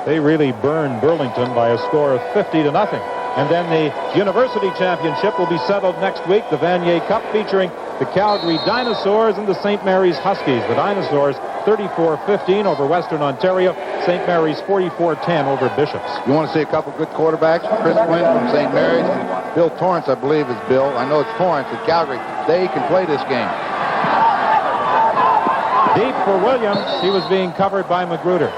They really burned Burlington by a score of 50-0. And then the University Championship will be settled next week. The Vanier Cup featuring the Calgary Dinosaurs and the St. Mary's Huskies. The Dinosaurs 34-15 over Western Ontario. St. Mary's 44-10 over Bishops. You want to see a couple good quarterbacks? Chris Quinn from St. Mary's and Bill Torrance, I believe, is Bill. I know it's Torrance at Calgary. They can play this game. Deep for Williams. He was being covered by Magruder.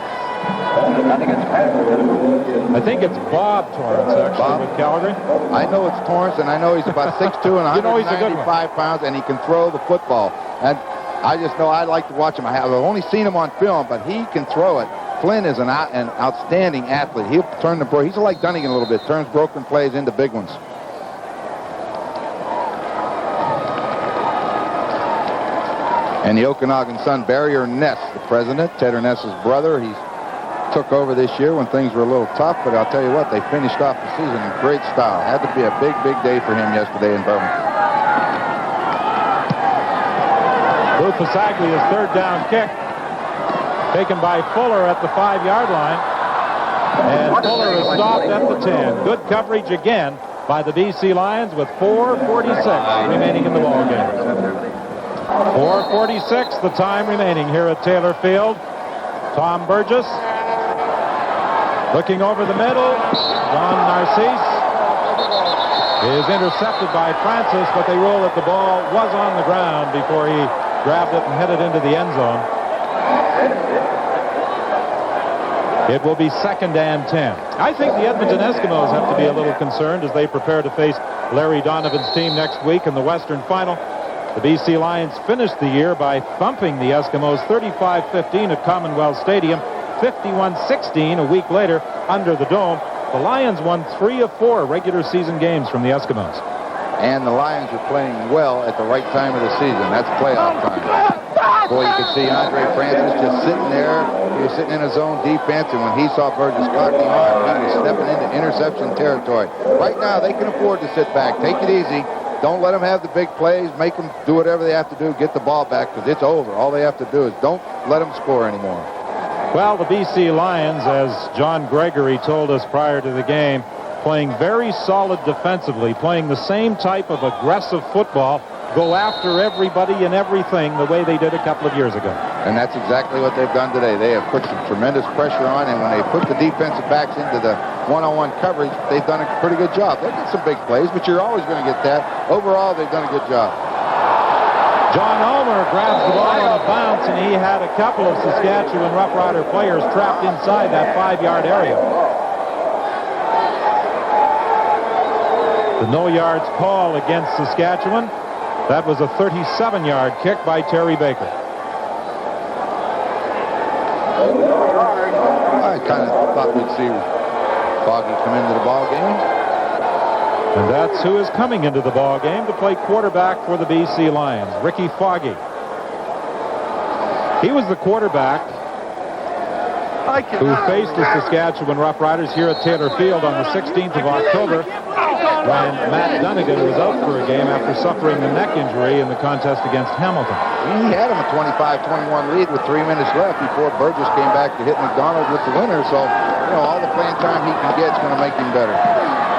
I think it's Bob Torrance, actually, with Calgary. I know it's Torrance, and I know he's about 6'2" and 195 pounds, and he can throw the football. And I just know I like to watch him. I've only seen him on film, but he can throw it. Flynn is an outstanding athlete. He'll turn the he's like Dunnigan a little bit, turns broken plays into big ones. And the Okanagan Sun, Barry Ernest, the president, Ted Ernest's brother. He took over this year when things were a little tough, but I'll tell you what, they finished off the season in great style. Had to be a big, big day for him yesterday in Birmingham. Lou Pasaglia's third down kick taken by Fuller at the 5-yard line. And Fuller is stopped at the 10. Good coverage again by the BC Lions with 4:46 remaining in the ballgame. 4:46 the time remaining here at Taylor Field. Tom Burgess looking over the middle. John Narcisse is intercepted by Francis, but they rule that the ball was on the ground before he grabbed it and headed into the end zone. It will be 2nd and 10. I think the Edmonton Eskimos have to be a little concerned as they prepare to face Larry Donovan's team next week in the Western Final. The BC Lions finished the year by thumping the Eskimos 35-15 at Commonwealth Stadium, 51-16 a week later under the Dome. The Lions won 3 of 4 regular season games from the Eskimos. And the Lions are playing well at the right time of the season. That's playoff time. Boy, you could see Andre Francis just sitting there. He was sitting in his own defense, and when he saw Burgess cock the arm, he was stepping into interception territory. Right now, they can afford to sit back. Take it easy. Don't let them have the big plays. Make them do whatever they have to do. Get the ball back, because it's over. All they have to do is don't let them score anymore. Well, the BC Lions, as John Gregory told us prior to the game, playing very solid defensively, playing the same type of aggressive football, go after everybody and everything the way they did a couple of years ago. And that's exactly what they've done today. They have put some tremendous pressure on, and when they put the defensive backs into the one-on-one coverage, they've done a pretty good job. They've got some big plays, but you're always going to get that. Overall, they've done a good job. John Ulmer grabs the ball on a bounce, and he had a couple of Saskatchewan Roughrider players trapped inside that 5-yard area. The no-yards call against Saskatchewan. That was a 37-yard kick by Terry Baker. I kind of thought we'd see Foggy come into the ball game. And that's who is coming into the ball game to play quarterback for the BC Lions, Ricky Foggy. He was the quarterback who faced the Saskatchewan Roughriders here at Taylor Field on the 16th of October when Matt Dunnigan was out for a game after suffering a neck injury in the contest against Hamilton. He had him a 25-21 lead with 3 minutes left before Burgess came back to hit McDonald with the winner. So, you know, all the playing time he can get is going to make him better.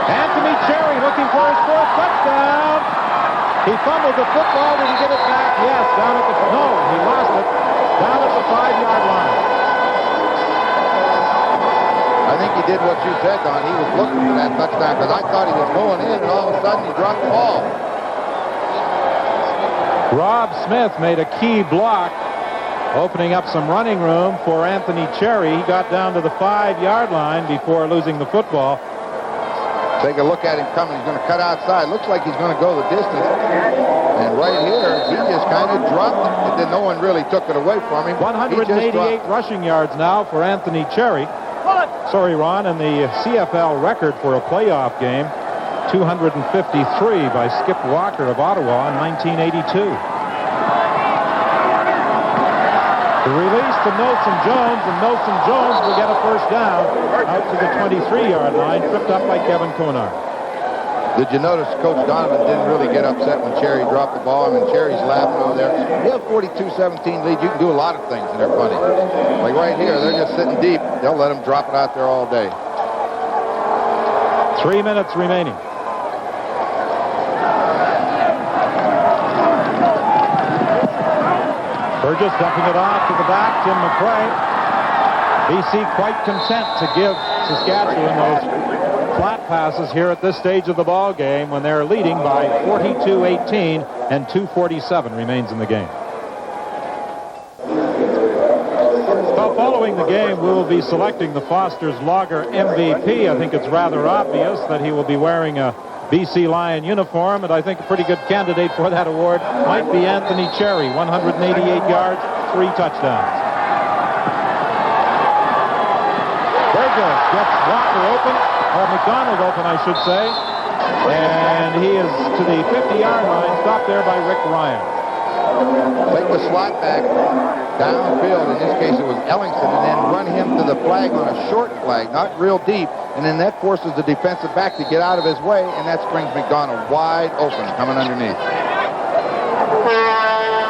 Anthony Cherry looking for his 4th touchdown. He fumbled the football. Did he get it back? Yes, down at the... No, he lost it. Down at the 5-yard line. I think he did what you said, Don. He was looking for that touchdown because I thought he was going in, and all of a sudden he dropped the ball. Rob Smith made a key block, opening up some running room for Anthony Cherry. He got down to the 5-yard line before losing the football. Take a look at him coming. He's going to cut outside. Looks like he's going to go the distance. And right here, he just kind of dropped it. And then no one really took it away from him. 188 rushing yards now for Anthony Cherry. Sorry, Ron, and the CFL record for a playoff game, 253 by Skip Walker of Ottawa in 1982. The release to Nelson Jones, and Nelson Jones will get a first down out to the 23-yard line, tripped up by Kevin Konar. Did you notice Coach Donovan didn't really get upset when Cherry dropped the ball? I mean, Cherry's laughing over there. When you have 42-17 lead, you can do a lot of things, and they're funny. Like right here, they're just sitting deep. They'll let them drop it out there all day. 3 minutes remaining. Burgess dumping it off to the back. Tim McRae. BC quite content to give Saskatchewan those flat passes here at this stage of the ball game when they're leading by 42-18 and 2:47 remains in the game. Well, following the game, we will be selecting the Foster's Lager MVP. I think it's rather obvious that he will be wearing a BC Lion uniform, and I think a pretty good candidate for that award might be Anthony Cherry. 188 yards, 3 touchdowns. Burgess gets Walker open, or McDonald open, I should say, and he is to the 50-yard line, stopped there by Rick Ryan. Take the slot back downfield. In this case, it was Ellingson, and then run him to the flag on a short flag, not real deep, and then that forces the defensive back to get out of his way, and that springs McDonald wide open, coming underneath.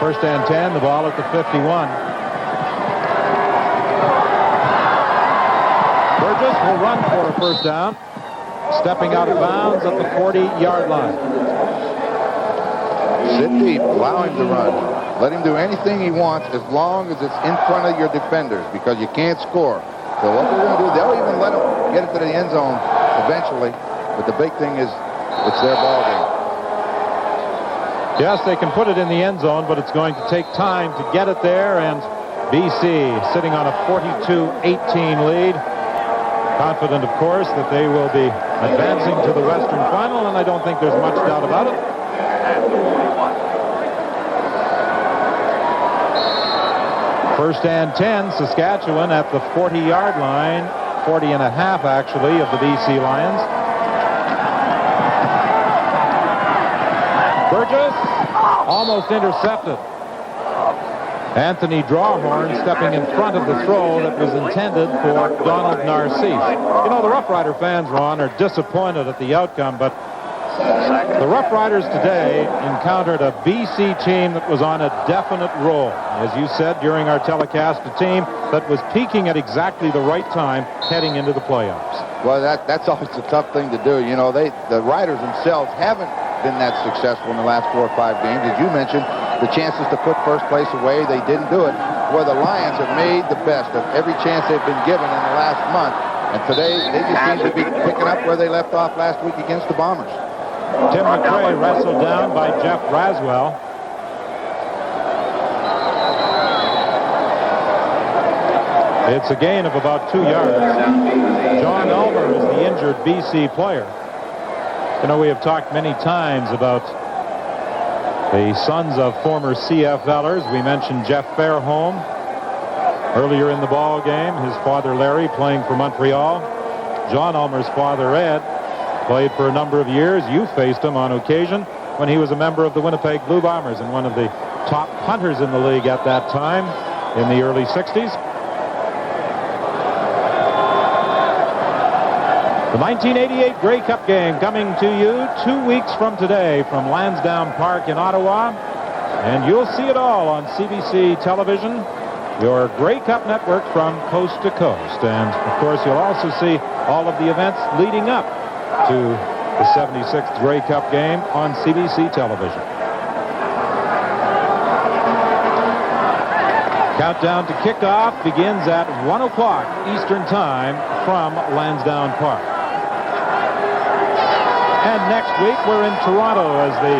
First and 10, the ball at the 51. Burgess will run for a first down, stepping out of bounds at the 40-yard line. Sit deep, allow him to run. Let him do anything he wants as long as it's in front of your defenders, because you can't score. So what they're going to do, they'll even let him get it to the end zone eventually, but the big thing is it's their ball game. Yes, they can put it in the end zone, but it's going to take time to get it there, and BC sitting on a 42-18 lead. Confident, of course, that they will be advancing to the Western Final, and I don't think there's much doubt about it. First and 10, Saskatchewan at the 40-yard line, 40 and a half actually of the BC Lions. Burgess almost intercepted. Anthony Drawhorn stepping in front of the throw that was intended for Donald Narcisse. You know, the Rough Rider fans, Ron, are disappointed at the outcome, but the Rough Riders today encountered a BC team that was on a definite roll. As you said during our telecast, a team that was peaking at exactly the right time heading into the playoffs. Well, that's always a tough thing to do. You know, the Riders themselves haven't been that successful in the last 4 or 5 games. As you mentioned, the chances to put first place away, they didn't do it. Where the Lions have made the best of every chance they've been given in the last month. And today, they just seem to be picking up where they left off last week against the Bombers. Tim McRae wrestled down by Jeff Braswell. It's a gain of about 2 yards. John Elmer is the injured BC player. You know, we have talked many times about the sons of former CFLers. We mentioned Jeff Fairholm earlier in the ball game. His father, Larry, playing for Montreal. John Elmer's father, Ed, played for a number of years. You faced him on occasion when he was a member of the Winnipeg Blue Bombers and one of the top punters in the league at that time in the early 60s. The 1988 Grey Cup game coming to you 2 weeks from today from Lansdowne Park in Ottawa. And you'll see it all on CBC television, your Grey Cup network from coast to coast. And, of course, you'll also see all of the events leading up to the 76th Grey Cup game on CBC television. Countdown to kickoff begins at 1 o'clock Eastern Time from Lansdowne Park. And next week, we're in Toronto as the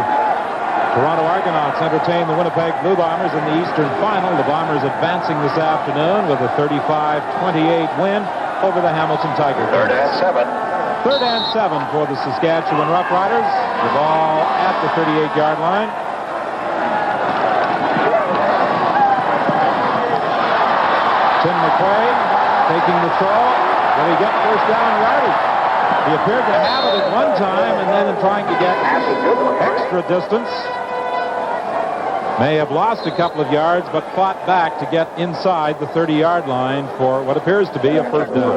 Toronto Argonauts entertain the Winnipeg Blue Bombers in the Eastern Final. The Bombers advancing this afternoon with a 35-28 win over the Hamilton Tigers. 3rd and 7. 3rd and 7 for the Saskatchewan Roughriders. The ball at the 38-yard line. Tim McQuaid taking the throw. Will he get first down yardage? He appeared to have it at one time, and then in trying to get extra distance, may have lost a couple of yards, but fought back to get inside the 30-yard line for what appears to be a first down.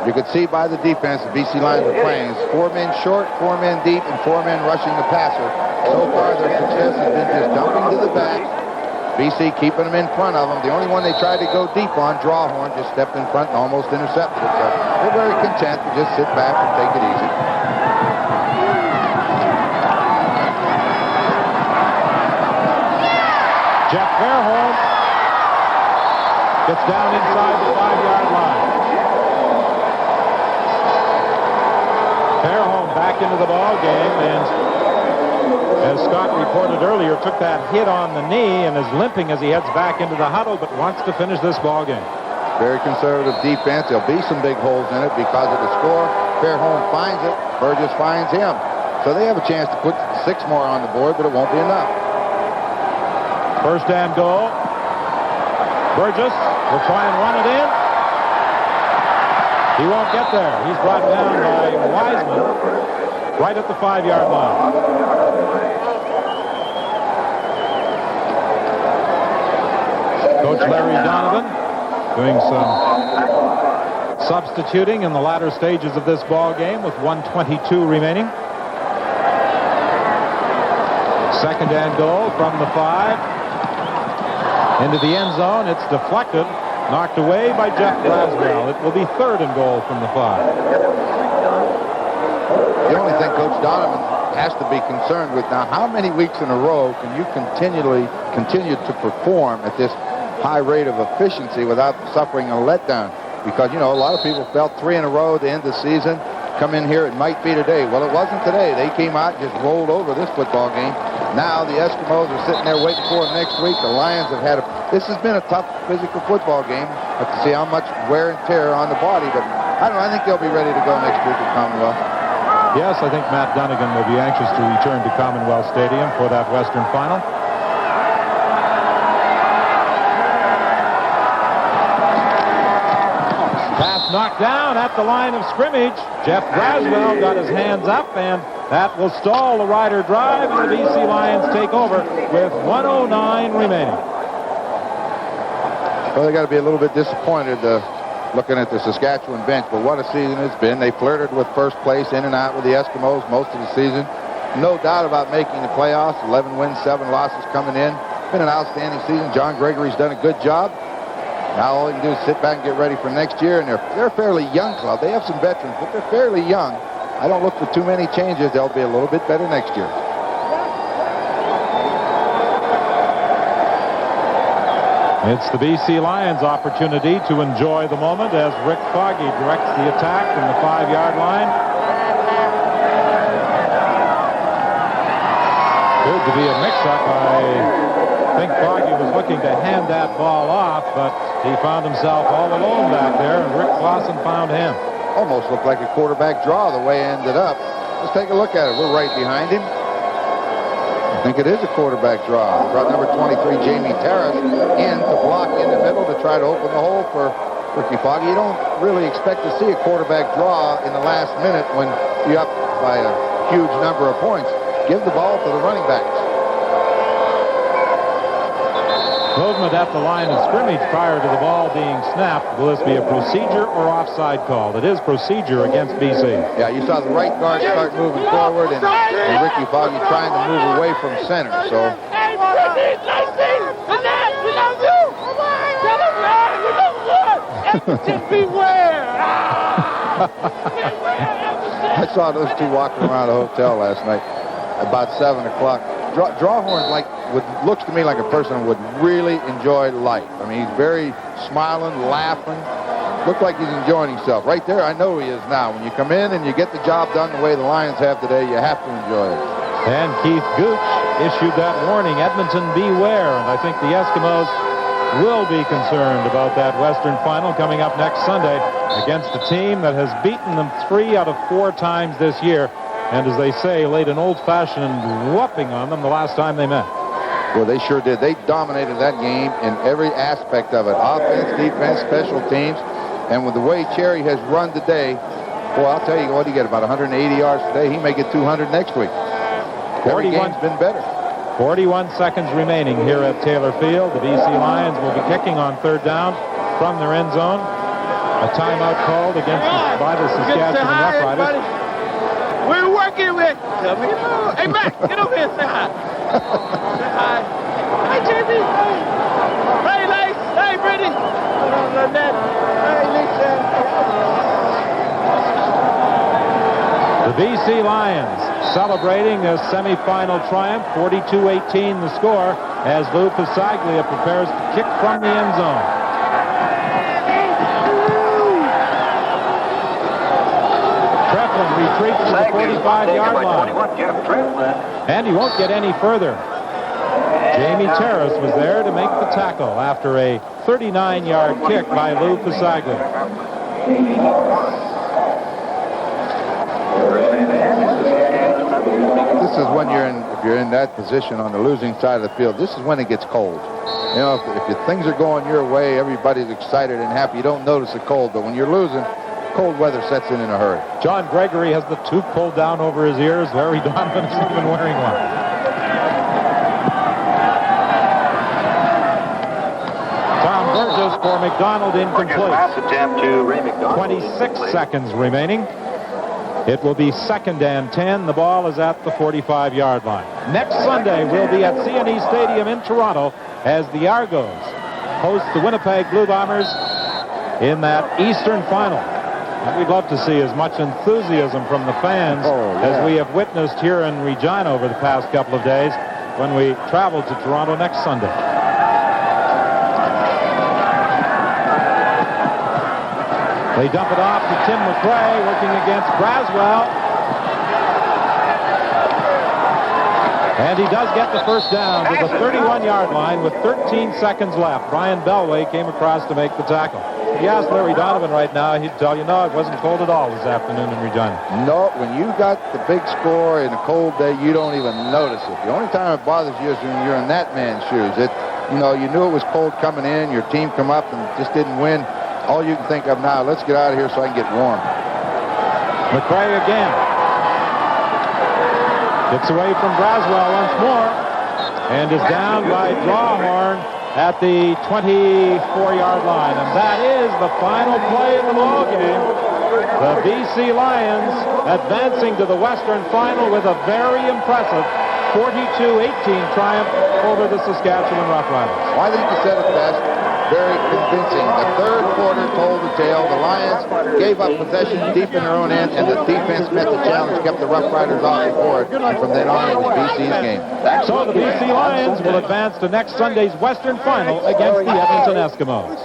You could see by the defense the BC Lions are playing. It's 4 men short, 4 men deep, and 4 men rushing the passer. So far, their success has been just dumping to the back. BC keeping them in front of them. The only one they tried to go deep on, Drawhorn, just stepped in front and almost intercepted it. So they're very content to just sit back and take it easy. Jeff Fairholm gets down inside the 5-yard line. Fairholm back into the ball game, and as Scott reported earlier, took that hit on the knee and is limping as he heads back into the huddle, but wants to finish this ball game. Very conservative defense. There'll be some big holes in it because of the score. Fairholm finds it. Burgess finds him. So they have a chance to put 6 more on the board, but it won't be enough. First and goal. Burgess will try and run it in. He won't get there. He's brought down by Wiseman right at the 5-yard line. Coach Larry Donovan doing some substituting in the latter stages of this ball game with 1:22 remaining. Second and goal from the 5. Into the end zone. It's deflected. Knocked away by Jeff Braswell. It will be 3rd and goal from the 5. The only thing Coach Donovan has to be concerned with now, how many weeks in a row can you continue to perform at this high rate of efficiency without suffering a letdown? Because, you know, a lot of people felt 3 in a row at the end of the season. Come in here, it might be today. Well, it wasn't today. They came out and just rolled over this football game. Now the Eskimos are sitting there waiting for them next week. The Lions have had this has been a tough physical football game. Have to see how much wear and tear on the body, but I don't know. I think they'll be ready to go next week at Commonwealth. Yes, I think Matt Dunnigan will be anxious to return to Commonwealth Stadium for that Western final. Pass knocked down at the line of scrimmage. Jeff Braswell got his hands up, and that will stall the Rider drive, and the BC Lions take over with 1:09 remaining. Well, they got to be a little bit disappointed looking at the Saskatchewan bench, but what a season it's been. They flirted with first place in and out with the Eskimos most of the season. No doubt about making the playoffs. 11 wins, 7 losses coming in. Been an outstanding season. John Gregory's done a good job. Now all they can do is sit back and get ready for next year, and they're a fairly young club. They have some veterans, but they're fairly young. I don't look for too many changes. They'll be a little bit better next year. It's the BC Lions' opportunity to enjoy the moment as Rick Foggy directs the attack from the 5-yard line. Appeared to be a mix-up. I think Foggy was looking to hand that ball off, but he found himself all alone back there, and Rick Clausen found him. Almost looked like a quarterback draw the way it ended up. Let's take a look at it. We're right behind him. I think it is a quarterback draw. Brought number 23, Jamie Terrace, in to block in the middle to try to open the hole for Ricky Foggy. You don't really expect to see a quarterback draw in the last minute when you're up by a huge number of points. Give the ball to the running backs. Movement at the line of scrimmage prior to the ball being snapped. Will this be a procedure or offside call? It is procedure against BC. Yeah, you saw the right guard start moving forward, and Ricky Foggy trying to move away from center. So. Hey, we love you. Edmonton, beware. I saw those two walking around the hotel last night about 7 o'clock. Drawhorn looks to me like a person who would really enjoy life. I mean, he's very smiling, laughing. Looked like he's enjoying himself. Right there, I know he is now. When you come in and you get the job done the way the Lions have today, you have to enjoy it. And Keith Gooch issued that warning, Edmonton, beware. And I think the Eskimos will be concerned about that Western Final coming up next Sunday against a team that has beaten them 3 out of 4 times this year, and as they say, laid an old-fashioned whooping on them the last time they met. Well, they sure did. They dominated that game in every aspect of it. Offense, defense, special teams. And with the way Cherry has run today, boy, I'll tell you what, he got about 180 yards today. He may get 200 next week. Every game's been better. 41 seconds remaining here at Taylor Field. The BC Lions will be kicking on 3rd down from their end zone. A timeout called by the Saskatchewan Roughriders. We're working with. Hey, Matt, get over here and say hi. Say hi. Hi, JB. Hey, Lace. Hey, Brittany. Lynette. Hey, Lisa. The BC Lions celebrating a semifinal triumph, 42-18 the score, as Lou Pasaglia prepares to kick from the end zone. Treflin retreats to the 45-yard line. And he won't get any further. Jamie Terrace was there to make the tackle after a 39-yard kick by Lou Pasaglia. This is when if you're in that position on the losing side of the field, this is when it gets cold. You know, if things are going your way, everybody's excited and happy. You don't notice the cold, but when you're losing, cold weather sets in a hurry. John Gregory has the toque pulled down over his ears. Larry Donovan isn't even wearing one. Tom Burgess for McDonald incomplete. Pass attempt to Ray McDonald. 26 seconds remaining. It will be 2nd and 10. The ball is at the 45-yard line. Next Sunday, we'll be at CNE Stadium in Toronto as the Argos host the Winnipeg Blue Bombers in that Eastern Final. And we'd love to see as much enthusiasm from the fans as we have witnessed here in Regina over the past couple of days when we travel to Toronto next Sunday. They dump it off to Tim McRae, working against Braswell. And he does get the first down to the 31-yard line with 13 seconds left. Brian Bellway came across to make the tackle. If you ask Larry Donovan right now, he'd tell you, no, it wasn't cold at all this afternoon in Regina. No, when you got the big score in a cold day, you don't even notice it. The only time it bothers you is when you're in that man's shoes. You knew it was cold coming in, your team come up and just didn't win. All you can think of now, let's get out of here so I can get warm. McRae again. Gets away from Braswell once more and is down by Drawhorn at the 24-yard line. And that is the final play of the ball game. The BC Lions advancing to the Western Final with a very impressive 42-18 triumph over the Saskatchewan Roughriders. Well, I think you said it best. Very convincing. The 3rd quarter told the tale. The Lions gave up possession deep in their own end, and the defense met the challenge, kept the Roughriders off the board, and from then on it was BC's game. So the BC Lions will advance to next Sunday's Western Final against the Edmonton Eskimos.